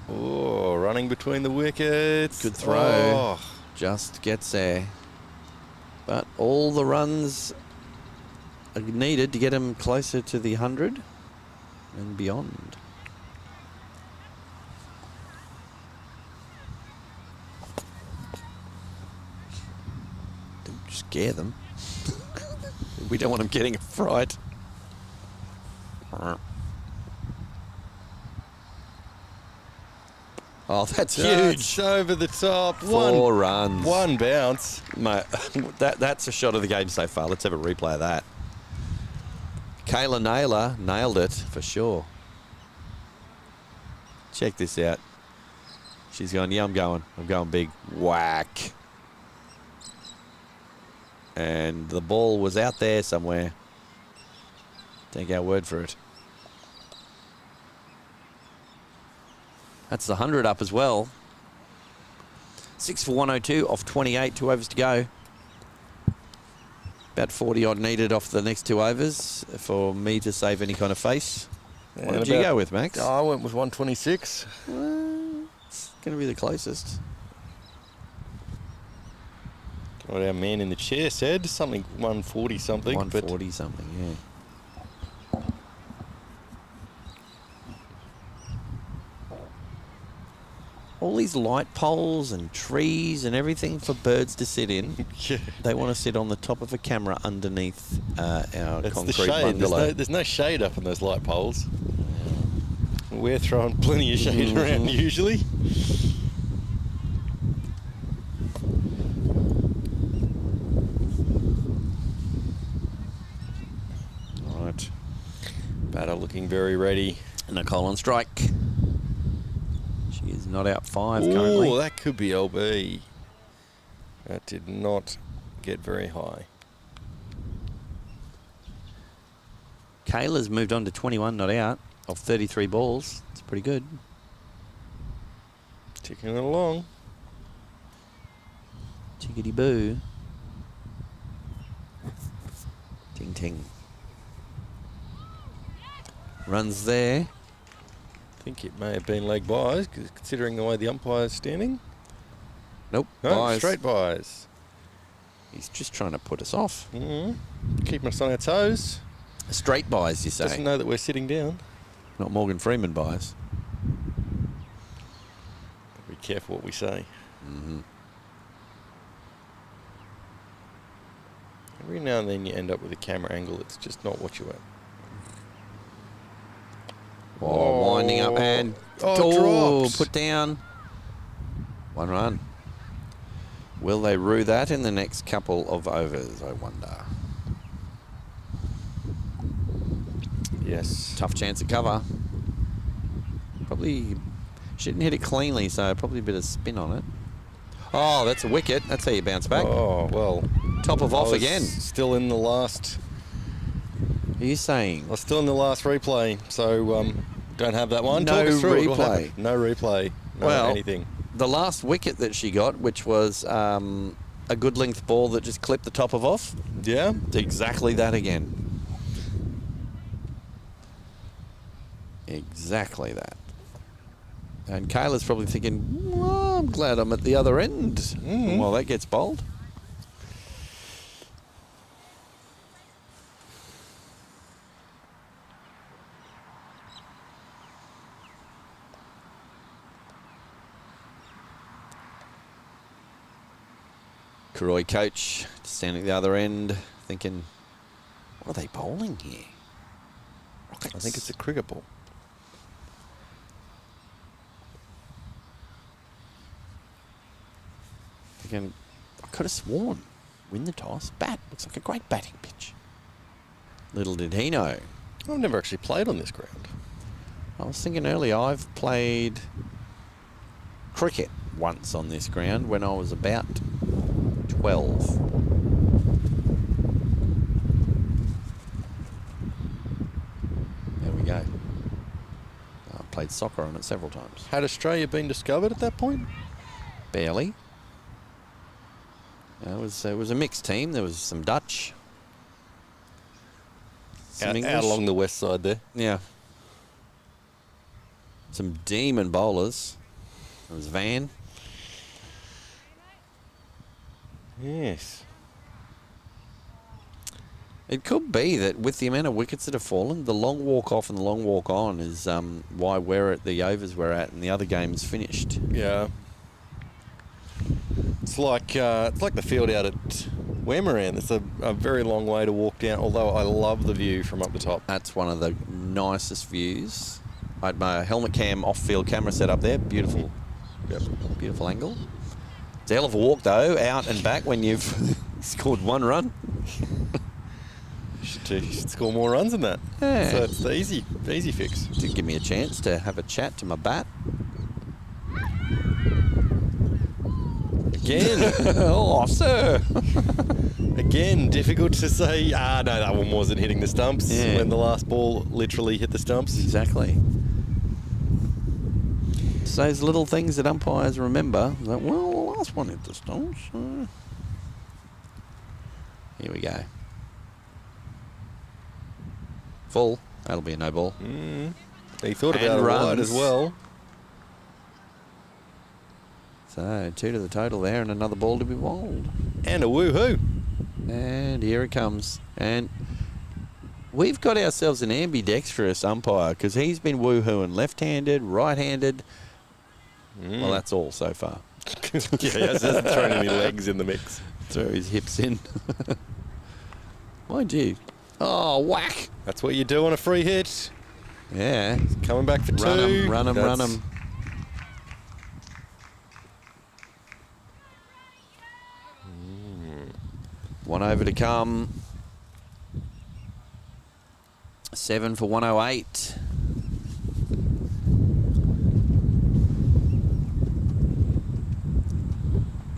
B: Oh, running between the wickets.
F: Good throw.
B: Oh.
F: Just gets there. But all the runs are needed to get him closer to the 100 and beyond. Don't scare them. We don't want them getting a fright. Oh, that's huge.
B: Just over the top.
F: 4 runs.
B: One bounce.
F: Mate, that's a shot of the game so far. Let's have a replay of that. Kayla Naylor nailed it for sure. Check this out. She's going, yeah, I'm going big. Whack. And the ball was out there somewhere. Take our word for it. That's the 100 up as well. 6 for 102 off 28, 2 overs to go. About 40 odd needed off the next 2 overs for me to save any kind of face. What did you go with, Max?
B: I went with 126.
F: Well, it's going to be the closest.
B: What our man in the chair said, something 140 something.
F: 140 something, yeah. All these light poles and trees and everything for birds to sit in.
B: Yeah.
F: They want to sit on the top of a camera underneath our
B: It's
F: concrete
B: the shade.
F: bungalow.
B: There's no shade up on those light poles. We're throwing plenty of shade around usually.
F: Right.
B: Batter looking very ready.
F: Nicole on strike. She is not out 5 currently.
B: Oh, that could be LB. That did not get very high.
F: Kayla's moved on to 21 not out of 33 balls. It's pretty good.
B: Ticking it along.
F: Chickadee boo. Ting ting. Runs there.
B: I think it may have been leg buys, considering the way the umpire's standing.
F: Nope.
B: No,
F: buys.
B: straight buys.
F: He's just trying to put us off.
B: Keeping us on our toes.
F: Straight buys, you say?
B: Doesn't know that we're sitting down.
F: Not Morgan Freeman buys.
B: Be careful what we say. Every now and then you end up with a camera angle that's just not what you want.
F: Oh, winding up and
B: dropped.
F: put down. 1 run. Will they rue that in the next couple of overs, I wonder?
B: Yes.
F: Tough chance of cover. Probably, she didn't hit it cleanly, so probably a bit of spin on it. Oh, that's a wicket. That's how you bounce back.
B: Oh, well.
F: Top of off
B: I was
F: again.
B: Still in the last...
F: Are you saying?
B: I was still in the last replay, so don't have that one.
F: No
B: Talk us through it. What
F: replay.
B: happened? No replay. No
F: Well,
B: anything.
F: The last wicket that she got, which was a good length ball that just clipped the top of off.
B: Yeah?
F: Exactly that again. Exactly that. And Kayla's probably thinking, well, I'm glad I'm at the other end while that gets bowled. Cooroy coach standing at the other end thinking, what are they bowling here? Rockets.
B: I think it's a cricket ball.
F: Thinking, I could have sworn, win the toss, bat. Looks like a great batting pitch. Little did he know.
B: I've never actually played on this ground.
F: I was thinking earlier, I've played cricket once on this ground when I was about 12. There we go. I played soccer on it several times.
B: Had Australia been discovered at that point?
F: Barely. It was a mixed team. There was some Dutch. Some English.
B: Out along the west side there.
F: Yeah. Some demon bowlers. There was Van.
B: Yes.
F: It could be that with the amount of wickets that have fallen, the long walk off and the long walk on is why we're at the overs we're at and the other game's finished.
B: Yeah. It's like the field out at Wimmera. It's a very long way to walk down, although I love the view from up the top.
F: That's one of the nicest views. I had my helmet cam off-field camera set up there. Beautiful.
B: Yep.
F: Beautiful angle. It's a hell of a walk, though, out and back when you've scored 1 run.
B: You should score more runs than that.
F: Yeah.
B: So it's the easy fix.
F: Did give me a chance to have a chat to my bat.
B: Again.
F: Oh, sir.
B: Again, difficult to say, no, that one wasn't hitting the stumps when the last ball literally hit the stumps.
F: Exactly. It's those little things that umpires remember. That, well, the last one hit the stumps. Here we go. Full. That'll be a no ball.
B: He thought about it right as well.
F: So 2 to the total there and another ball to be bowled.
B: And a woohoo.
F: And here it comes. And we've got ourselves an ambidextrous umpire because he's been woohooing left-handed, right-handed. Well, that's all so far.
B: Yeah, he hasn't thrown any legs in the mix.
F: Throw his hips in. Mind you. Oh, whack.
B: That's what you do on a free hit.
F: Yeah.
B: Coming back for 2.
F: Run him. 1 over to come. 7 for 108.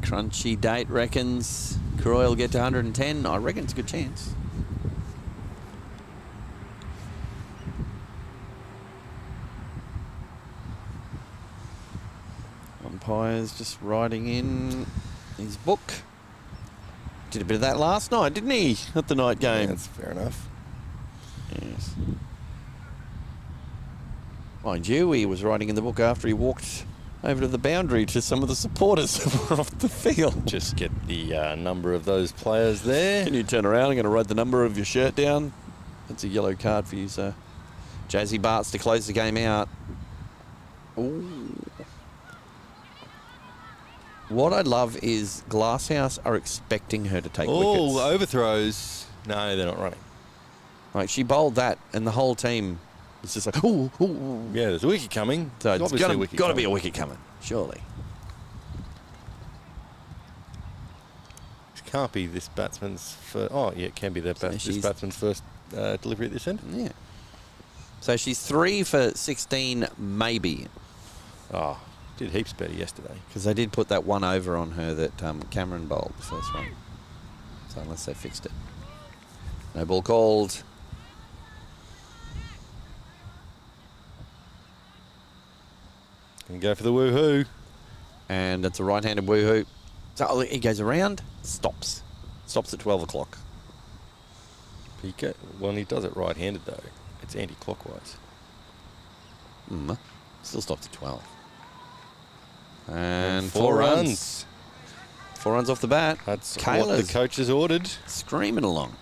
F: Crunchy date reckons Cooroy will get to 110. I reckon it's a good chance. Umpire's just writing in his book. Did a bit of that last night, didn't he? At the night game.
B: That's fair enough.
F: Yes. Mind you, he was writing in the book after he walked over to the boundary to some of the supporters that were off the field.
B: Just get the number of those players there.
F: Can you turn around? I'm going to write the number of your shirt down. That's a yellow card for you, sir. Jazzy Barts to close the game out. Ooh. What I love is Glasshouse are expecting her to take wickets.
B: Oh, overthrows. No, they're not running.
F: Like, she bowled that, and the whole team was just like, ooh, ooh, ooh.
B: Yeah, there's a wicket coming.
F: So it's
B: Obviously
F: got to be a wicket coming, surely.
B: It can't be this batsman's first. Oh, yeah, it can be this batsman's first delivery at this end.
F: Yeah. So she's 3 for 16, maybe.
B: Oh, did heaps better yesterday.
F: Because they did put that one over on her that Cameron bowled the first one. So unless they fixed it. No ball called.
B: Can go for the woohoo.
F: And it's a right-handed woohoo. So he goes around, stops. Stops at 12 o'clock.
B: Well, he does it right-handed, though. It's anti-clockwise.
F: Still stops at 12. And
B: 4 runs.
F: 4 runs off the bat.
B: That's
F: Kayla's
B: what the coach has ordered.
F: screaming along.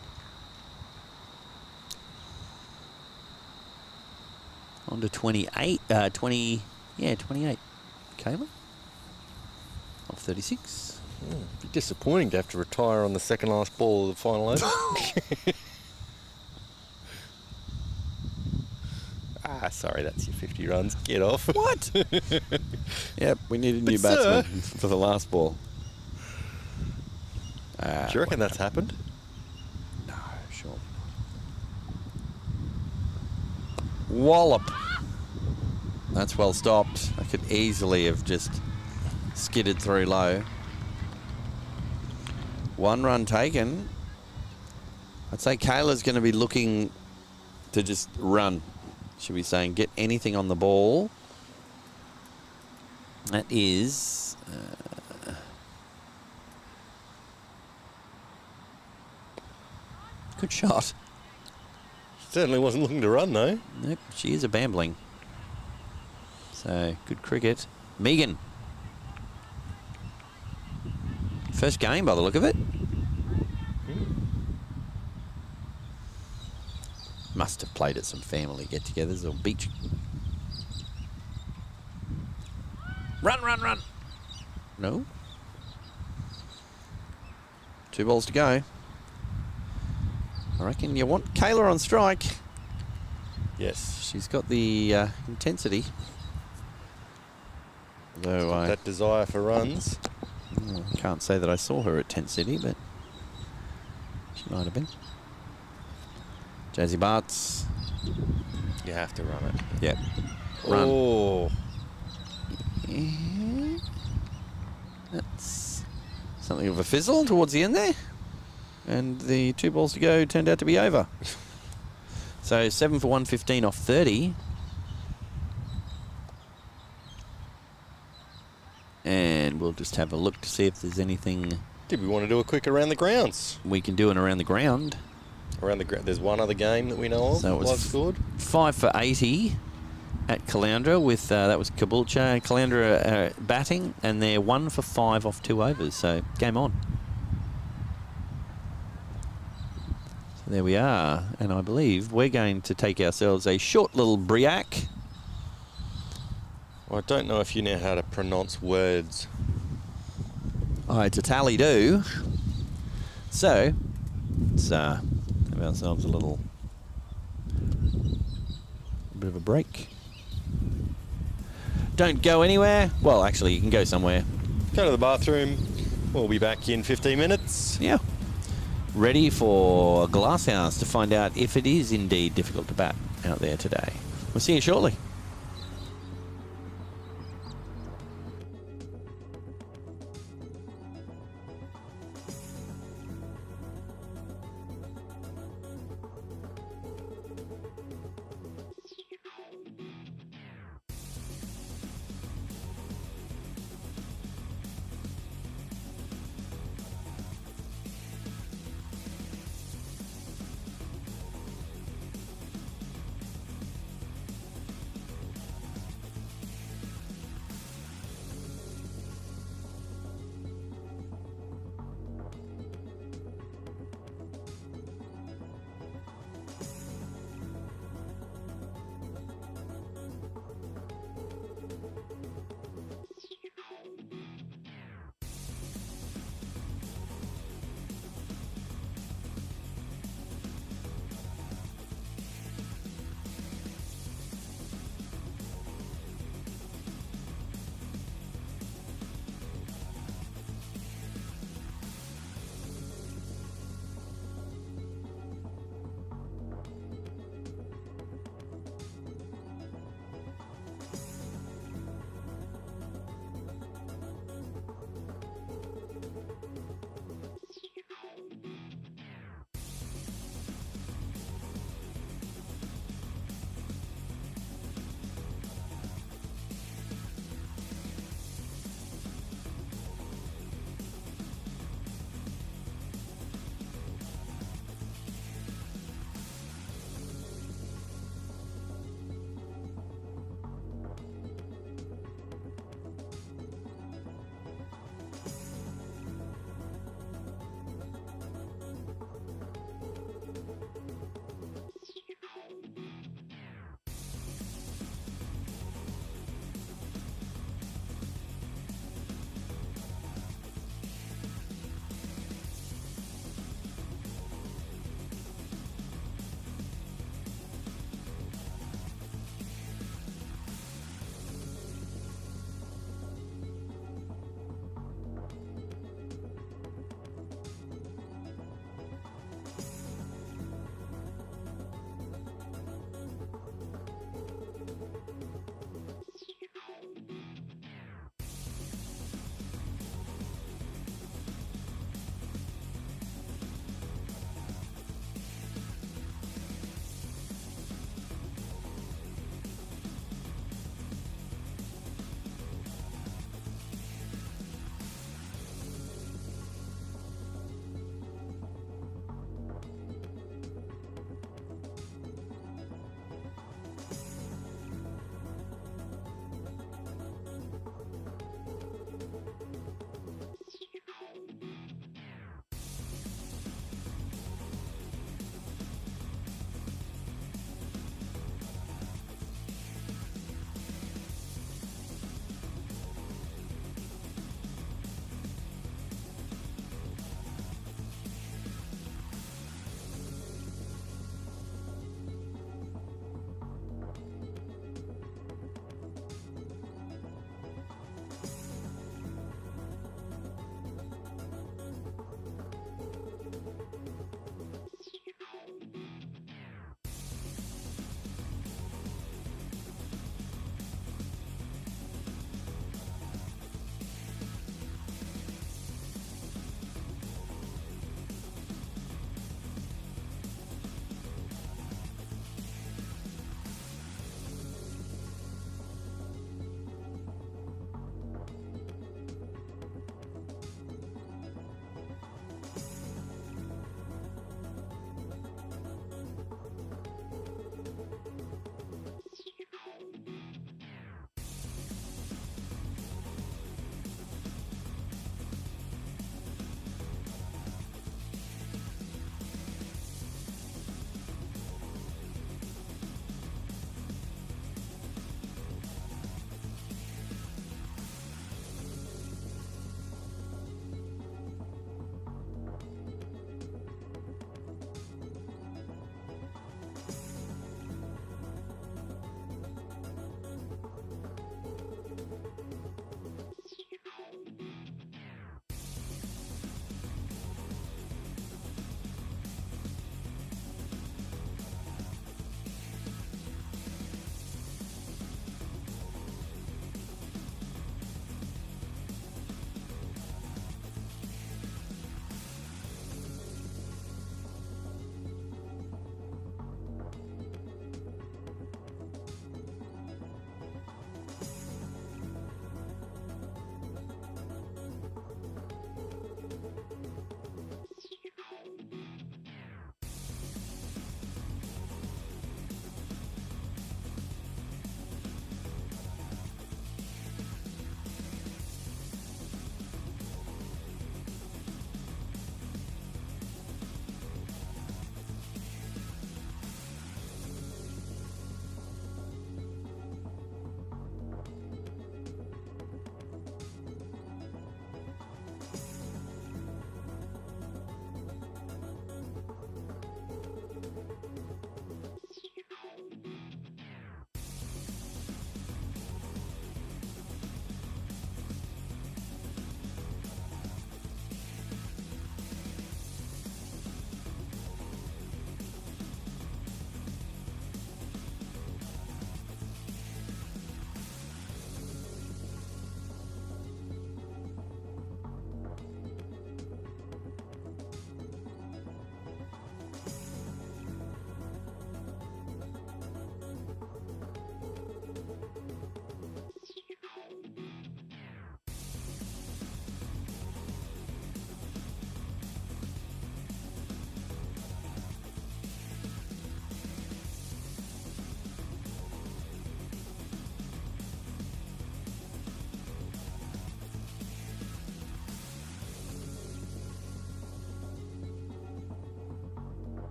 F: On to 28. 28. Kayla? Off 36.
B: Be disappointing to have to retire on the second last ball of the final over. Sorry, that's your 50 runs. Get off.
F: What? Yep, we need a new
B: But, sir-
F: batsman for the last ball.
B: Do you reckon that's happened?
F: No, sure. Wallop. That's well stopped. I could easily have just skidded through low. 1 run taken. I'd say Kayla's going to be looking to just run. Should be saying get anything on the ball. That is... good shot.
B: Certainly wasn't looking to run, though.
F: Nope, she is a bambling. So, good cricket. Megan. First game by the look of it. Must have played at some family get-togethers or beach. Run, run, run. No. 2 balls to go. I reckon you want Kayla on strike.
B: Yes.
F: She's got the intensity. Though
B: That desire for runs.
F: can't say that I saw her at Tent City, but she might have been. Jazzy Barts.
B: You have to run it.
F: Yep. Run.
B: Oh.
F: Yeah. That's something of a fizzle towards the end there. And the 2 balls to go turned out to be over. So 7 for 115 off 30. And we'll just have a look to see if there's anything
B: Did we want to do a quick around the grounds?
F: we can do in around the ground.
B: Around the ground. There's one other game that we know of.
F: So it was
B: Live scored.
F: 5 for 80 at Caloundra with, that was Caboolture, Caloundra batting, and they're 1 for 5 off 2 overs, so game on. So there we are, and I believe we're going to take ourselves a short little briac.
B: Well, I don't know if you know how to pronounce words.
F: Oh, it's a tally-do. So, let's have ourselves a little bit of a break. Don't go anywhere. Well, actually, you can go somewhere.
B: Go to the bathroom. We'll be back in 15 minutes.
F: Yeah. Ready for Glasshouse to find out if it is indeed difficult to bat out there today. We'll see you shortly.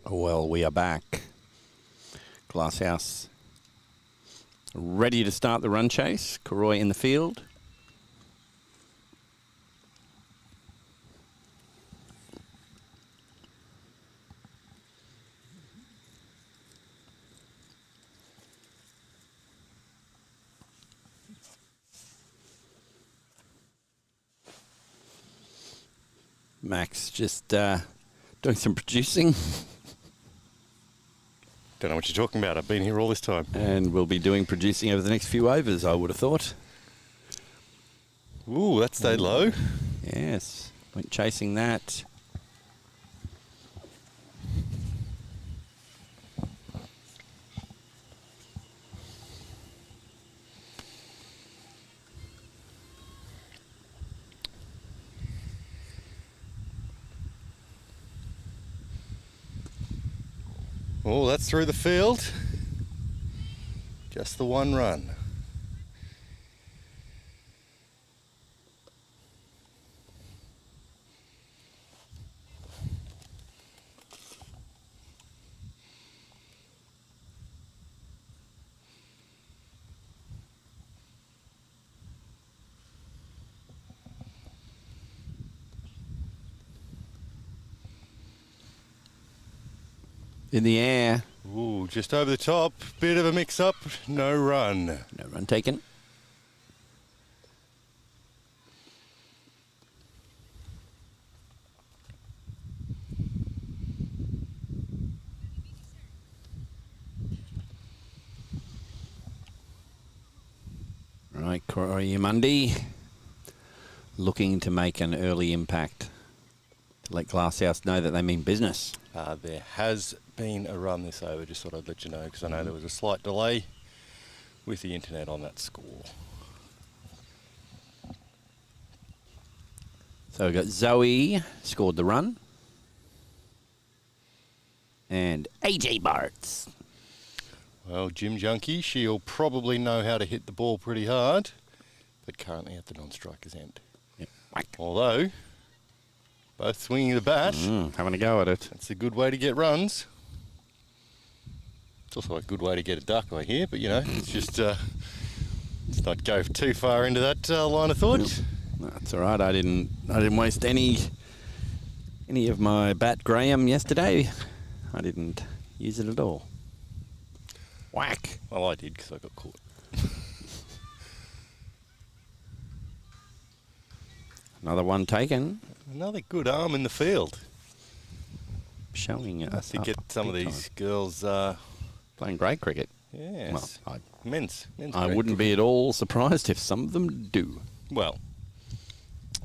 A: Well, we are back. Glasshouse ready to start the run chase. Cooroy in the field. Max just doing some producing.
B: Don't know what you're talking about. I've been here all this time.
A: And we'll be doing producing over the next few overs, I would have thought.
B: Ooh, that stayed low.
A: Yes, went chasing that.
B: Oh, that's through the field. Just the one run.
A: In the air.
B: Ooh, just over the top. Bit of a mix-up. No run.
A: No run taken. Right, Cooroy-Eumundi looking to make an early impact to let Glasshouse know that they mean business.
B: There has been a run this over, just thought I'd let you know, because I know there was a slight delay with the internet on that score.
A: So we've got Zoe scored the run. And AJ Bartz.
B: Well, Jim Junkie, she'll probably know how to hit the ball pretty hard, but currently at the non-striker's end.
A: Yep. Whack.
B: Although, both swinging the bat.
A: Having a go at it.
B: That's a good way to get runs. It's also a good way to get a duck, I hear, but you know, it's just let's not go too far into that line of thought.
A: That's all right. I didn't waste any of my bat Graham yesterday. I didn't use it at all. Whack.
B: Well, I did because I got caught.
A: Another one taken.
B: Another good arm in the field.
A: Showing us
B: to get some of these girls
A: playing great cricket.
B: Yes.
A: Well,
B: men's
A: I wouldn't be at all surprised if some of them do.
B: Well,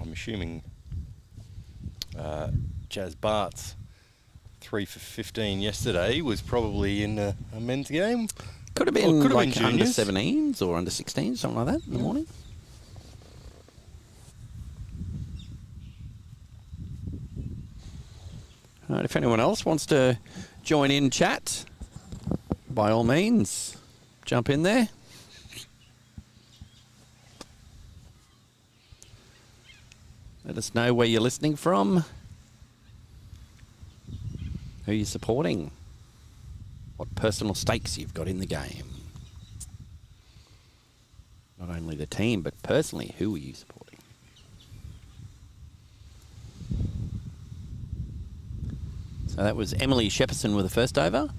B: I'm assuming Jazz Bart's 3 for 15 yesterday was probably in a men's game.
A: Could have been
B: could have
A: like
B: been
A: under
B: juniors.
A: 17s or under 16s, something like that in the morning. All right, if anyone else wants to join in chat, by all means, jump in there. Let us know where you're listening from, who you're supporting, what personal stakes you've got in the game. Not only the team, but personally, who are you supporting? So that was Emily Shepperson with the first over.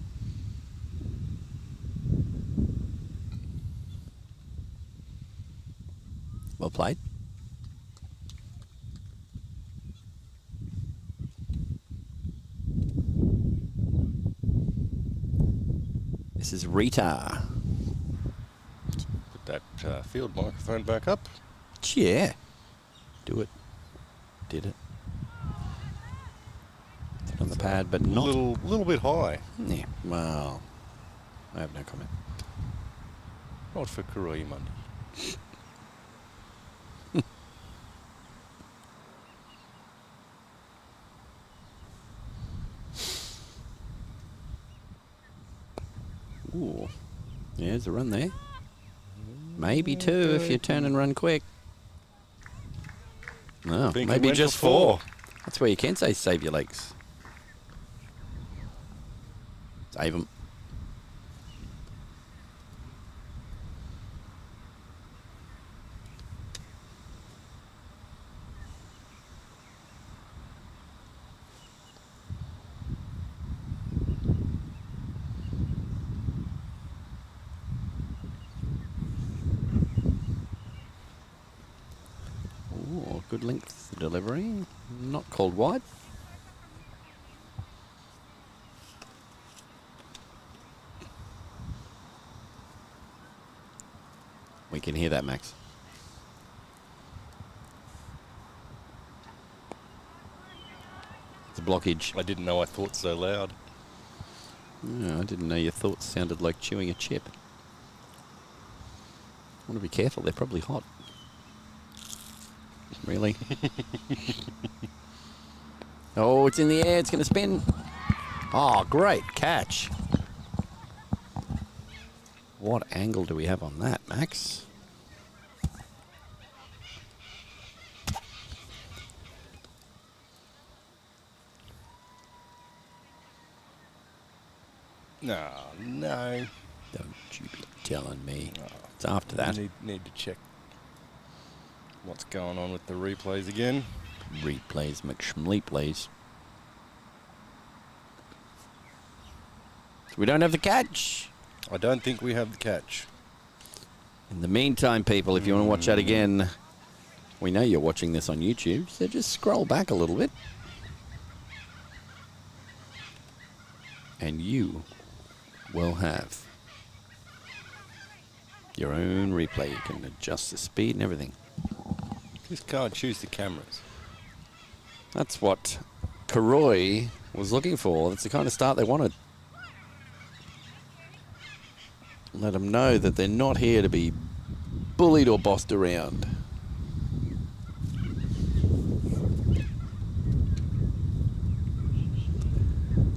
A: Well played. This is Rita.
B: Put that field microphone back up.
A: Yeah. Do it. Did it. It's on the pad, but not.
B: Little bit high.
A: Yeah, well, I have no comment.
B: Not for Cooroy-Eumundi.
A: Ooh. Yeah, there's a run there. Maybe two if you turn and run quick. No,
B: Think it
A: maybe
B: went
A: just
B: for 4.
A: That's where you can say save your legs.
F: Save them. Ooh, good length delivery. Not called wide. We can hear that, Max. It's a blockage.
B: I didn't know I thought so loud.
F: Yeah, I didn't know your thoughts sounded like chewing a chip. I want to be careful, they're probably hot. Really? Oh, it's in the air, it's going to spin. Oh, great catch. What angle do we have on that, Max?
B: No.
F: Don't you be telling me. It's after that.
B: Need to check what's going on with the replays again.
F: Replays, McSchmleeplays. We don't have the catch.
B: I don't think we have the catch.
F: In the meantime, people, if you want to watch that again, we know you're watching this on YouTube, so just scroll back a little bit. And you will have your own replay. You can adjust the speed and everything.
B: Just can't choose the cameras.
F: That's what Cooroy was looking for. That's the kind of start they wanted. Let them know that they're not here to be bullied or bossed around.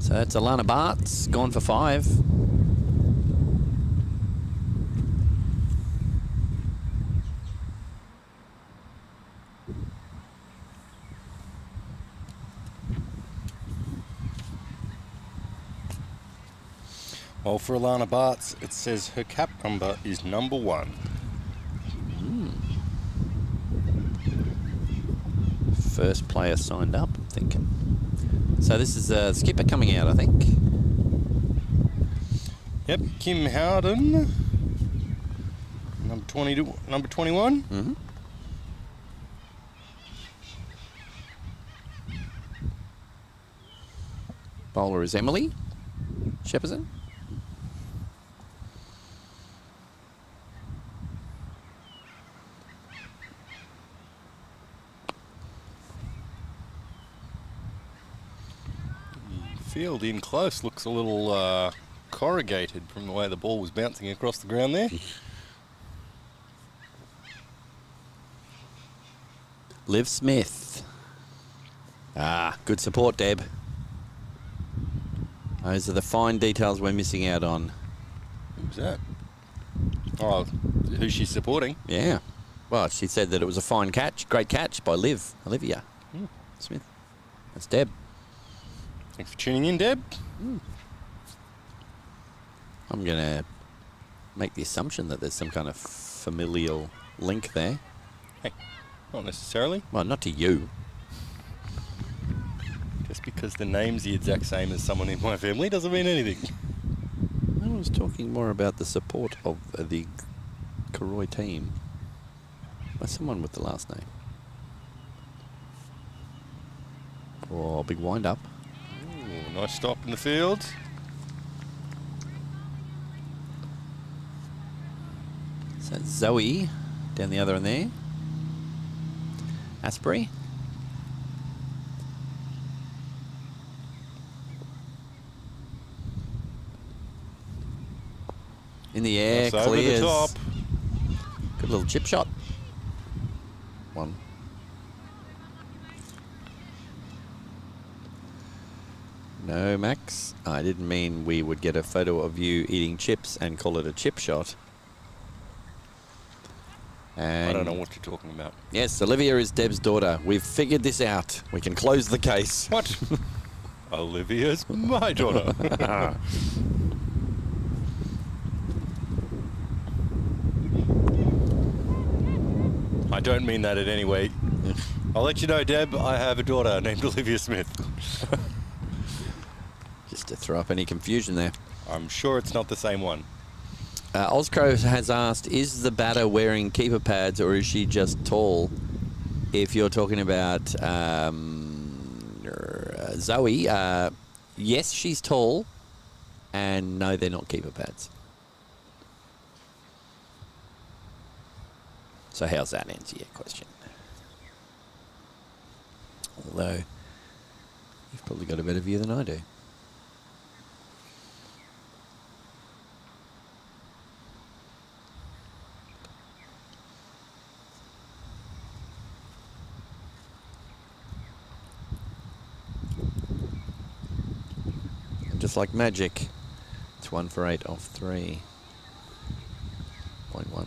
F: So that's Alana Bart's gone for 5.
B: Well, for Alana Bartz, it says her cap number is number 1.
F: First player signed up, I'm thinking. So this is a skipper coming out, I think.
B: Yep, Kim Howden, number 21.
F: Mm-hmm. Bowler is Emily Shepperson.
B: Field in close looks a little corrugated from the way the ball was bouncing across the ground there.
F: Liv Smith. Ah, good support, Deb. Those are the fine details we're missing out on.
B: Who's that? Oh, who's she supporting?
F: Yeah. Well, she said that it was a fine catch, great catch by Olivia Smith. That's Deb.
B: Thanks for tuning in, Deb.
F: I'm going to make the assumption that there's some kind of familial link there.
B: Hey, not necessarily.
F: Well, not to you.
B: Just because the name's the exact same as someone in my family doesn't mean anything.
F: I was talking more about the support of the Cooroy team by someone with the last name. Oh, big wind up.
B: Ooh, nice stop in the field.
F: So that's Zoe down the other end there. Asprey. In the air,
B: That's
F: clears.
B: over the top.
F: Good little chip shot. One. No, Max. I didn't mean we would get a photo of you eating chips and call it a chip shot. And
B: I don't know what you're talking about.
F: yes, Olivia is Deb's daughter. We've figured this out. We can close the case.
B: What? Olivia's my daughter. I don't mean that in any way. I'll let you know, Deb, I have a daughter named Olivia Smith.
F: Just to throw up any confusion there.
B: I'm sure it's not the same one.
F: Ozcrow has asked, is the batter wearing keeper pads or is she just tall? If you're talking about Zoe, yes, she's tall, and no, they're not keeper pads. So how's that answer your question? Although, you've probably got a better view than I do. Just like magic, it's 1 for 8 off 3.1.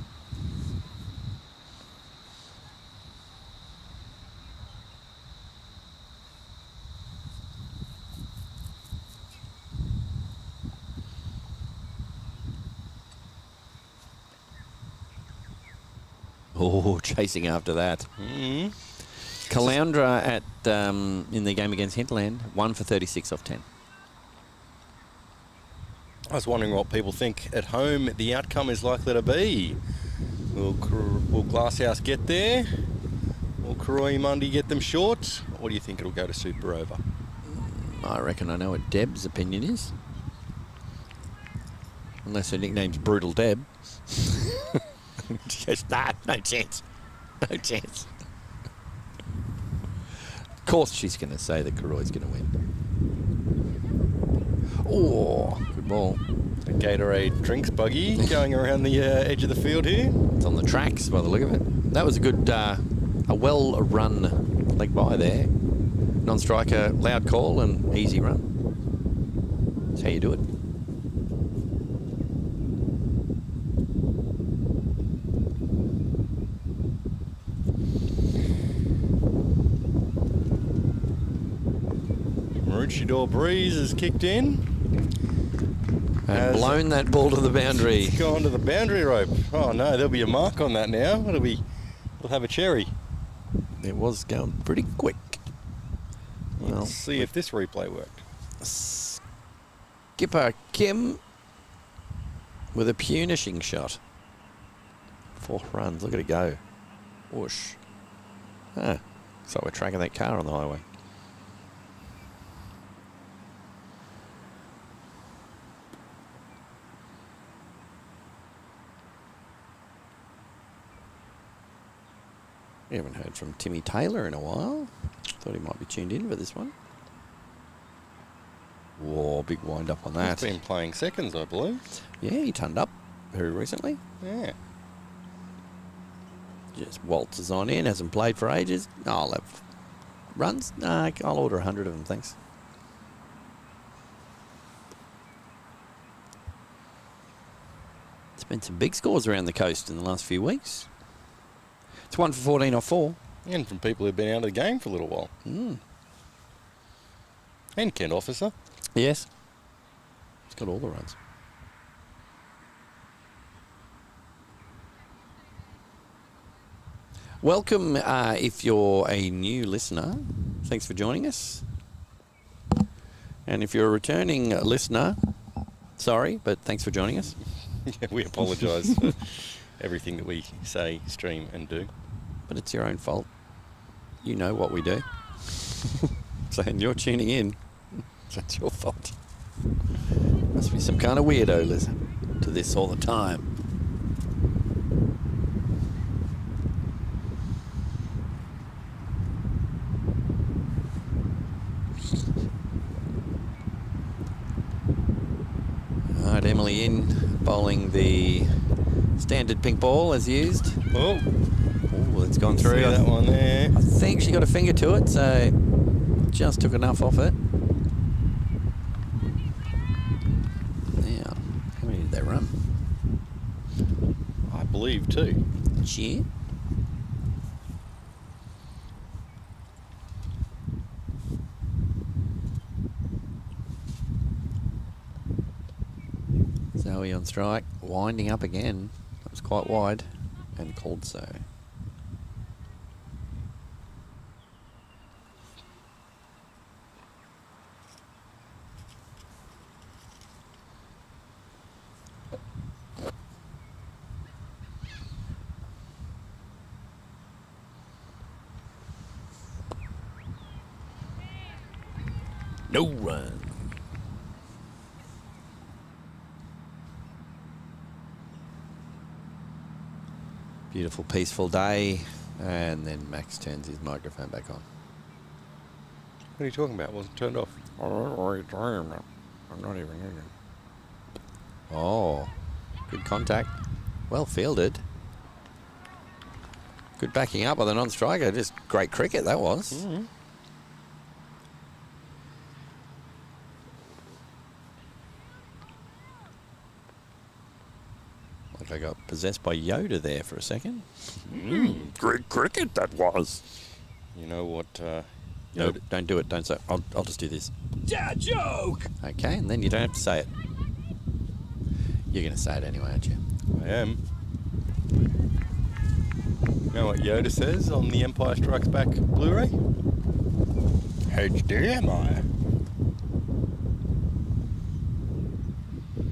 F: Oh, chasing after that.
B: Mm-hmm.
F: Caloundra at in the game against Hinterland, 1 for 36 off 10.
B: I was wondering what people think at home the outcome is likely to be. Will Glasshouse get there? Will Cooroy-Eumundi get them short? Or do you think it'll go to Super Over?
F: I reckon I know what Deb's opinion is. Unless her nickname's Brutal Deb. She goes, nah, no chance. No chance. Of course she's going to say that Cooroy's going to win. Oh, good ball.
B: A Gatorade drinks buggy going around the edge of the field here.
F: It's on the tracks by the look of it. That was a good, a well-run leg by there. Non-striker, loud call and easy run. That's how you do it.
B: Maroochydore breeze has kicked in.
F: And blown that ball to the boundary.
B: It's gone to the boundary rope. Oh no, there'll be a mark on that now. We'll have a cherry.
F: It was going pretty quick. Well,
B: Let's see if this replay worked.
F: Skipper Kim with a punishing shot. 4 runs. Look at it go. Whoosh. Ah, so we're tracking that car on the highway. We haven't heard from Timmy Taylor in a while. Thought he might be tuned in for this one. Whoa, big wind up on that.
B: He's been playing seconds, I believe.
F: Yeah, he turned up very recently.
B: Yeah.
F: Just waltzes on in, hasn't played for ages. Oh, I'll have runs. Nah, I'll order 100 of them, thanks. There's been some big scores around the coast in the last few weeks. It's 1 for 14 off 4.
B: And from people who've been out of the game for a little while.
F: Mm.
B: And Kent Officer.
F: Yes. It's got all the runs. Welcome if you're a new listener. Thanks for joining us. And if you're a returning listener, sorry, but thanks for joining us.
B: Yeah, we apologise for everything that we say, stream and do.
F: But it's your own fault. You know what we do. So, and you're tuning in. That's your fault. Must be some kind of weirdo listen to this all the time. All right, Emily in, bowling the standard pink ball as used.
B: Oh,
F: It's gone through.
B: see that one there.
F: I think she got a finger to it, so just took enough off it. Now, how many did they run?
B: I believe 2.
F: Cheer. Zoe on strike, winding up again. That was quite wide and called so. No run. Beautiful, peaceful day. And then Max turns his microphone back on.
B: What are you talking about? It wasn't turned off.
F: I'm not even in. Oh, good contact. Well fielded. Good backing up by the non-striker. Just great cricket, that was.
B: Mm-hmm.
F: Like I got possessed by Yoda there for a second. Great cricket, that was.
B: You know what?
F: No, don't do it. Don't say. I'll just do this. Dad joke. Okay, and then you don't have to say it. You're going to say it anyway, aren't you?
B: I am. You know what Yoda says on the Empire Strikes Back Blu-ray? HDMI.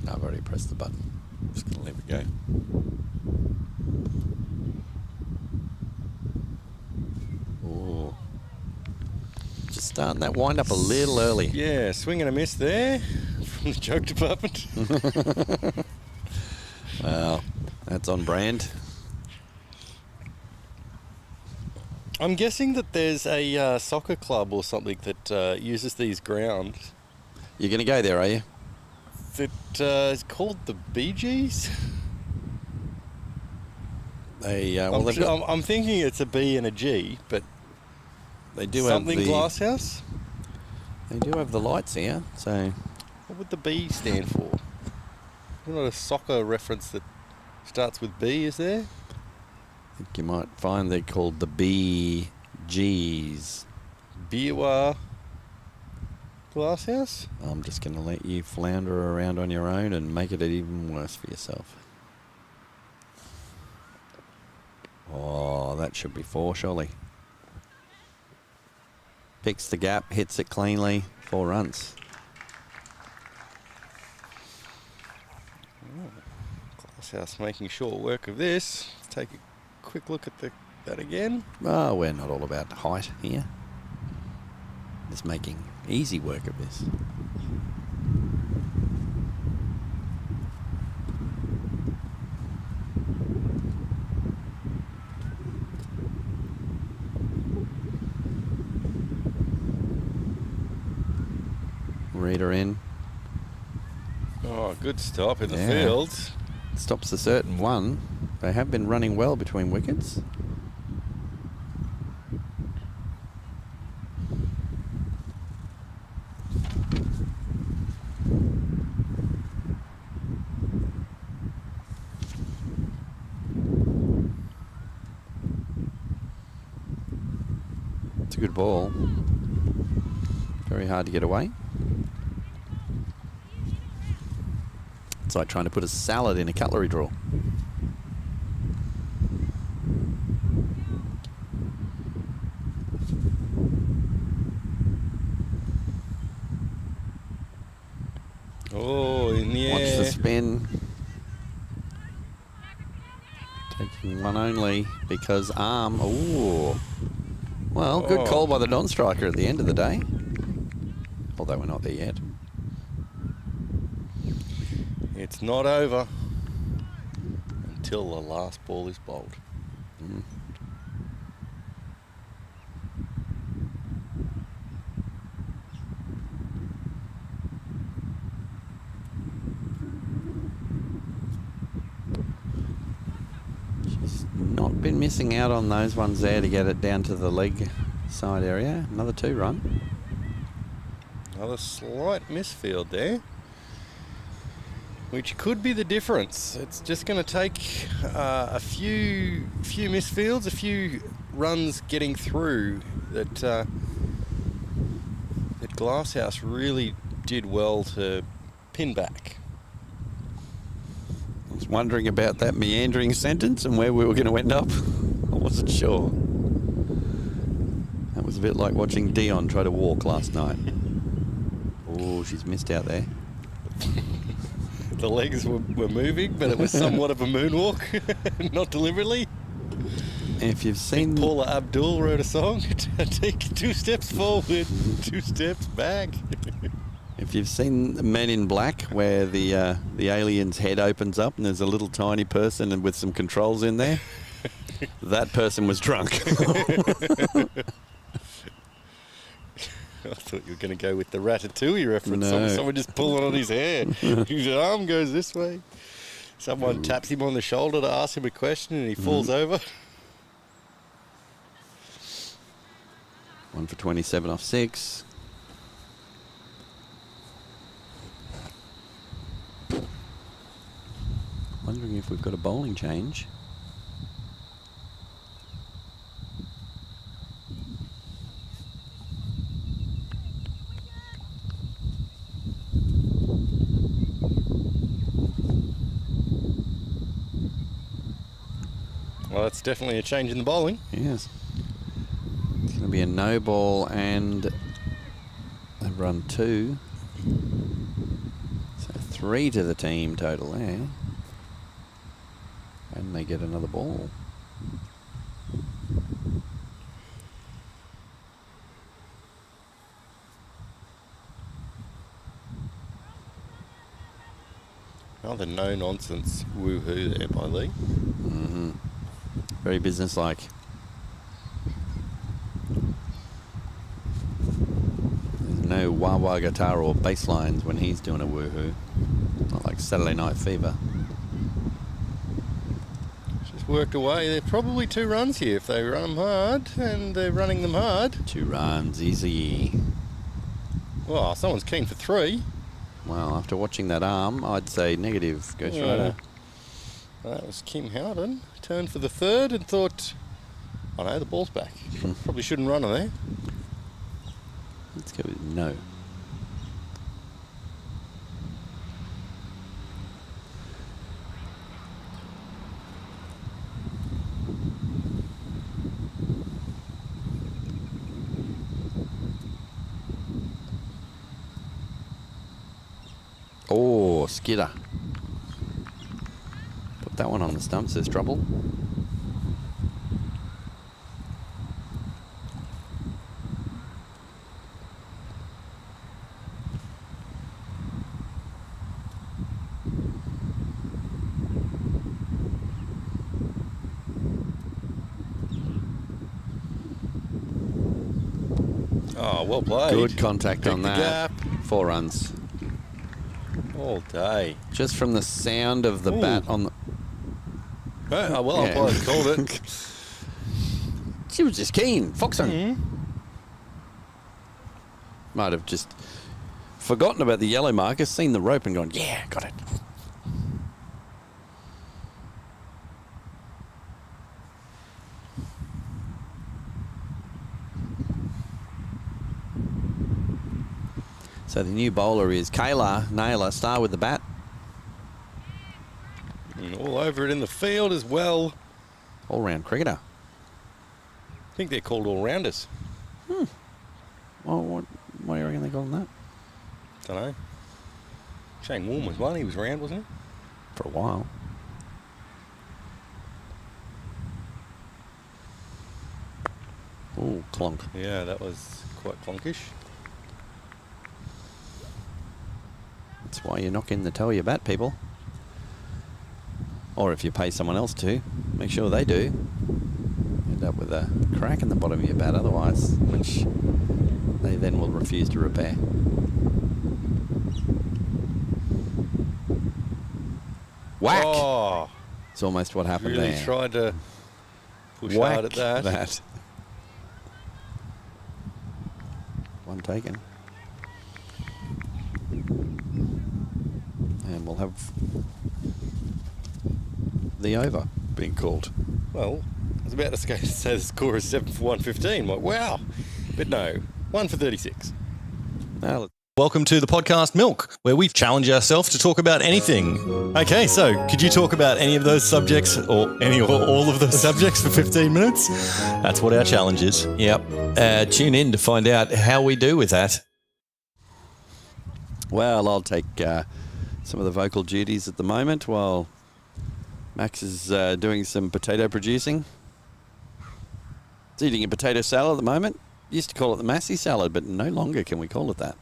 F: No, I've already pressed the button. I'm just going to leave it go. Oh. Just starting that wind up a little early.
B: Yeah, swing and a miss there from the joke department.
F: Well, that's on brand.
B: I'm guessing that there's a soccer club or something that uses these grounds.
F: You're going to go there, are you?
B: That is called the Bee Gees. I'm thinking it's a B and a G, but
F: they do
B: something
F: have the
B: Glasshouse.
F: They do have the lights here, so
B: What would the B stand for? Not a soccer reference that starts with B, is there?
F: I think you might find they're called the BGs.
B: Biwa Glasshouse?
F: I'm just going to let you flounder around on your own and make it even worse for yourself. Oh, that should be 4, surely. Picks the gap, hits it cleanly, 4 runs.
B: Glasshouse making short work of this. Let's take a quick look at that again.
F: Oh, we're not all about height here. Just making easy work of this. Reader in.
B: Oh, good stop in the field.
F: Stops a certain one. They have been running well between wickets. It's a good ball. Very hard to get away. It's like trying to put a salad in a cutlery drawer.
B: Oh, in the air.
F: Watch the spin. Taking one only because arm. Oh. Well, good call by the non-striker at the end of the day. Although we're not there yet.
B: It's not over until the last ball is bowled.
F: Mm. She's not been missing out on those ones there to get it down to the leg side area. Another 2 run.
B: Another slight misfield there, which could be the difference. It's just going to take a few misfields, a few runs getting through that that Glasshouse really did well to pin back.
F: I was wondering about that meandering sentence and where we were going to end up. I wasn't sure. That was a bit like watching Dion try to walk last night. Oh, she's missed out there.
B: The legs were moving, but it was somewhat of a moonwalk, not deliberately.
A: If you've seen...
B: Paula Abdul wrote a song. Take 2 steps forward, 2 steps back.
A: If you've seen Men in Black, where the alien's head opens up and there's a little tiny person and with some controls in there, that person was drunk.
B: I thought you were going to go with the Ratatouille reference.
A: No.
B: Someone just pulling on his hair. His arm goes this way. Someone taps him on the shoulder to ask him a question and he falls over.
A: 1 for 27 off 6. Wondering if we've got a bowling change.
B: Well, that's definitely a change in the bowling.
A: Yes. It's going to be a no ball and they've run 2. So 3 to the team total there. And they get another ball.
B: Another no-nonsense woohoo there by Lee.
A: Mm-hmm. Very businesslike. There's no wah-wah guitar or bass lines when he's doing a woohoo. Not like Saturday Night Fever.
B: Just worked away. They're probably 2 runs here if they run them hard, and they're running them hard.
A: 2 runs, easy.
B: Well, someone's keen for 3.
A: Well, after watching that arm, I'd say negative. Go Strider.
B: That was Kim Howden. Turned for the 3rd and thought, oh no, the ball's back. Probably shouldn't run on there.
A: Let's go with no. Oh, skidder. Put that one on the stumps. There's trouble.
B: Oh, well played.
A: Good contact
B: Pick
A: on
B: the
A: that.
B: gap.
A: 4 runs.
B: All day.
A: Just from the sound of the bat on the...
B: Oh, well, umpires called it.
A: She was just keen. Foxing. Might have just forgotten about the yellow marker, seen the rope and gone, yeah, got it. So the new bowler is Kayla Naylor, star with the bat.
B: And all over it in the field as well.
A: All-round cricketer.
B: I think they're called all-rounders.
A: Well, what do you reckon they call them that?
B: Don't know. Shane Warne was one. He was round, wasn't he?
A: For a while. Oh, clonk.
B: Yeah, that was quite clonkish.
A: That's why you knock in the toe of your bat, people. Or if you pay someone else to, make sure they do. End up with a crack in the bottom of your bat otherwise, which they then will refuse to repair. Whack!
B: Oh,
A: It's almost what happened
B: really
A: there.
B: tried to push
A: Whack
B: hard at that.
A: that. One taken. And we'll have the over being called.
B: Well, I was about to say the score is 7 for 115. Like, wow. But no, 1 for 36.
A: Now,
C: Welcome to the podcast Milk, where we challenge ourselves to talk about anything. Okay, so could you talk about any of those subjects or any or all of those subjects for 15 minutes? That's what our challenge is.
F: Yep. Tune in to find out how we do with that.
A: well, I'll take some of the vocal duties at the moment while Max is doing some potato producing. It's eating a potato salad at the moment. Used to call it the Massey salad, but no longer can we call it that.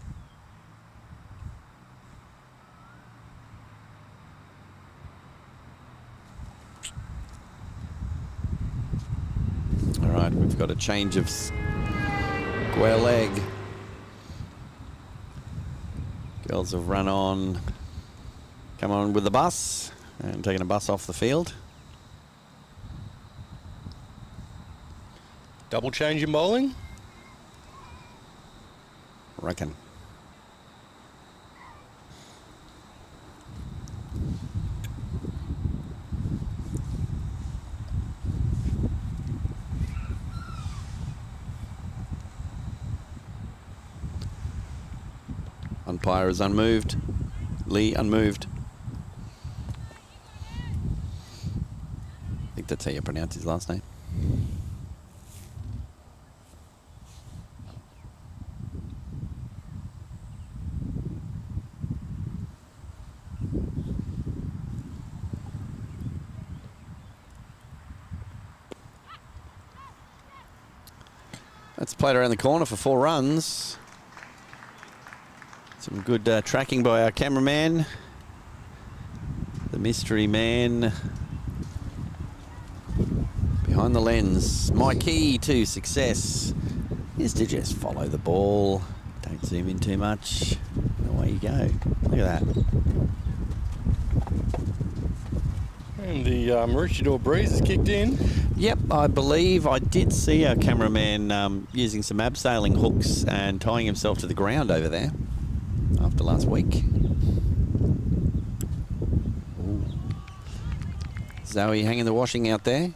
A: All right, we've got a change of square leg. Girls have run on, come on with the bus, and taken a bus off the field.
B: Double change in bowling?
A: Reckon. Umpire is unmoved. Lee unmoved. I think that's how you pronounce his last name. That's played around the corner for 4 runs. Some good tracking by our cameraman. The mystery man behind the lens. My key to success is to just follow the ball. Don't zoom in too much. And away you go. Look at that.
B: And the Maroochydore breeze has kicked in.
A: Yep, I believe I did see our cameraman using some abseiling hooks and tying himself to the ground over there after last week. Ooh. Zoe hanging the washing out there.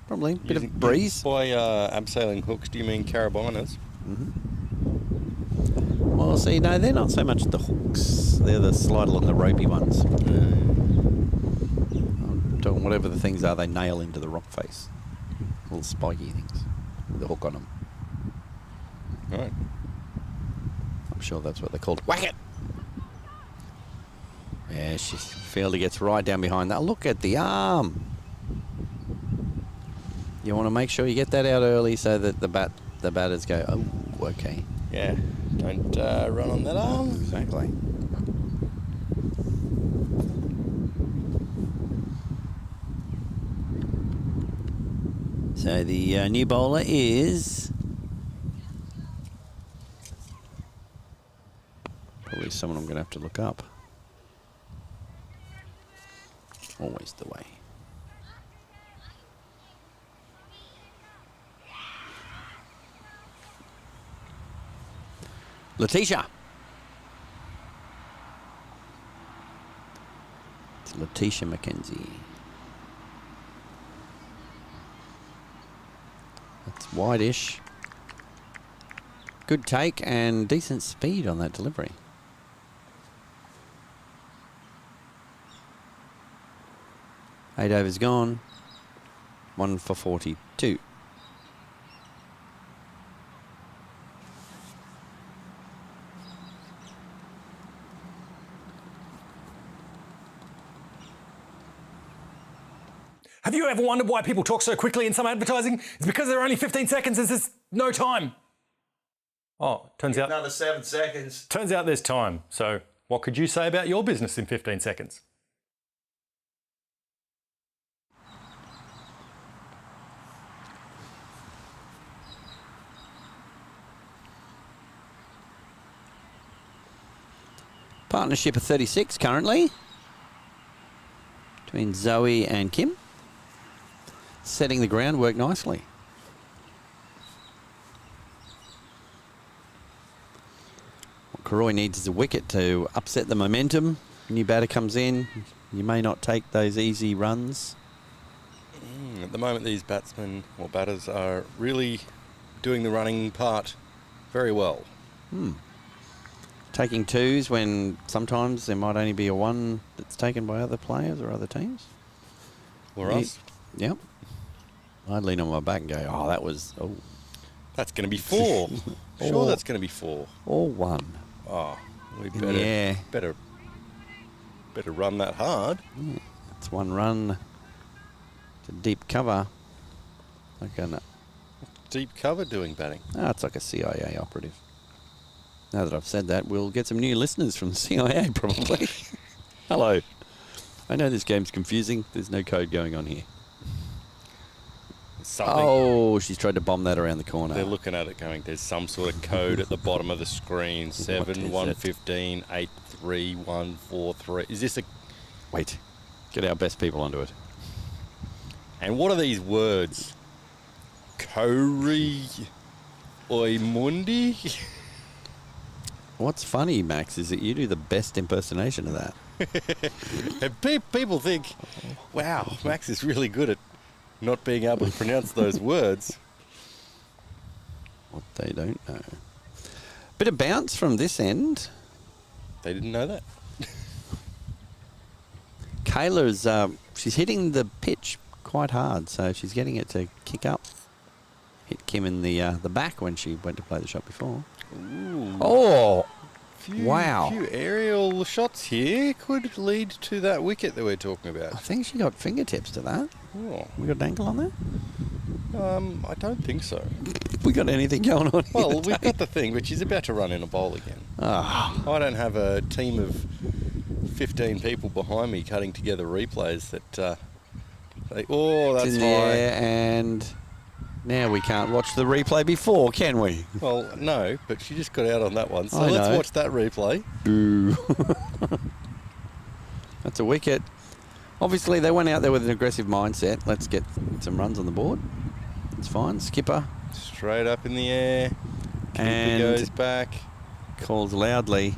A: Probably a bit of breeze.
B: By abseiling hooks, do you mean carabinas?
A: Well, see, no, they're not so much the hooks. They're the slide along the ropey ones. I'm talking whatever the things are they nail into the rock face. Little spiky things with a hook on them.
B: Right.
A: I'm sure that's what they're called. Whack it! Yeah, Fielder gets right down behind that. Look at the arm. You want to make sure you get that out early so that the batters go, oh, okay.
B: Yeah, don't run on that arm.
A: Exactly. So the new bowler is probably someone I'm going to have to look up. Always the way. Letitia. It's Letitia McKenzie. That's wide-ish. Good take and decent speed on that delivery. Eight overs gone. 1 for 42.
D: Have you ever wondered why people talk so quickly in some advertising? It's because there are only 15 seconds. There's just no time. Oh, turns out...
F: Another 7 seconds.
D: Turns out there's time. So what could you say about your business in 15 seconds?
A: Partnership of 36 currently between Zoe and Kim. Setting the groundwork nicely. What Cooroy needs is a wicket to upset the momentum. New batter comes in. You may not take those easy runs.
B: At the moment, these batsmen or batters are really doing the running part very well.
A: Taking twos when sometimes there might only be a one that's taken by other players or other teams.
B: Or us.
A: Yep. I'd lean on my back and go, oh, that was, oh.
B: That's going to be 4. Sure, that's going to be 4.
A: Or 1.
B: Oh, we better run that hard.
A: Yeah, it's 1 run to deep cover. Like an
B: deep cover doing batting?
A: It's like a CIA operative. Now that I've said that, we'll get some new listeners from the CIA probably. Hello. I know this game's confusing. There's no code going on here.
B: Something.
A: Oh, she's tried to bomb that around the corner.
B: They're looking at it going, there's some sort of code at the bottom of the screen. 7, 1, 15, 8, 3, 1, 4, 3. Is this a...
A: Wait. Get our best people onto it.
B: And what are these words? Cooroy-Eumundi?
A: What's funny, Max, is that you do the best impersonation of that.
B: And people think, wow, Max is really good at not being able to pronounce those words.
A: What they don't know. Bit of bounce from this end.
B: They didn't know that.
A: Kayla's, she's hitting the pitch quite hard, so she's getting it to kick up. Hit Kim in the back when she went to play the shot before.
B: Ooh.
A: Oh,
B: Wow. A few aerial shots here could lead to that wicket that we're talking about.
A: I think she got fingertips to that.
B: Oh.
A: We got an angle on that?
B: I don't think so.
A: We got anything going on here?
B: Well, we've got the thing, but she's about to run in a bowl again.
A: Oh.
B: I don't have a team of 15 people behind me cutting together replays that... that's
A: it's in
B: high.
A: There, and now we can't watch the replay before, can we?
B: Well, no, but she just got out on that one, so
A: I
B: let's
A: know.
B: watch that replay.
A: Boo. That's a wicket. Obviously, they went out there with an aggressive mindset. Let's get some runs on the board. It's fine. Skipper.
B: Straight up in the air. Keeper
A: And
B: goes back.
A: Calls loudly.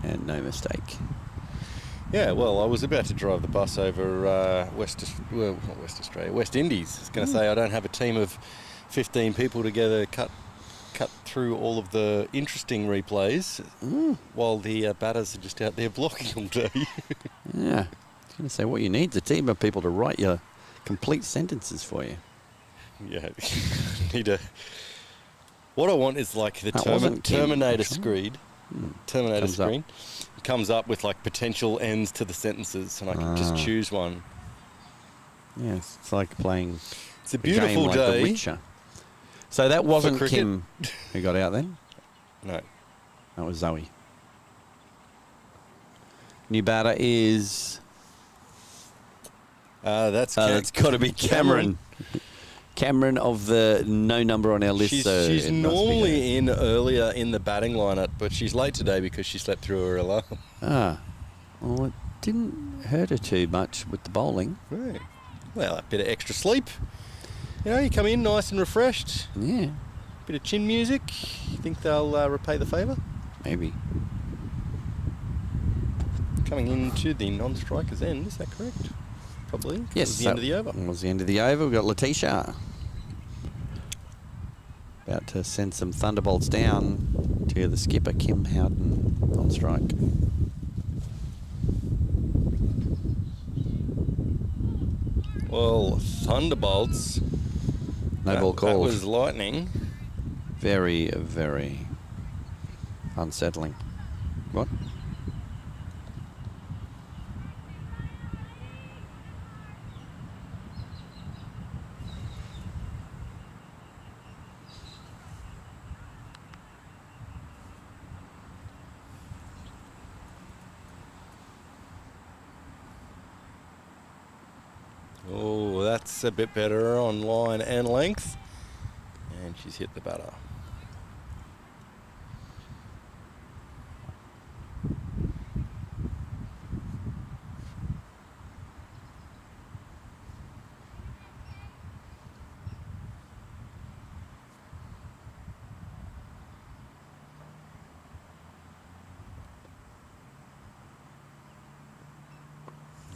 A: And no mistake.
B: Yeah, well, I was about to drive the bus over West Indies. I was going to say I don't have a team of 15 people together cut through all of the interesting replays while the batters are just out there blocking all day.
A: Yeah. I was going to say what you need is a team of people to write your complete sentences for you.
B: Yeah, what I want is like the Terminator screen. Terminator screen. Comes up with like potential ends to the sentences, and I can just choose one.
A: Yes, it's like playing.
B: It's a beautiful
A: game
B: day.
A: Like The Witcher. So that wasn't Kim who got out then?
B: No.
A: That was Zoe. New batter is...
B: that's
A: got to be Cameron. Cameron of the no number on our list.
B: She's normally in earlier in the batting lineup, but she's late today because she slept through her alarm.
A: Well, it didn't hurt her too much with the bowling.
B: Right. Well, a bit of extra sleep. You know, you come in nice and refreshed.
A: Yeah.
B: Bit of chin music. You think they'll repay the favour?
A: Maybe.
B: Coming into the non-striker's end, is that correct? Probably.
A: Yes.
B: It was the end of the over.
A: It was the end of the over. We've got Letitia. About to send some thunderbolts down to the skipper, Kim Houghton, on strike.
B: Well, thunderbolts.
A: No ball called.
B: That was lightning.
A: Very, very unsettling. What?
B: Oh, that's a bit better on line and length. And she's hit the batter.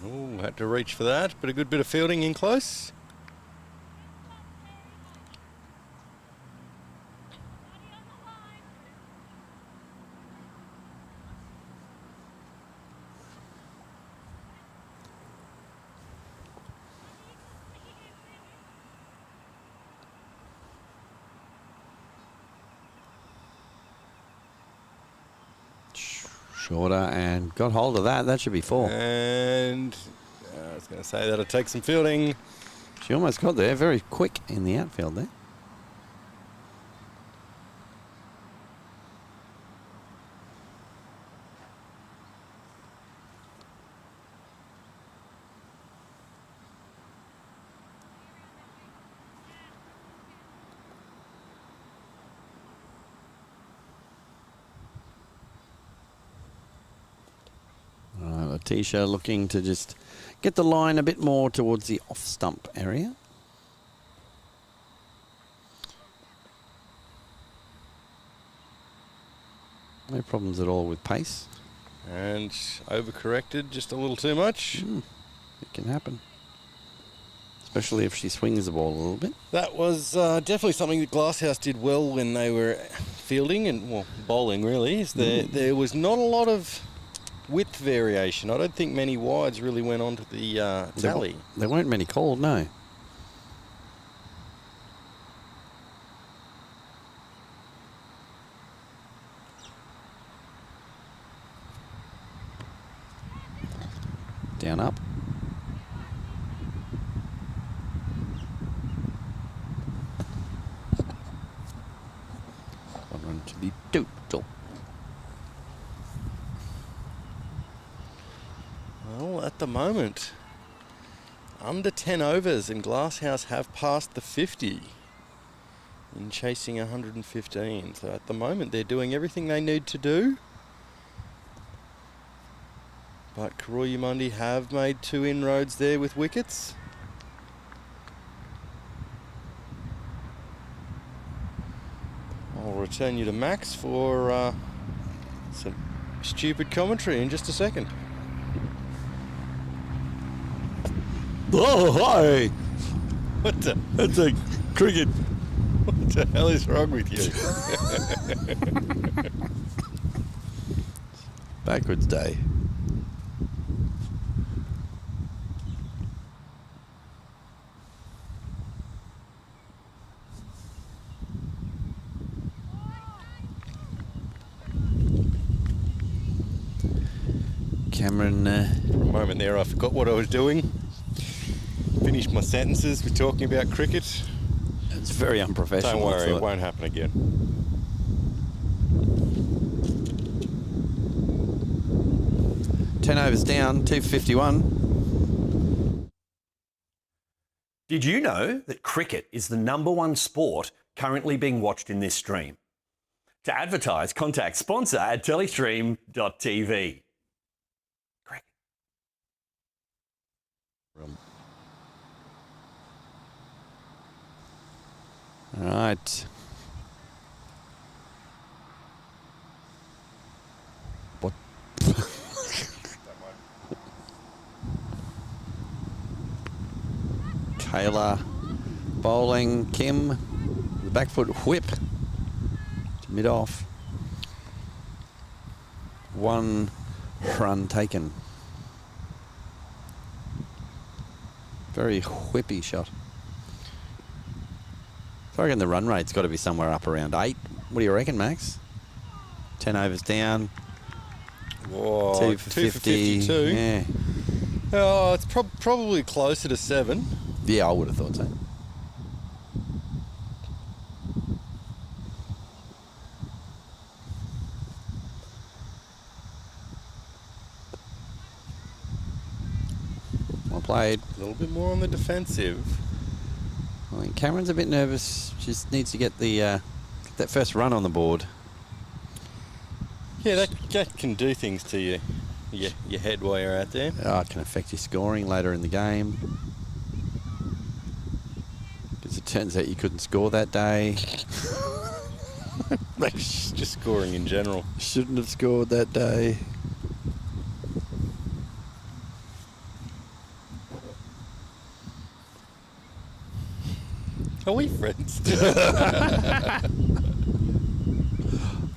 B: Oh, had to reach for that, but a good bit of fielding in close.
A: Shorter and got hold of that. That should be 4.
B: And I was going to say that'll take some fielding.
A: She almost got there very quick in the outfield there. Letitia looking to just get the line a bit more towards the off-stump area. No problems at all with pace.
B: And overcorrected just a little too much.
A: It can happen. Especially if she swings the ball a little bit.
B: That was definitely something that Glasshouse did well when they were fielding and, well, bowling really. Is there was not a lot of width variation. I don't think many wides really went onto the tally.
A: There weren't many called, no. Down up. One run to the total.
B: Well, at the moment, under 10 overs, and Glasshouse have passed the 50 in chasing 115. So at the moment, they're doing everything they need to do. But Cooroy-Eumundi have made 2 inroads there with wickets. I'll return you to Max for some stupid commentary in just a second.
C: Oh, hi.
B: What the?
C: That's a cricket.
B: What the hell is wrong with you?
A: Backwards day. Cameron.
B: For a moment there, I forgot what I was doing. Finished my sentences with talking about cricket.
A: It's very unprofessional.
B: Don't worry, it won't happen again.
A: Turnovers down, 251.
G: Did you know that cricket is the #1 sport currently being watched in this stream? To advertise, contact sponsor at TelestreamTV. Cricket.
A: All right. What? Taylor bowling. Kim, the back foot whip to mid off. 1 run taken. Very whippy shot. I reckon the run rate's got to be somewhere up around 8. What do you reckon, Max? 10 overs down.
B: Whoa,
A: 2 for 52. Yeah.
B: Oh, it's probably closer to 7.
A: Yeah, I would have thought so. Well played.
B: A little bit more on the defensive.
A: I think Cameron's a bit nervous. She just needs to get the that first run on the board.
B: Yeah, that can do things to you. Your head while you're out there.
A: Oh, it can affect your scoring later in the game. Because it turns out you couldn't score that day.
B: Just scoring in general.
A: Shouldn't have scored that day.
B: Are we friends?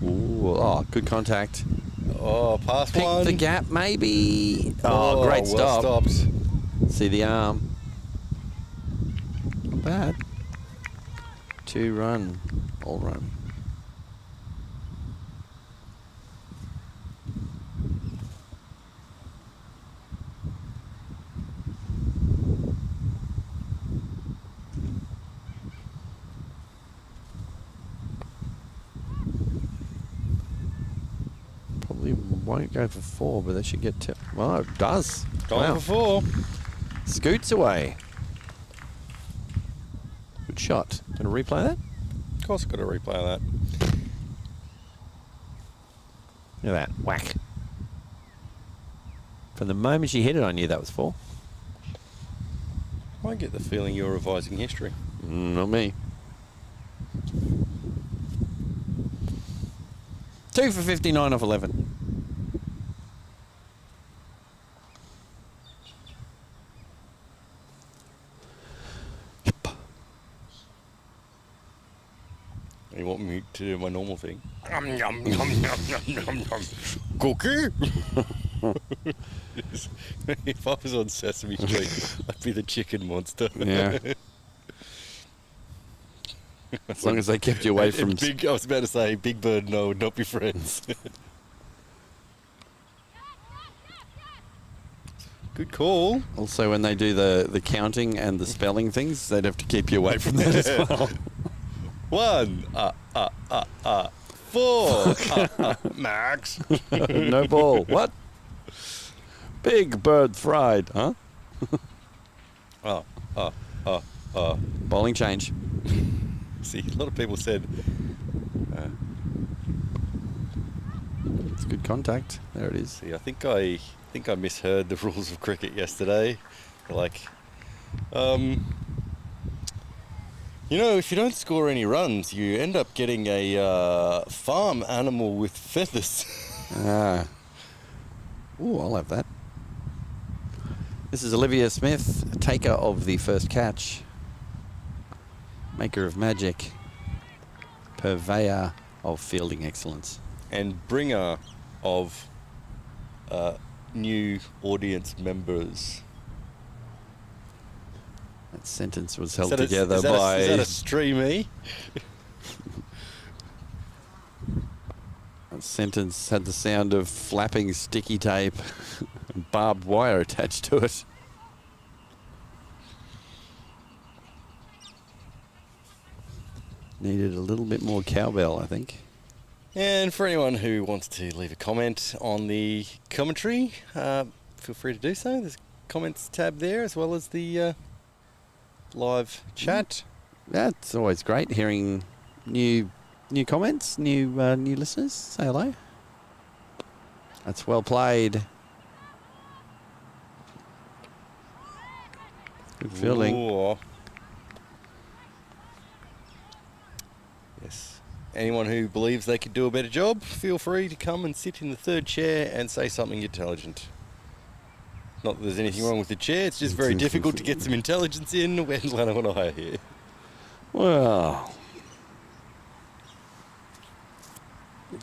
A: Ooh, oh, good contact.
B: Oh, pass
A: Pick
B: one.
A: the gap, maybe. Oh, great
B: well
A: stop.
B: stopped.
A: See the arm. Not bad. 2 run. All run.
F: Probably won't go for 4, but they should get to. Well, it does.
B: Going for 4.
F: Scoots away. Good shot. Going to replay that?
B: Of course, I've got to replay that.
F: Look at that. Whack. From the moment she hit it, I knew that was 4.
B: I get the feeling you're revising history.
F: Not me. 2 for 59 off 11.
B: You want me to do my normal thing? Cookie? If I was on Sesame Street, I'd be the chicken monster.
F: Yeah. As long as they kept you away from...
B: I was about to say, Big Bird and I would not be friends. Good call.
F: Also, when they do the counting and the spelling things, they'd have to keep you away from that as well.
B: 1, 4, Max.
F: No ball. What? Big Bird fried, huh? Bowling change.
B: See, a lot of people said...
F: It's good contact. There it is.
B: See, I think I misheard the rules of cricket yesterday. Like, you know, if you don't score any runs, you end up getting a farm animal with feathers.
F: Ooh, I'll have that. This is Olivia Smith, taker of the first catch. Maker of magic. Purveyor of fielding excellence.
B: And bringer of new audience members.
F: That sentence was held
B: Is that
F: together
B: is that a streamy?
F: That sentence had the sound of flapping sticky tape and barbed wire attached to it. Needed a little bit more cowbell, I think.
B: And for anyone who wants to leave a comment on the commentary, feel free to do so. There's a comments tab there, as well as the live chat.
F: That's always great hearing new comments, new listeners. Say hello. That's well played. Good fielding.
B: Ooh. Yes. Anyone who believes they could do a better job, feel free to come and sit in the third chair and say something intelligent. Not that there's anything wrong with the chair, it's just very difficult to get some intelligence in when Lanno and I are here.
F: Well,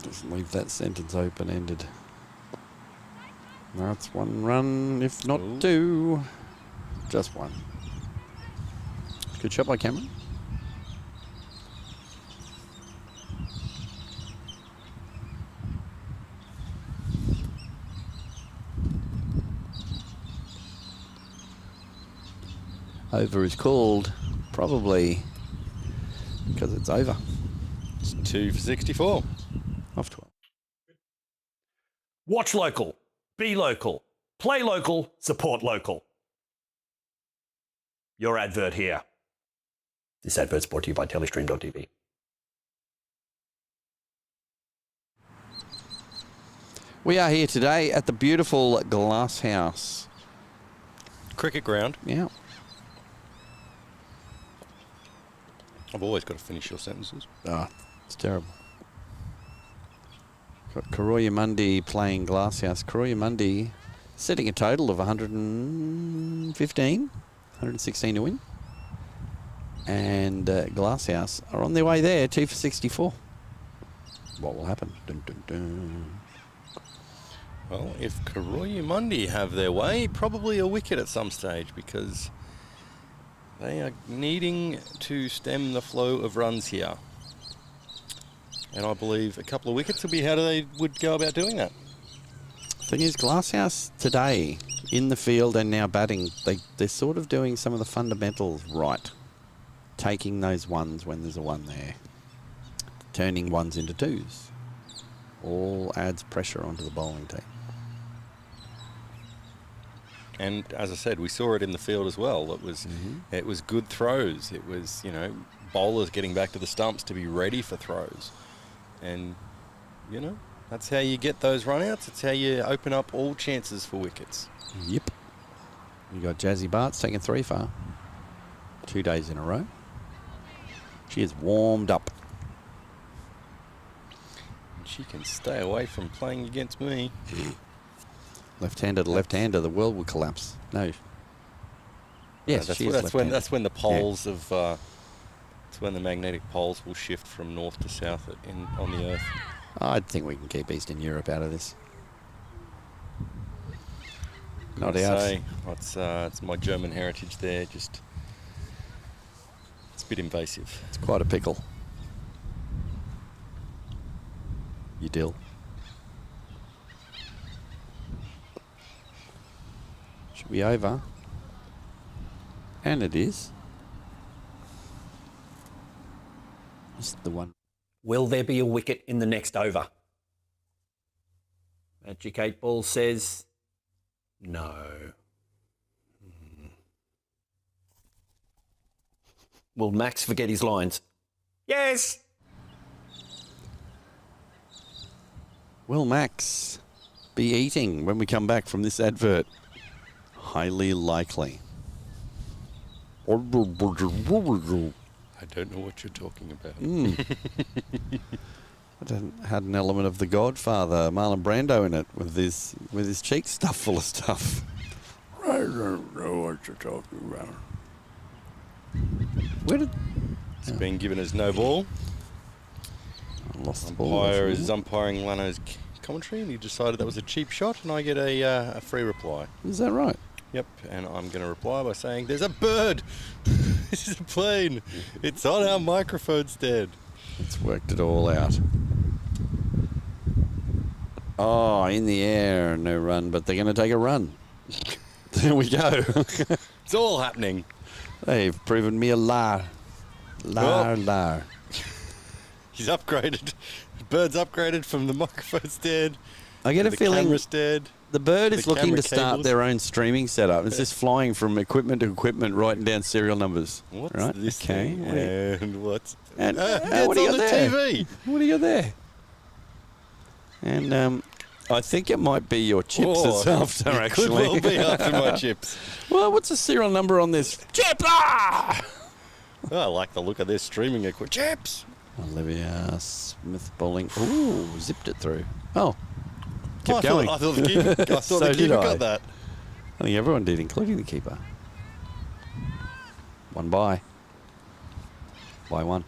F: just leave that sentence open-ended. That's 1 run, if not 2. Just 1. Good shot by Cameron. Over is called, probably because it's over.
B: It's 2 for 64.
F: Off 12.
G: Watch local, be local, play local, support local. Your advert here. This advert's brought to you by TelestreamTV.
F: We are here today at the beautiful Glasshouse.
B: Cricket ground.
F: Yeah.
B: I've always got to finish your sentences.
F: It's terrible. Got Cooroy-Eumundi playing Glasshouse. Cooroy-Eumundi setting a total of 116 to win. And Glasshouse are on their way there, 2 for 64. What will happen? Dun, dun, dun.
B: Well, if Cooroy-Eumundi have their way, probably a wicket at some stage, because they are needing to stem the flow of runs here. And I believe a couple of wickets would be how they would go about doing that.
F: Thing is, Glasshouse today in the field and now batting, they're sort of doing some of the fundamentals right. Taking those ones when there's a 1 there. Turning 1s into 2s.
A: all adds pressure onto the bowling team.
B: And as I said, we saw it in the field as well. It was good throws. It was, you know, bowlers getting back to the stumps to be ready for throws. And, you know, that's how you get those runouts. It's how you open up all chances for wickets.
A: Yep. You got Jazzy Bart's taking 3 for 2 days in a row. She is warmed up.
B: And she can stay away from playing against me.
A: Left-hander to left-hander, the world will collapse. No. Yes,
B: that's
A: she is left-handed.
B: that's when the poles of that's when the magnetic poles will shift from north to south on the Earth.
A: I think we can keep Eastern Europe out of this. Not ours.
B: It's my German heritage there. Just it's a bit invasive.
A: It's quite a pickle. You dill. Should be over. And it is. Just the one.
G: Will there be a wicket in the next over? Magic 8 Ball says no. Will Max forget his lines? Yes!
A: Will Max be eating when we come back from this advert? Highly likely.
B: I don't know what you're talking about.
A: It had an element of The Godfather, Marlon Brando in it, with his cheeks stuffed full of stuff. I don't know what you're talking about. Where did...
B: It's been given as no ball.
A: I lost the ball.
B: Umpire is umpiring Lanno's commentary, and he decided that was a cheap shot, and I get a free reply.
A: Is that right?
B: Yep, and I'm going to reply by saying, there's a bird! This is a plane! It's on our microphone stand.
A: It's worked it all out. Oh, in the air, no run, but they're going to take a run. There we go.
B: It's all happening.
A: They've proven me a liar. Liar.
B: He's upgraded. The bird's upgraded from the microphone stand.
A: I get a
B: the
A: feeling
B: camera stand.
A: the bird is
B: the
A: looking
B: camera
A: to start
B: cables.
A: their own streaming setup. It's just flying from equipment to equipment, writing down serial numbers.
B: What's
A: right?
B: this
A: okay.
B: thing? And what's...
A: And
B: it's
A: what do you
B: on the
A: got there?
B: TV.
A: What do you got there? And I think it might be your chips as after,
B: it
A: actually.
B: could well be after my chips.
A: Well, what's the serial number on this? Chip! Ah!
B: Oh, I like the look of this streaming equipment. Chips!
A: Olivia Smith bowling. Ooh, zipped it through. Oh, kept
B: I
A: going.
B: thought the keeper,
A: So
B: the
A: did
B: keeper
A: I.
B: got that.
A: I think everyone did, including the keeper. One by. Buy one.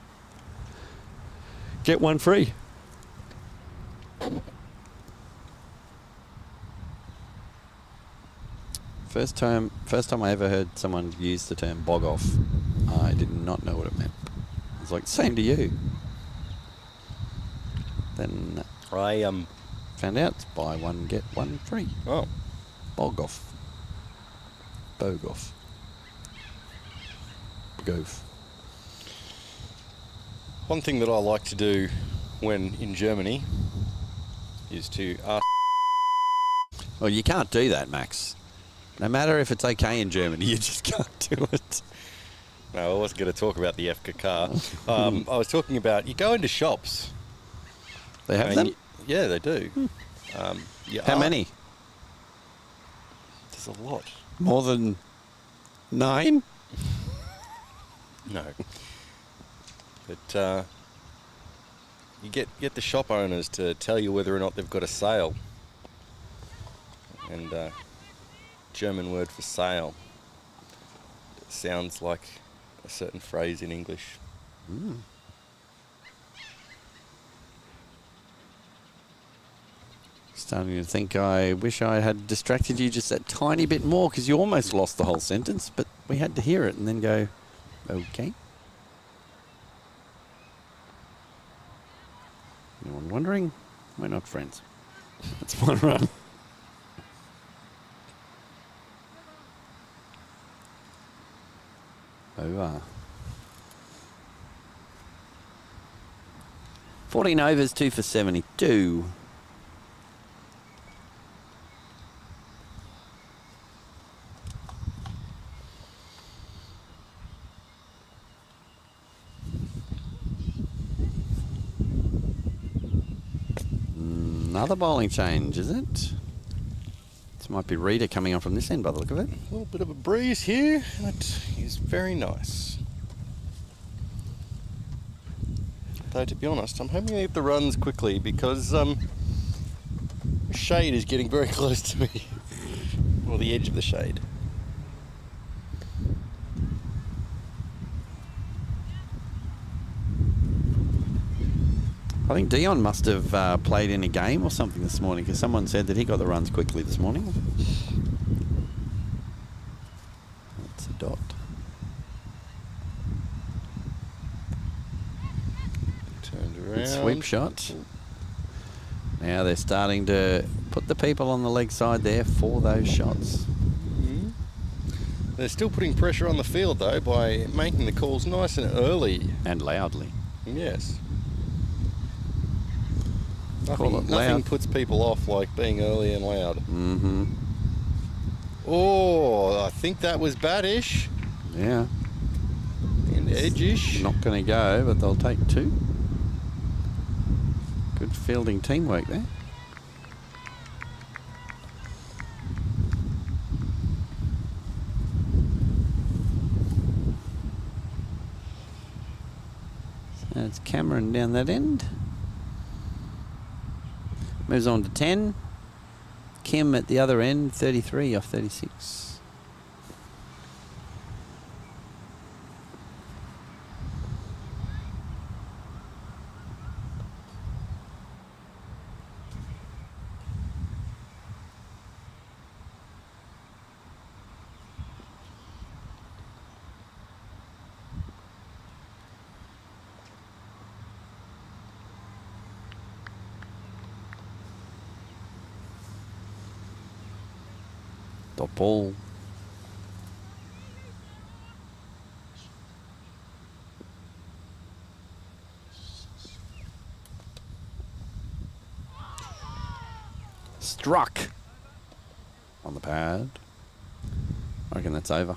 A: Get one free. First time I ever heard someone use the term bog off, I did not know what it meant. I was like, same to you. Then
B: I
A: found out it's buy one, get one free.
B: Oh.
A: Bog off. Bog off. Goof.
B: One thing that I like to do when in Germany is to ask...
A: Well, you can't do that, Max. No matter if it's okay in Germany, you just can't do it.
B: No, I wasn't going to talk about the FKK. I was talking about, you go into shops.
A: They have them?
B: Yeah, they do.
A: How many?
B: There's a lot.
A: More than 9?
B: No. But you get the shop owners to tell you whether or not they've got a sale. And German word for sale. It sounds like a certain phrase in English.
A: Starting to think I wish I had distracted you just that tiny bit more, because you almost lost the whole sentence, but we had to hear it and then go, okay. Anyone wondering? We're not friends. That's one run. Over. 14 overs, 2 for 72.
F: Another bowling change, is it? This might be Reader coming on from this end by the look of it.
B: A little bit of a breeze here. That is very nice. Though, to be honest, I'm hoping to get the runs quickly because shade is getting very close to me. Or the edge of the shade.
F: I think Dion must have played in a game or something this morning because someone said that he got the runs quickly this morning. That's a dot.
B: Turned around.
F: Good sweep shot. Now they're starting to put the people on the leg side there for those shots.
B: They're still putting pressure on the field though by making the calls nice and early.
F: And loudly.
B: Yes.
F: Call it
B: Nothing
F: loud.
B: puts people off like being early and loud.
F: Mm-hmm.
B: Oh, I think that was badish
F: Yeah.
B: and edgish.
F: Not going to go, but they'll take 2. Good fielding teamwork there. So it's Cameron down that end. Moves on to 10. Kim at the other end, 33 off 36. Dot ball. Struck on the pad. I reckon that's over.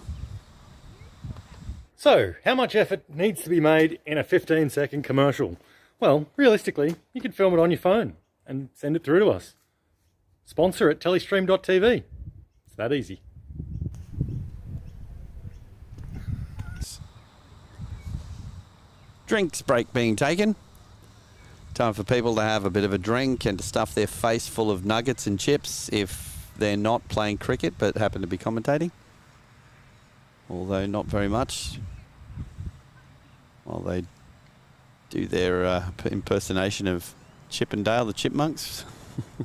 D: So, how much effort needs to be made in a 15-second commercial? Well, realistically, you could film it on your phone and send it through to us. Sponsor at TelestreamTV. It's that easy.
F: Drinks break being taken. Time for people to have a bit of a drink and to stuff their face full of nuggets and chips if they're not playing cricket but happen to be commentating. Although not very much. While they do their impersonation of Chip and Dale, the chipmunks,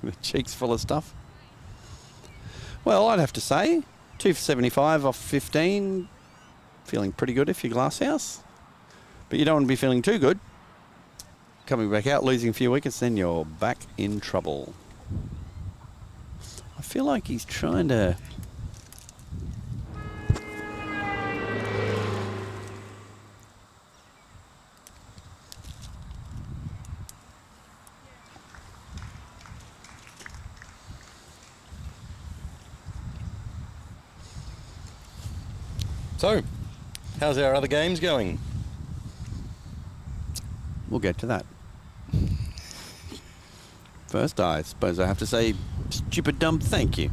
F: with cheeks full of stuff. Well, I'd have to say, 2 for 75 off 15. Feeling pretty good if you're Glasshouse. But you don't want to be feeling too good. Coming back out, losing a few wickets, then you're back in trouble. I feel like he's trying to...
B: So, how's our other games going?
F: We'll get to that. First, I suppose I have to say, stupid dumb thank you.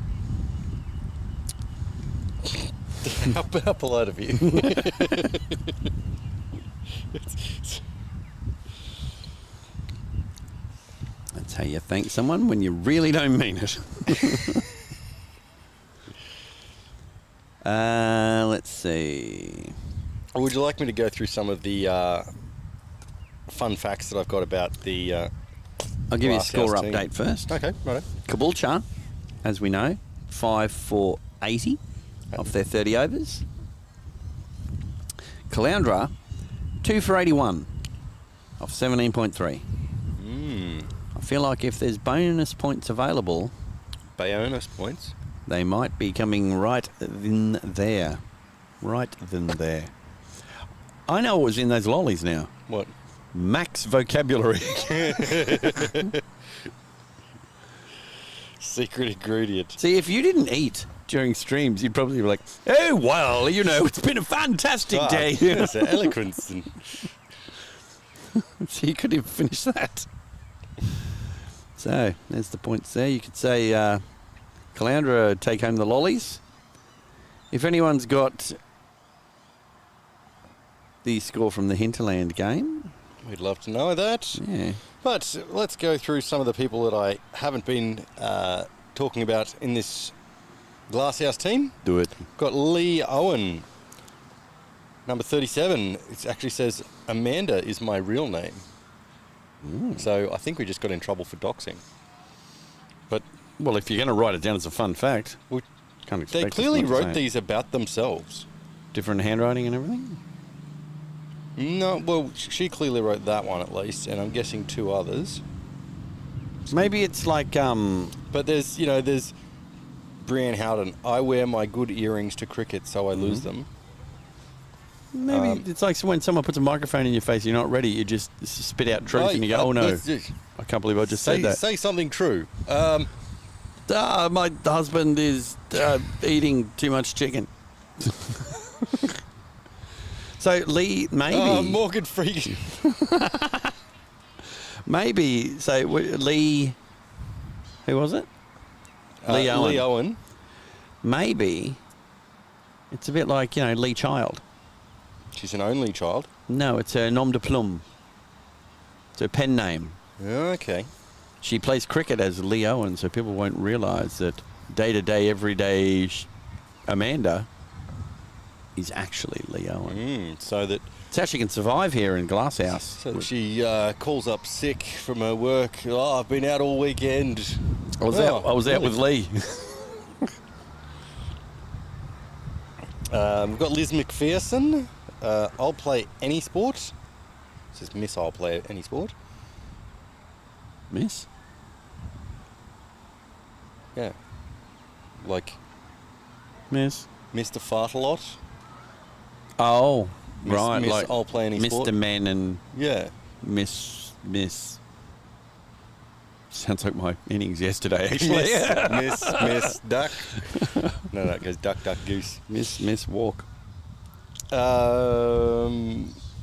B: How polite of you.
F: That's how you thank someone when you really don't mean it. Let's see.
B: Would you like me to go through some of the fun facts that I've got about the
F: I'll give you a
B: Glasshouse
F: score
B: team?
F: update first.
B: Okay, right.
F: Caboolture, as we know, 5 for 80 off their 30 overs. Caloundra, 2 for 81 off 17.3. I feel like if there's bonus points available,
B: Bonus points.
F: they might be coming right in there. Right then there. I know what was in those lollies now.
B: What?
F: Max vocabulary.
B: Secret ingredient.
F: See, if you didn't eat during streams, you'd probably be like, oh, well, you know, it's been a fantastic day.
B: Yes, eloquence. And
F: So you couldn't even finish that.
A: So there's the points there. You could say Caloundra take home the lollies. If anyone's got the score from the Hinterland game,
B: we'd love to know that.
A: Yeah.
B: But let's go through some of the people that I haven't been talking about in this Glasshouse team.
A: Do it.
B: Got Lee Owen, number 37. It actually says Amanda is my real name. So I think we just got in trouble for doxing. But
A: Well, if you're going to write it down as a fun fact,
B: we,
A: can't expect
B: they
A: us
B: clearly
A: not to say
B: wrote
A: it.
B: these about themselves.
A: Different handwriting and everything?
B: No, well, she clearly wrote that one at least, and I'm guessing 2 others.
A: Maybe it's like...
B: But there's Brianne Howden. I wear my good earrings to cricket, so I lose them.
A: Maybe it's like when someone puts a microphone in your face, you're not ready, you just spit out truth and you go, oh no, I can't believe I just said that.
B: Say something true.
A: My husband is eating too much chicken. So Lee, maybe...
B: Oh, Morgan Freeman.
A: Maybe, so Lee... Who was it? Lee Owen.
B: Lee Owen.
A: Maybe it's a bit like, Lee Child.
B: She's an only child.
A: No, it's her nom de plume. It's her pen name.
B: Okay.
A: She plays cricket as Lee Owen, so people won't realise that day-to-day, everyday Amanda is actually Lee Owen.
B: So that...
A: It's how she can survive here in Glasshouse.
B: So that she calls up sick from her work. Oh, I've been out all weekend.
A: I was out with Lee.
B: We've got Liz McPherson. I'll play any sport. It says Miss I'll play any sport.
A: Miss?
B: Yeah. Like
A: Miss?
B: Mr. Fart a lot.
A: Oh,
B: Miss,
A: right.
B: Miss
A: Like
B: I'll play any sport.
A: Mr. Man and
B: Yeah.
A: Miss. Sounds like my innings yesterday, actually.
B: Miss Duck. No, it goes Duck, Duck, Goose.
A: Miss Walk.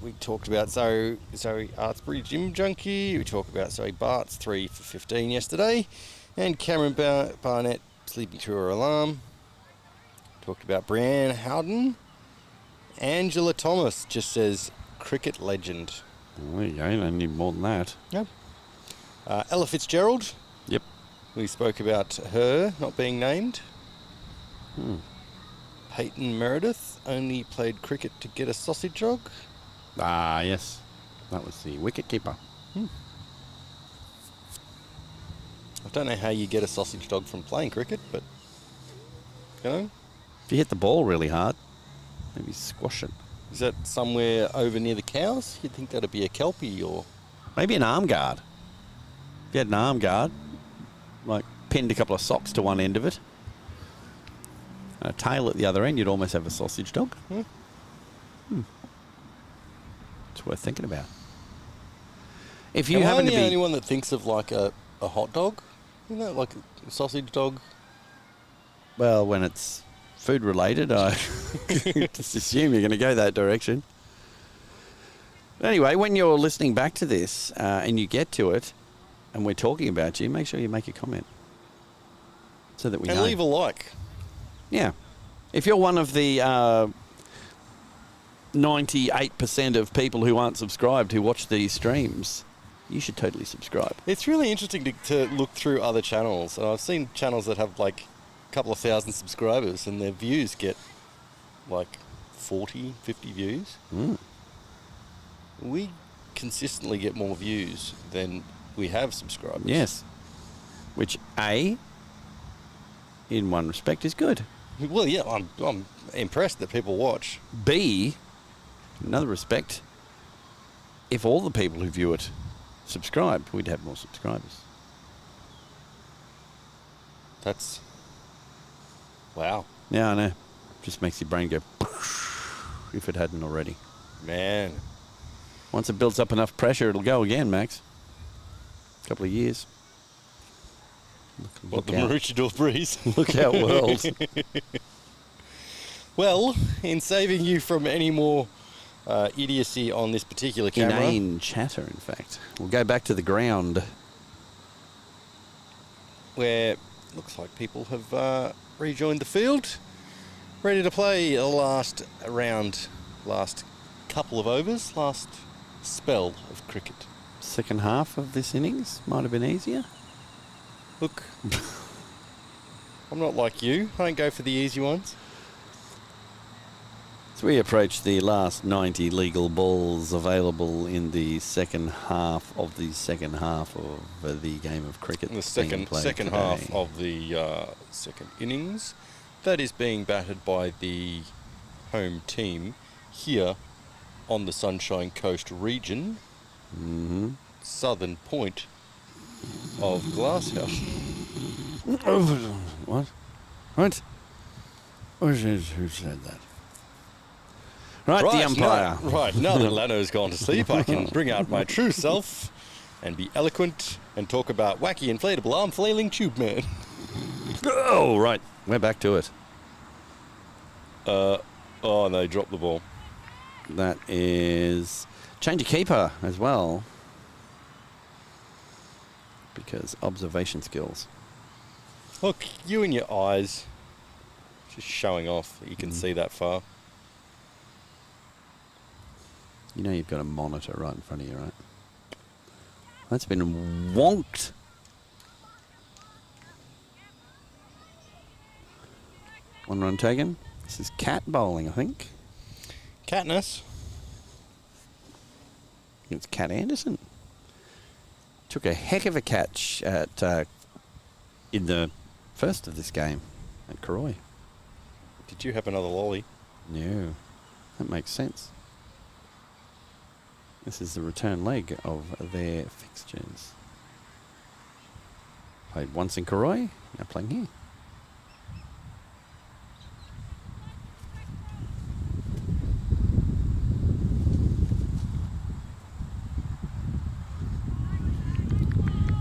B: We talked about Zoe Artsbury, Gym Junkie. We talked about Zoe Bart's 3 for 15 yesterday. And Cameron Barnett sleeping through her alarm. Talked about Brianne Howden. Angela Thomas just says cricket legend.
A: Well, there you go. Don't need more than that.
B: Yep. Ella Fitzgerald.
A: Yep.
B: We spoke about her not being named. Peyton Meredith only played cricket to get a sausage jog.
A: Ah, yes. That was the wicket keeper.
B: I don't know how you get a sausage dog from playing cricket, but
A: If you hit the ball really hard, maybe squash it.
B: Is that somewhere over near the cows? You'd think that'd be a kelpie or...
A: Maybe an arm guard. If you had an arm guard, like pinned a couple of socks to one end of it, and a tail at the other end, you'd almost have a sausage dog. It's worth thinking about. If you happen to be...
B: the only one that thinks of like a hot dog? Like a sausage dog?
A: Well, when it's food related, I just assume you're going to go that direction. Anyway, when you're listening back to this and you get to it and we're talking about you, make sure you make a comment so that we know.
B: And leave a like.
A: Yeah. If you're one of the 98% of people who aren't subscribed who watch these streams, you should totally subscribe.
B: It's really interesting to look through other channels. And I've seen channels that have like a couple of thousand subscribers and their views get like 40, 50 views. We consistently get more views than we have subscribers.
A: Yes. Which, A, in one respect, is good.
B: Well, yeah, I'm impressed that people watch.
A: B, in another respect, if all the people who view it subscribed, we'd have more subscribers.
B: That's... Wow.
A: Yeah, I know. Just makes your brain go if it hadn't already.
B: Man.
A: Once it builds up enough pressure, it'll go again, Max. A couple of years.
B: What, the Maroochydore breeze?
A: Look out, world.
B: Well, in saving you from any more idiocy on this particular camera...
A: Inane chatter, in fact. We'll go back to the ground.
B: where looks like people have rejoined the field, ready to play the last round, last couple of overs, last spell of cricket.
A: Second half of this innings might have been easier.
B: Look, I'm not like you. I don't go for the easy ones.
A: As we approach the last 90 legal balls available in the second half of the game of cricket.
B: The second half of the second innings. That is being batted by the home team here on the Sunshine Coast region.
A: Mm-hmm.
B: Southern point of Glasshouse.
A: What? What? Who said that? Right, the umpire.
B: Now that Lanno's gone to sleep, I can bring out my true self and be eloquent and talk about wacky inflatable arm flailing tube man.
A: Oh, right. We're back to it.
B: And they dropped the ball.
A: That is change of keeper as well. Because observation skills.
B: Look, you and your eyes. Just showing off that you can see that far.
A: You know you've got a monitor right in front of you, right? That's been wonked. One run taken. This is Cat bowling, I think.
B: Katniss.
A: It's Cat Anderson. Took a heck of a catch at in the first of this game at Cooroy.
B: Did you have another lolly?
A: No. That makes sense. This is the return leg of their fixtures. Played once in Cooroy, now playing here.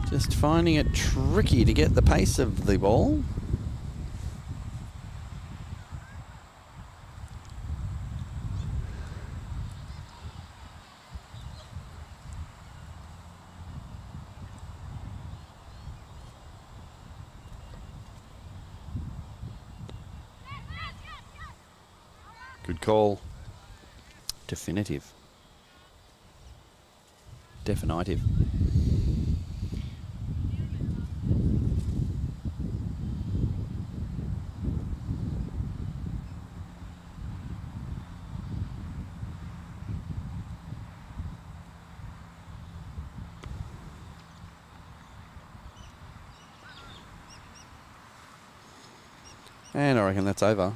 A: Just finding it tricky to get the pace of the ball. Good call. Definitive. Definitive. And I reckon that's over.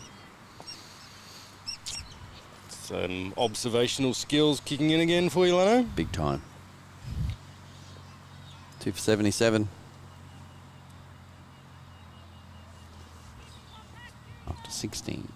B: Some observational skills kicking in again for you, Lanno.
A: Big time. 2 for 77. After 16.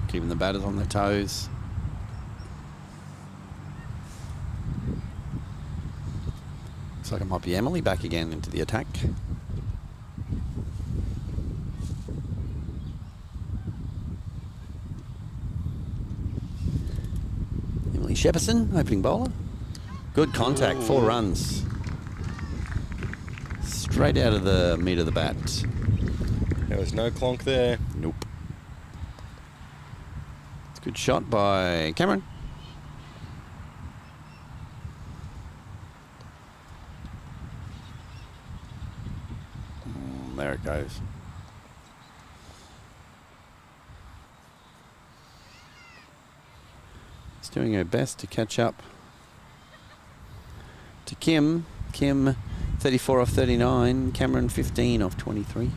A: Keeping the batters on their toes. Looks like it might be Emily back again into the attack. Emily Shepperson, opening bowler. Good contact, 4 runs. Straight out of the meat of the bat.
B: There was no clonk there.
A: Nope. Good shot by Cameron. There it goes. He's doing her best to catch up to Kim. Kim 34 off 39. Cameron 15 off 23.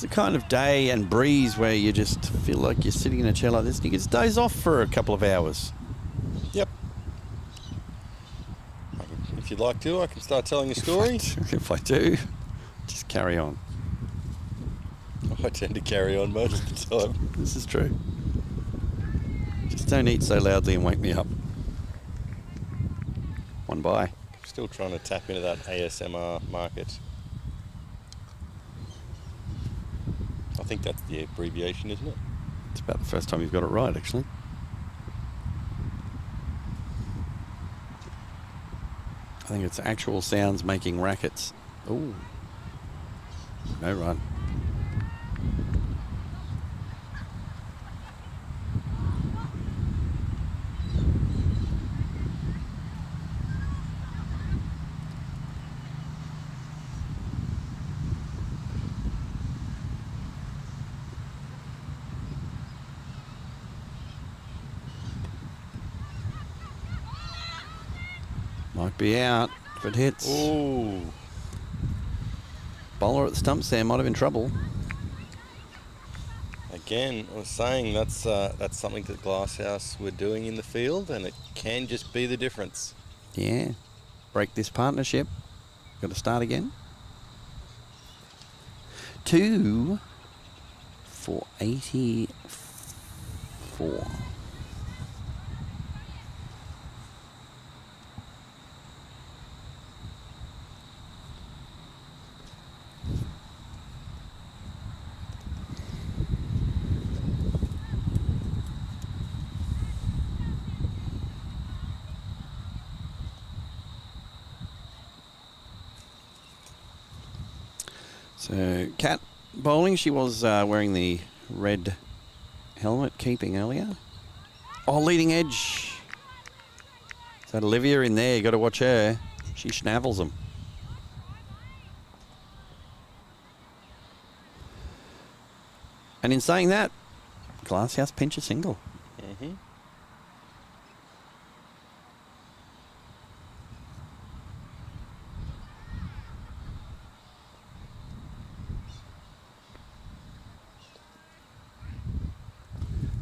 A: the kind of day and breeze where you just feel like you're sitting in a chair like this and you get doze off for a couple of hours.
B: Yep. If you'd like to, I can start telling a story.
A: If I do, just carry on.
B: I tend to carry on most of the time.
A: This is true. Just don't eat so loudly and wake me up. One bye.
B: Still trying to tap into that ASMR market. I think that's the abbreviation, isn't it?
A: It's about the first time you've got it right, actually. I think it's actual sounds making rackets. Ooh. No run. Might be out if it hits.
B: Ooh.
A: Bowler at the stumps there might have been trouble.
B: Again, I was saying that's something that Glasshouse were doing in the field, and it can just be the difference.
A: Yeah. Break this partnership. Got to start again. 2 for 84. So, Kat bowling, she was wearing the red helmet, keeping earlier. Oh, leading edge. Is that Olivia in there? You got to watch her. She schnavels them. And in saying that, Glasshouse pinch a single.
B: Mm-hmm.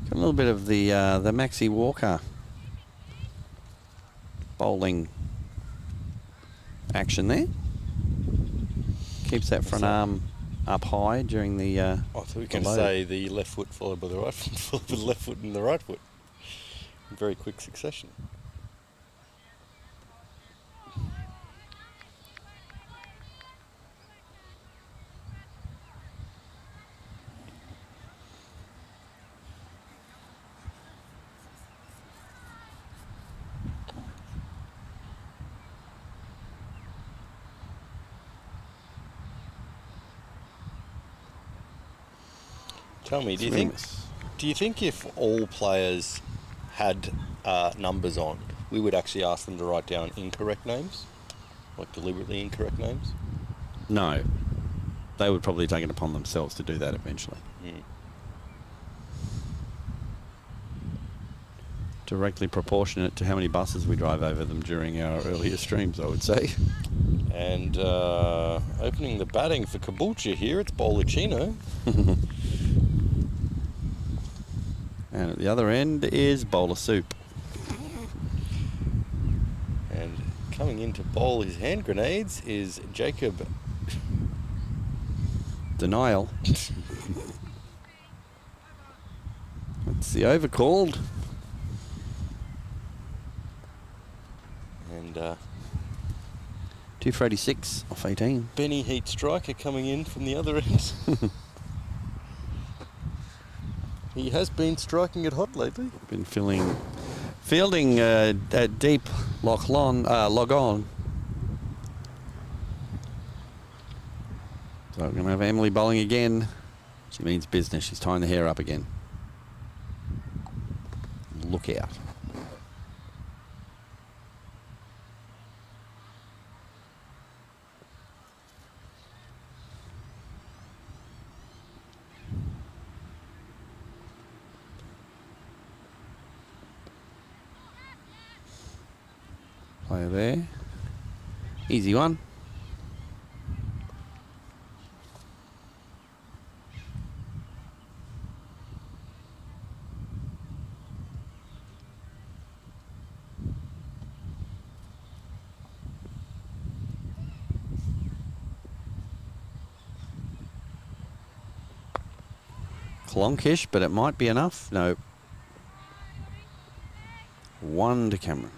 A: Got a little bit of the Maxi Walker bowling action there. Keeps that front arm up high during the.
B: I thought we can say the left foot followed by the right foot, followed by the left foot and the right foot in very quick succession. Tell me, do you think if all players had numbers on, we would actually ask them to write down incorrect names, like deliberately incorrect names?
A: No, they would probably take it upon themselves to do that eventually.
B: Mm.
A: Directly proportionate to how many buses we drive over them during our earlier streams, I would say.
B: And opening the batting for Caboolture here, it's Bollicino.
A: And at the other end is Bowler Soup.
B: And coming in to bowl his hand grenades is Jacob.
A: Denial. That's the over called.
B: And
A: 2 for 86 off 18.
B: Benny Heat Striker coming in from the other end. He has been striking it hot lately.
A: Been fielding deep log on. So we're going to have Emily bowling again. She means business. She's tying the hair up again. Look out. Player there. Easy one.
F: Clonkish, but it might be enough. No. 1 to Cameron.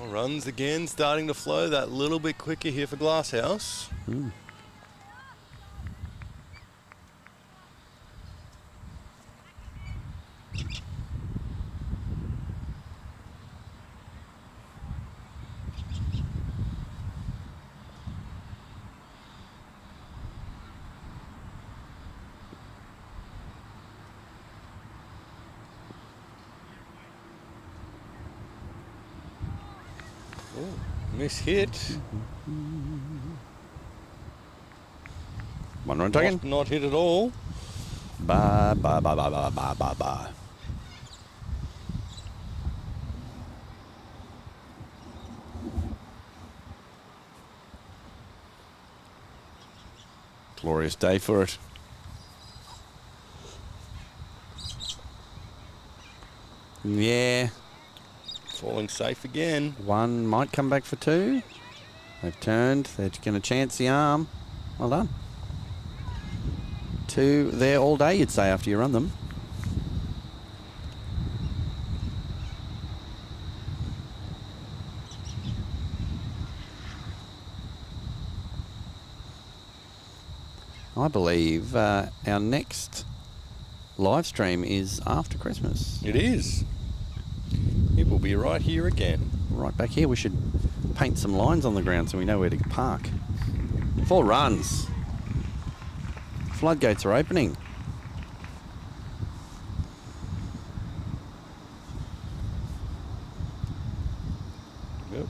B: Runs again, starting to flow that little bit quicker here for Glasshouse. Miss hit.
F: 1 run taken.
B: Not hit at all.
F: Bye, bye, bye, bye, bye, bye, bye, bye. Glorious day for it. Yeah.
B: Falling safe again.
F: 1 might come back for 2. They've turned. They're going to chance the arm. Well done. 2 there all day, you'd say, after you run them. I believe our next live stream is after Christmas.
B: It is. It will be right here again.
F: Right back here. We should paint some lines on the ground so we know where to park. 4 runs. Floodgates are opening.
B: Yep.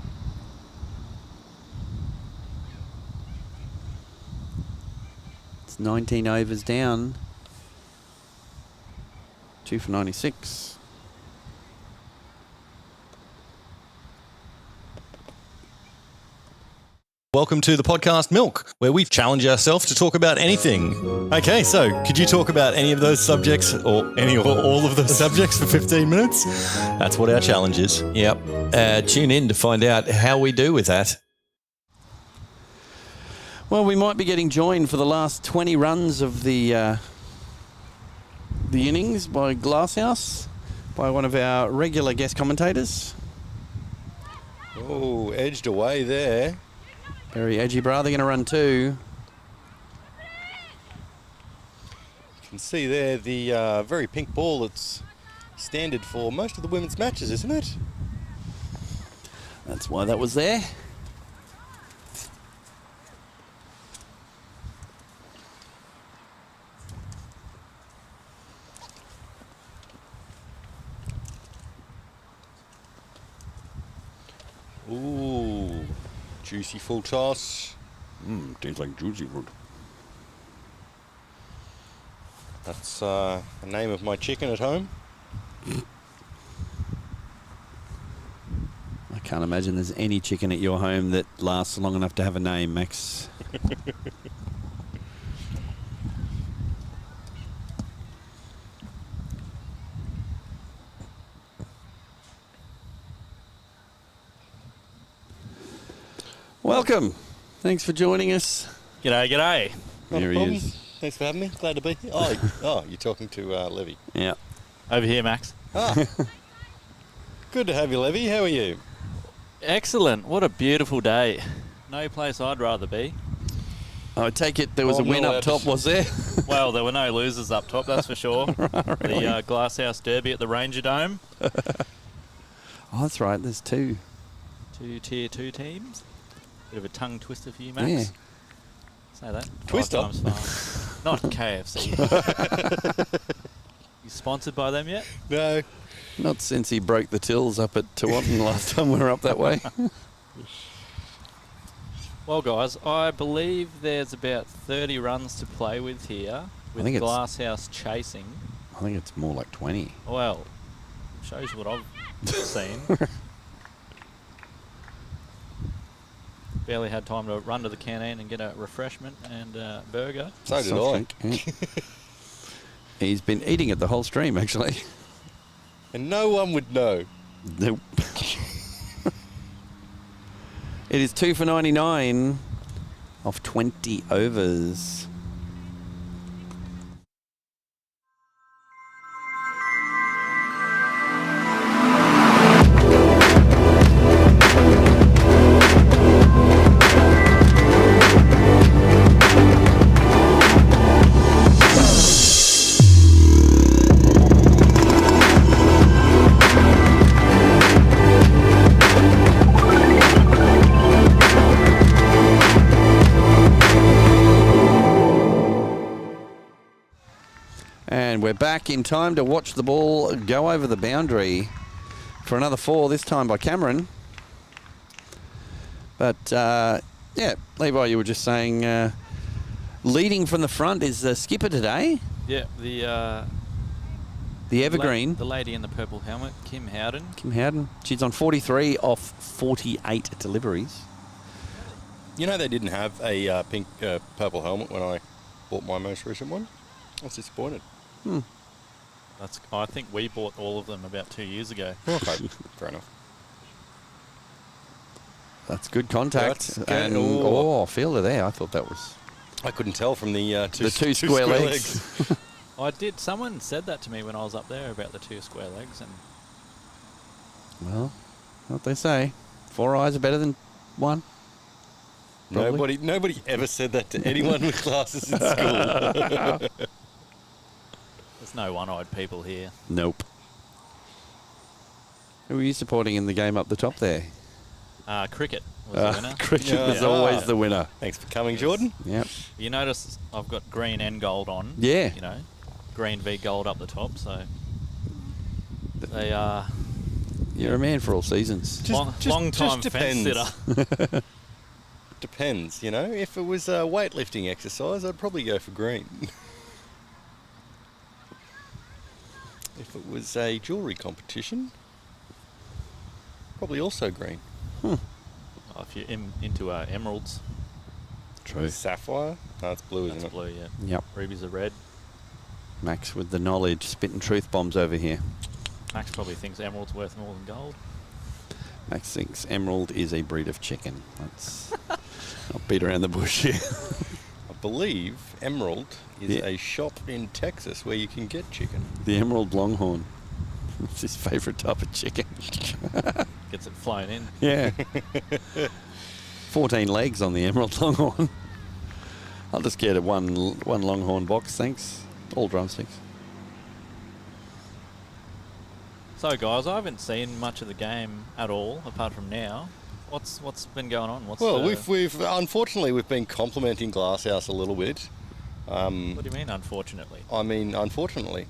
F: It's 19 overs down. 2 for 96.
C: Welcome to the podcast Milk, where we challenge ourselves to talk about anything. Okay, so could you talk about any of those subjects or any or all of those subjects for 15 minutes? That's what our challenge is.
H: Yep. Tune in to find out how we do with that.
F: Well, we might be getting joined for the last 20 runs of the innings by Glasshouse, by one of our regular guest commentators.
B: Oh, edged away there.
F: Very edgy, bro. They're going to run 2.
B: You can see there the very pink ball that's standard for most of the women's matches, isn't it?
F: That's why that was there.
B: Ooh, juicy full toss.
F: Tastes like juicy fruit.
B: That's the name of my chicken at home.
F: I can't imagine there's any chicken at your home that lasts long enough to have a name, Max. Welcome. Thanks for joining us.
I: G'day, g'day.
F: Here he is.
B: Thanks for having me. Glad to be here. Oh, you're talking to Levy.
F: Yeah.
I: Over here, Max.
B: Good to have you, Levy. How are you?
I: Excellent. What a beautiful day. No place I'd rather be.
F: I take it there was a win up top, was there?
I: Well, there were no losers up top, that's for sure. Really? The Glasshouse Derby at the Ranger Dome.
F: Oh, that's right. There's 2.
I: 2 Tier 2 teams. Bit of a tongue twister for you, Max.
F: Yeah.
I: Say that.
B: Twister?
I: 5 times fast. Not KFC. You sponsored by them yet?
B: No.
F: Not since he broke the tills up at Tewantin last time we were up that way.
I: Well, guys, I believe there's about 30 runs to play with here, with
F: think it's-
I: Glasshouse chasing.
F: I think it's more like 20.
I: Well, shows what I've seen. Barely had time to run to the canteen and get a refreshment and a burger.
B: So did I.
A: He's been eating it the whole stream, actually.
B: And no one would know.
A: Nope. It is 2 for 99 off 20 overs. And we're back in time to watch the ball go over the boundary for another 4, this time by Cameron. But, yeah, Levi, you were just saying leading from the front is the skipper today.
I: Yeah,
A: The evergreen.
I: The lady in the purple helmet, Kim Howden.
A: Kim Howden. She's on 43 off 48 deliveries.
B: You know they didn't have a pink purple helmet when I bought my most recent one? I was disappointed.
I: I think we bought all of them about 2 years ago.
B: Okay, fair enough.
A: That's good contact.
B: That's
A: And
B: good.
A: fielder there. I thought that was
B: I couldn't tell from the
A: two square legs.
I: Someone said that to me when I was up there about the 2 square legs, and
A: Well, what they say. 4 eyes are better than 1. Probably.
B: Nobody ever said that to anyone with glasses in school.
I: there's no one-eyed people here.
A: Nope. Who are you supporting in the game up the top there?
I: Cricket was the winner.
A: Cricket
B: Yeah.
A: was always the winner.
B: Thanks for coming, Jordan.
A: Yep.
I: You notice I've got green and gold on.
A: Yeah.
I: You know, green v gold up the top, so they are
A: You're a man for all seasons.
I: long time fence sitter.
B: Depends, you know. If it was a weightlifting exercise, I'd probably go for green. If it was a jewellery competition, probably also green.
I: If you're into emeralds,
A: True.
B: Sapphire? No, it's blue,
I: that's
B: isn't it?
I: blue, yeah.
A: Yep.
I: Rubies are red.
A: Max with the knowledge, spitting truth bombs over here.
I: Max probably thinks emerald's worth more than gold.
A: Max thinks emerald is a breed of chicken. Let's not beat around the bush here.
B: I believe Emerald is
A: Yeah.
B: a shop in Texas where you can get chicken.
A: The emerald longhorn. It's his favourite type of chicken.
I: Gets it flown in.
A: Yeah. 14 legs on the emerald longhorn. I'll just get a one longhorn box, thanks. All drumsticks.
I: So, guys, I haven't seen much of the game at all, apart from now. What's been going on?
B: Well, we've unfortunately we've been complimenting Glasshouse a little bit.
I: What do you mean, unfortunately?
B: I mean, unfortunately.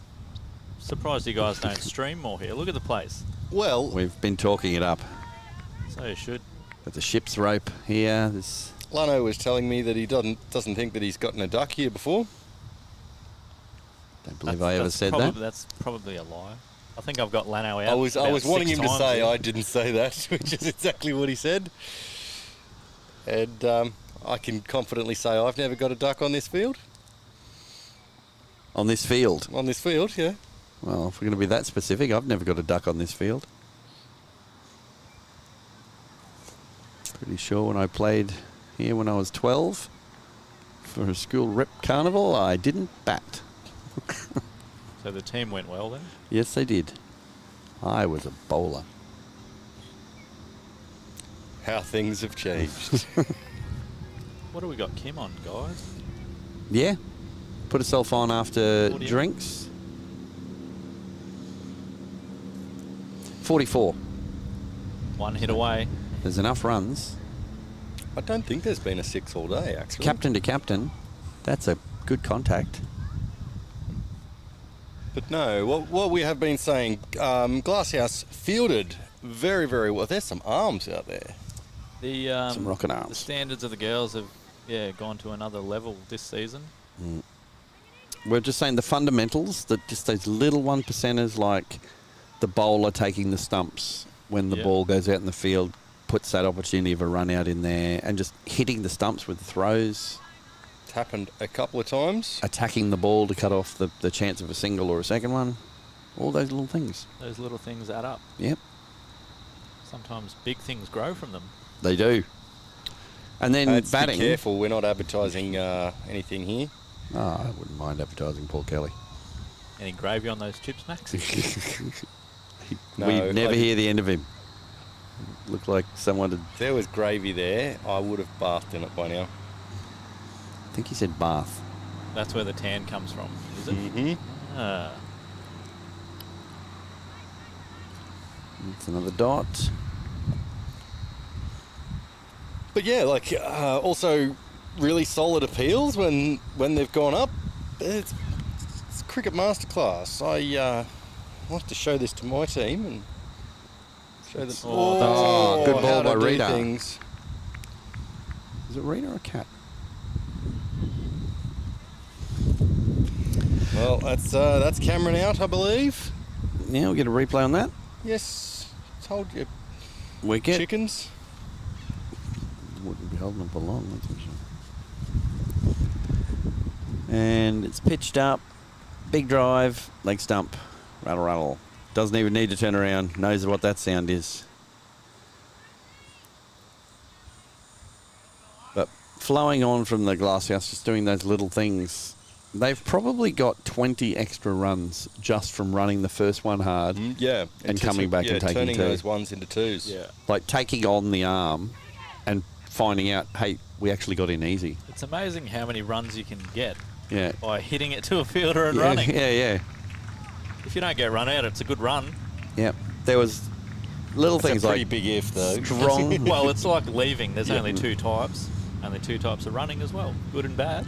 I: Surprised you guys don't stream more here. Look at the place.
B: Well,
A: We've been talking it up.
I: So you should.
A: Got the ship's rope here. This
B: Lanno was telling me that he doesn't think that he's gotten a duck here before.
A: don't believe I ever said that.
I: That's probably a lie. I think I've got Lanno out.
B: I was
I: about
B: wanting
I: 6
B: him to
I: times
B: say
I: here.
B: I didn't say that, which is exactly what he said. And I can confidently say I've never got a duck on this field.
A: On this field.
B: On this field, yeah.
A: Well, if we're going to be that specific, I've never got a duck on this field. Pretty sure when I played here when I was 12 for a school rep carnival, I didn't bat.
I: So the team went well then?
A: Yes, they did. I was a bowler.
B: How things have changed.
I: What do we got Kim on, guys?
A: Yeah. Put herself on after
I: 40.
A: drinks. 44.
I: One hit away.
A: There's enough runs.
B: I don't think there's been a 6 all day, actually.
A: Captain to captain. That's a good contact.
B: But no, what we have been saying, Glasshouse fielded very, very well. There's some arms out there.
A: Some rocket
I: The
A: arms.
I: standards of the girls have gone to another level this season.
A: We're just saying the fundamentals, that just those little 1%ers like the bowler taking the stumps when the
I: Yeah.
A: ball goes out in the field, puts that opportunity of a run out in there, and just hitting the stumps with the throws.
B: It's happened a couple of times.
A: Attacking the ball to cut off the chance of a single or a second one. All those little things.
I: Those little things add up.
A: Yep.
I: Sometimes big things grow from them.
A: They do. And then
B: Let's
A: batting.
B: be careful, we're not advertising anything here.
A: Oh, I wouldn't mind advertising Paul Kelly.
I: Any gravy on those chips, Max?
B: No,
A: We'd never
B: like-
A: hear the end of him. Looked like someone had...
B: If there was gravy there, I would have bathed in it by now.
A: I think he said bath.
I: That's where the tan comes from, is it?
B: Mm-hmm.
I: Ah.
A: It's another dot.
B: But yeah, like also really solid appeals when they've gone up. It's cricket masterclass. I want to show this to my team and show them.
A: Oh, good ball
B: how to
A: by
B: do
A: Rita.
B: things.
A: Is it Rita or a cat?
B: Well, that's Cameron out, I believe.
A: Yeah, we'll get a replay on that.
B: Yes, told you.
A: Wicket.
B: Chickens.
A: Wouldn't be holding them for long, that's for sure. And it's pitched up. Big drive. Leg stump. Rattle, rattle. Doesn't even need to turn around. Knows what that sound is. But flowing on from the Glasshouse, just doing those little things. They've probably got 20 extra runs just from running the first one hard.
B: Yeah.
A: And coming back and taking
B: turning
A: two.
B: those ones into twos.
I: Yeah.
A: Like taking on the arm and finding out, hey, we actually got in easy.
I: It's amazing how many runs you can get
A: Yeah.
I: by hitting it to a fielder and
A: Yeah,
I: running.
A: yeah.
I: If you don't get run out, it's a good run.
A: Yeah. There was little
B: That's
A: things
B: a pretty
A: like
B: big if, though.
A: strong.
I: Well, it's like leaving. There's only two types. Only two types of running as well, good and bad.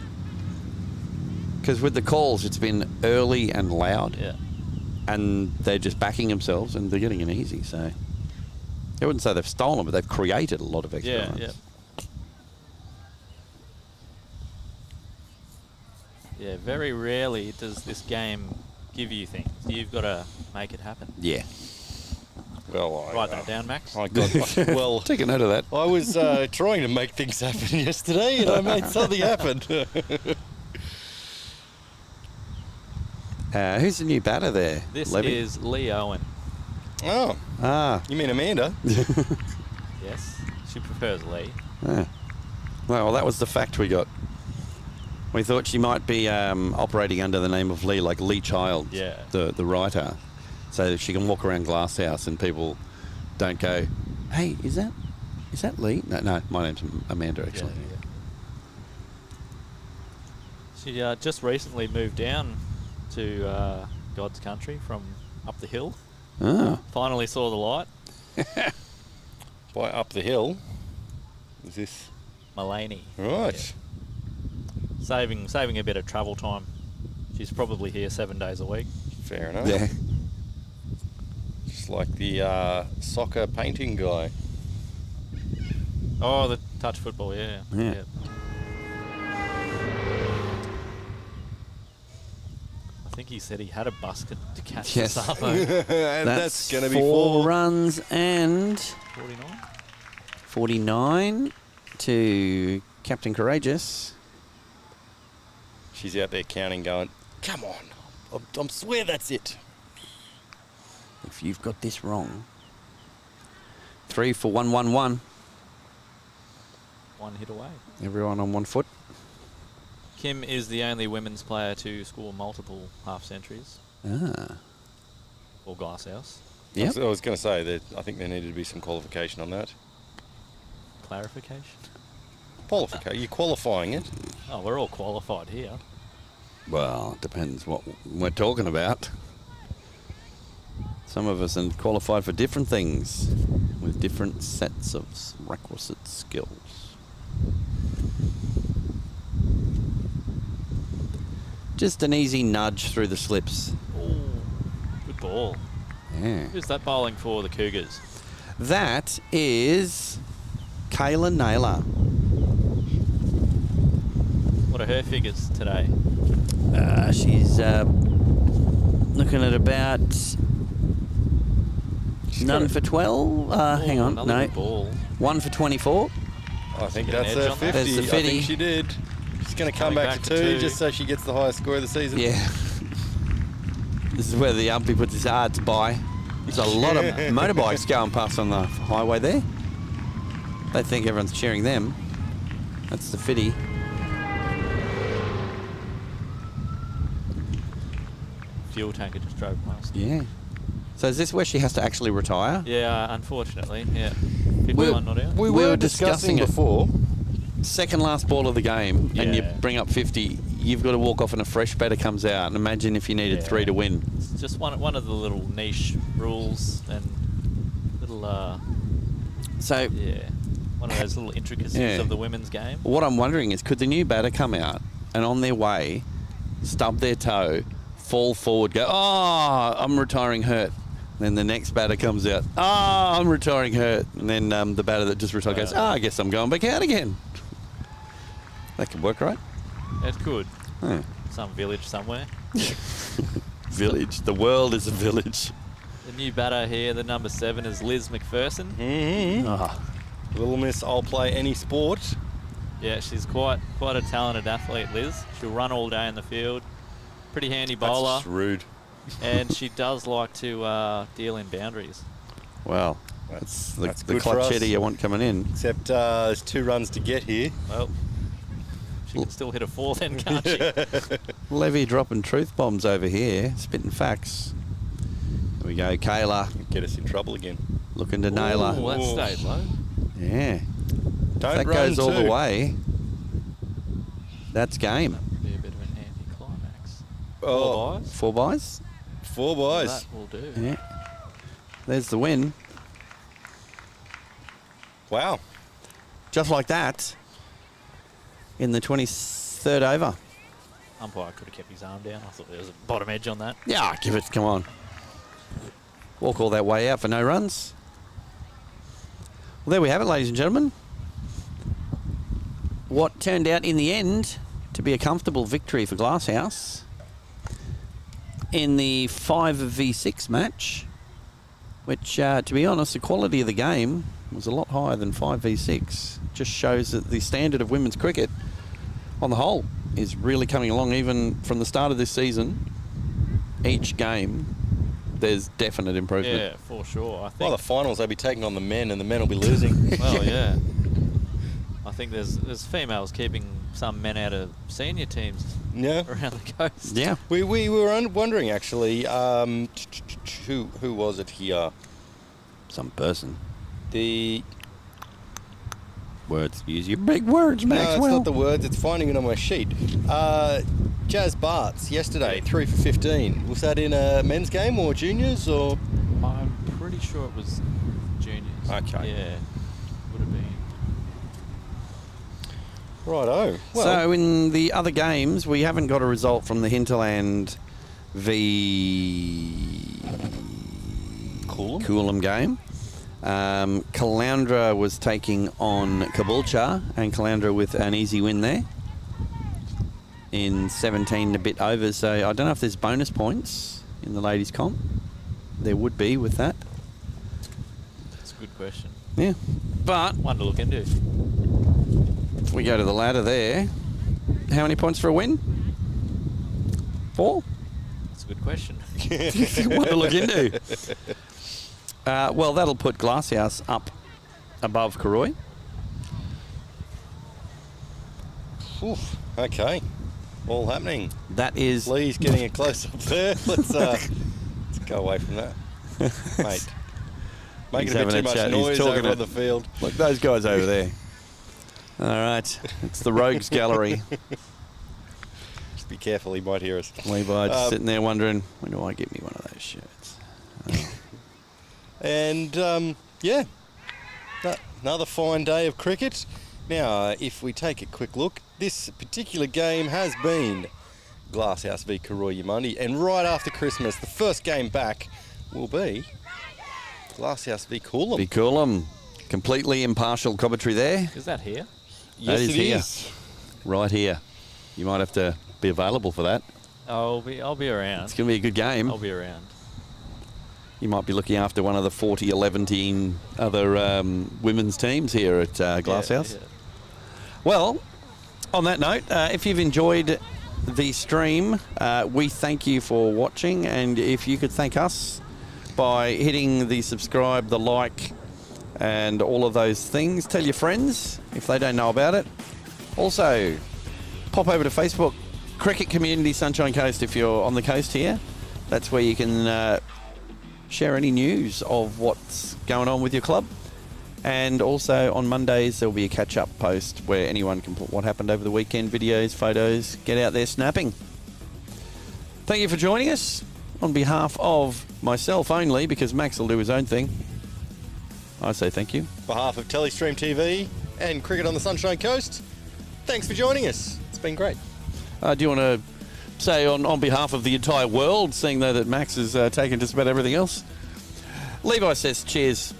A: Because with the calls, it's been early and loud.
I: Yeah.
A: And they're just backing themselves and they're getting in easy. So I wouldn't say they've stolen, but they've created a lot of extra runs.
I: Yeah. Yeah, very rarely does this game give you things. You've got to make it happen.
A: Yeah.
B: Well,
I: Write that down, Max.
B: I got, well,
A: Take a note of that.
B: I was trying to make things happen yesterday, and I made something happen.
A: Who's the new batter there?
I: This
A: Levy?
I: is Lee Owen.
B: Oh, you mean Amanda?
I: Yes, she prefers Lee.
A: Yeah. Well, that was the fact we got. We thought she might be operating under the name of Lee, like Lee Child,
I: Yeah.
A: the writer, so that she can walk around Glasshouse and people don't go, hey, is that Lee? No, my name's Amanda, actually.
I: She just recently moved down to God's country from up the hill.
A: Oh.
I: Finally saw the light.
B: By up the hill. Is this
I: Mulaney.
B: right?
I: Saving a bit of travel time. She's probably here 7 days a week.
B: Fair enough.
A: Yeah.
B: Just like the soccer painting guy.
I: Oh, the touch football, yeah.
A: Yeah.
I: I think he said he had a basket to catch
A: Yes.
I: the Savo.
B: And that's going to be
A: 4 runs and
I: 49.
A: 49 to Captain Courageous.
B: She's out there counting, going, "Come on, I swear that's it."
A: If you've got this wrong. 3 for 1-1-1.
I: One hit away.
A: Everyone on 1 foot.
I: Kim is the only women's player to score multiple half centuries
A: Ah.
I: for Glasshouse.
A: Yep.
B: I was going to say that I think there needed to be some qualification on that.
I: Clarification.
B: Qualification? You're qualifying it.
I: Oh, we're all qualified here.
A: Well, it depends what we're talking about. Some of us are qualified for different things with different sets of requisite skills. Just an easy nudge through the slips.
I: Oh, good ball.
A: Yeah.
I: Who's that bowling for the Cougars?
A: That is Kayla Naylor.
I: What are her figures today?
A: She's looking at about
B: She's
A: None for 12. Hang on,
I: another
A: no.
I: good ball.
A: 1 for 24.
B: I think
I: Get an
B: that's
I: edge
B: her
I: on that.
B: 50.
A: There's the
B: I
A: 50.
B: think she did. She's going to come
I: Coming
B: back to
I: back to
B: 2
I: 2.
B: just so she gets the highest score of the season.
A: Yeah. This is where the umpy puts his heart to buy. There's a lot of motorbikes going past on the highway there. They think everyone's cheering them. That's the 50.
I: Fuel tanker just drove past.
A: Yeah. So is this where she has to actually retire?
I: Yeah, unfortunately. Yeah. 51 not out.
B: We were discussing
A: it.
B: before.
A: Second last ball of the game, and you
I: Yeah.
A: bring up 50. You've got to walk off and a fresh batter comes out. And imagine if you needed 3 to win.
I: It's just one of the little niche rules and little,
A: So
I: one of those little intricacies
A: Yeah.
I: of the women's game.
A: what I'm wondering is, could the new batter come out and on their way, stub their toe, fall forward, go, oh, I'm retiring hurt. Then the next batter comes out, oh, I'm retiring hurt. And then the batter that just retired goes, oh, I guess I'm going back out again. That could work, right?
I: It's good.
A: Huh.
I: Some village somewhere.
A: Village. The world is a village.
I: The new batter here, the number 7, is Liz McPherson.
B: Mm-hmm.
A: Oh,
B: Little Miss, I'll play any sport.
I: Yeah, she's quite a talented athlete, Liz. She'll run all day in the field. Pretty handy bowler.
B: That's just rude.
I: And she does like to deal in boundaries.
A: well, that's the
B: good for
A: clutch
B: us.
A: hitter you want coming in.
B: Except there's 2 runs to get here.
I: Well, she can still hit a 4 then, can't she?
A: Levy dropping truth bombs over here, spitting facts. Here we go, Kayla
B: Get us in trouble again.
A: looking to nail her.
I: Ooh, that stayed low.
A: Yeah.
B: Don't
A: That
B: run
A: goes all the
B: too.
A: way. That's game.
I: Would be a bit of an anti-climax.
B: Oh,
A: 4 buys.
B: 4 boys.
I: That will do.
A: Yeah. There's the win.
B: Wow.
A: Just like that. In the 23rd over.
I: Umpire could have kept his arm down. I thought there was a bottom edge on that.
A: Yeah, give it. Come on. Walk all that way out for no runs. Well, there we have it, ladies and gentlemen. What turned out in the end to be a comfortable victory for Glasshouse in the 5v6 match, which, to be honest, the quality of the game was a lot higher than 5v6. Just shows that the standard of women's cricket, on the whole, is really coming along. Even from the start of this season, each game, there's definite improvement.
I: Yeah, for sure. I think.
B: Well, the finals, they'll be taking on the men, and the men will be losing.
I: Well, yeah. I think there's females keeping some men out of senior teams
B: Yeah.
I: around the coast.
A: Yeah.
B: We were wondering, actually, who was it here?
A: Some person.
B: The
A: Words. Use your big words,
B: No,
A: Maxwell.
B: it's not the words. It's finding it on my sheet. Jazz Barts yesterday, 3 for 15. Was that in a men's game or juniors or?
I: I'm pretty sure it was juniors.
B: Okay.
I: Yeah, would have been.
B: Righto. Well,
A: So in the other games, we haven't got a result from the Hinterland v Coolum game. Caloundra was taking on Caboolture, and Caloundra with an easy win there in 17 and a bit over. So I don't know if there's bonus points in the ladies' comp. There would be with that.
I: That's a good question.
A: Yeah. But
I: One to look into.
A: if we go to the ladder there, how many points for a win? 4?
I: That's a good question.
A: What to look into. Well, that'll put Glasshouse up above Cooroy.
B: oof, okay. All happening.
A: That is...
B: Lee's getting a close up there. Let's go away from that, mate. Making
A: He's
B: a bit
A: having
B: too
A: a
B: much
A: chat. He's
B: noise
A: talking
B: over
A: it.
B: on the field.
A: Look, those guys over there. All right. It's the Rogues Gallery.
B: Just be careful, he might hear us.
A: Levi just sitting there wondering, when do I get me one of those shirts?
B: And yeah, another fine day of cricket. Now, if we take a quick look, this particular game has been Glasshouse v Cooroy-Eumundi, and right after Christmas, the first game back will be Glasshouse v Coolum.
A: Be Coolum. Completely impartial commentary there.
I: Is that here?
B: Yes,
A: that is
B: it
A: here.
B: is.
A: Right here. You might have to be available for that.
I: I'll be around.
A: It's going to be a good game.
I: I'll be around.
A: You might be looking after one of the 40, 11 other women's teams here at Glasshouse.
I: Yeah.
A: Well, on that note, if you've enjoyed the stream, we thank you for watching, and if you could thank us by hitting the subscribe, the like, and all of those things. Tell your friends if they don't know about it. Also, pop over to Facebook, Cricket Community Sunshine Coast if you're on the coast here. That's where you can share any news of what's going on with your club. And also on Mondays, there'll be a catch-up post where anyone can put what happened over the weekend, videos, photos, get out there snapping. Thank you for joining us. On behalf of myself only, because Max will do his own thing, I say thank you.
B: On behalf of TelestreamTV and Cricket on the Sunshine Coast, thanks for joining us. It's been great.
A: Do you want to say on behalf of the entire world, seeing though that Max has taken just about everything else? Levi says cheers.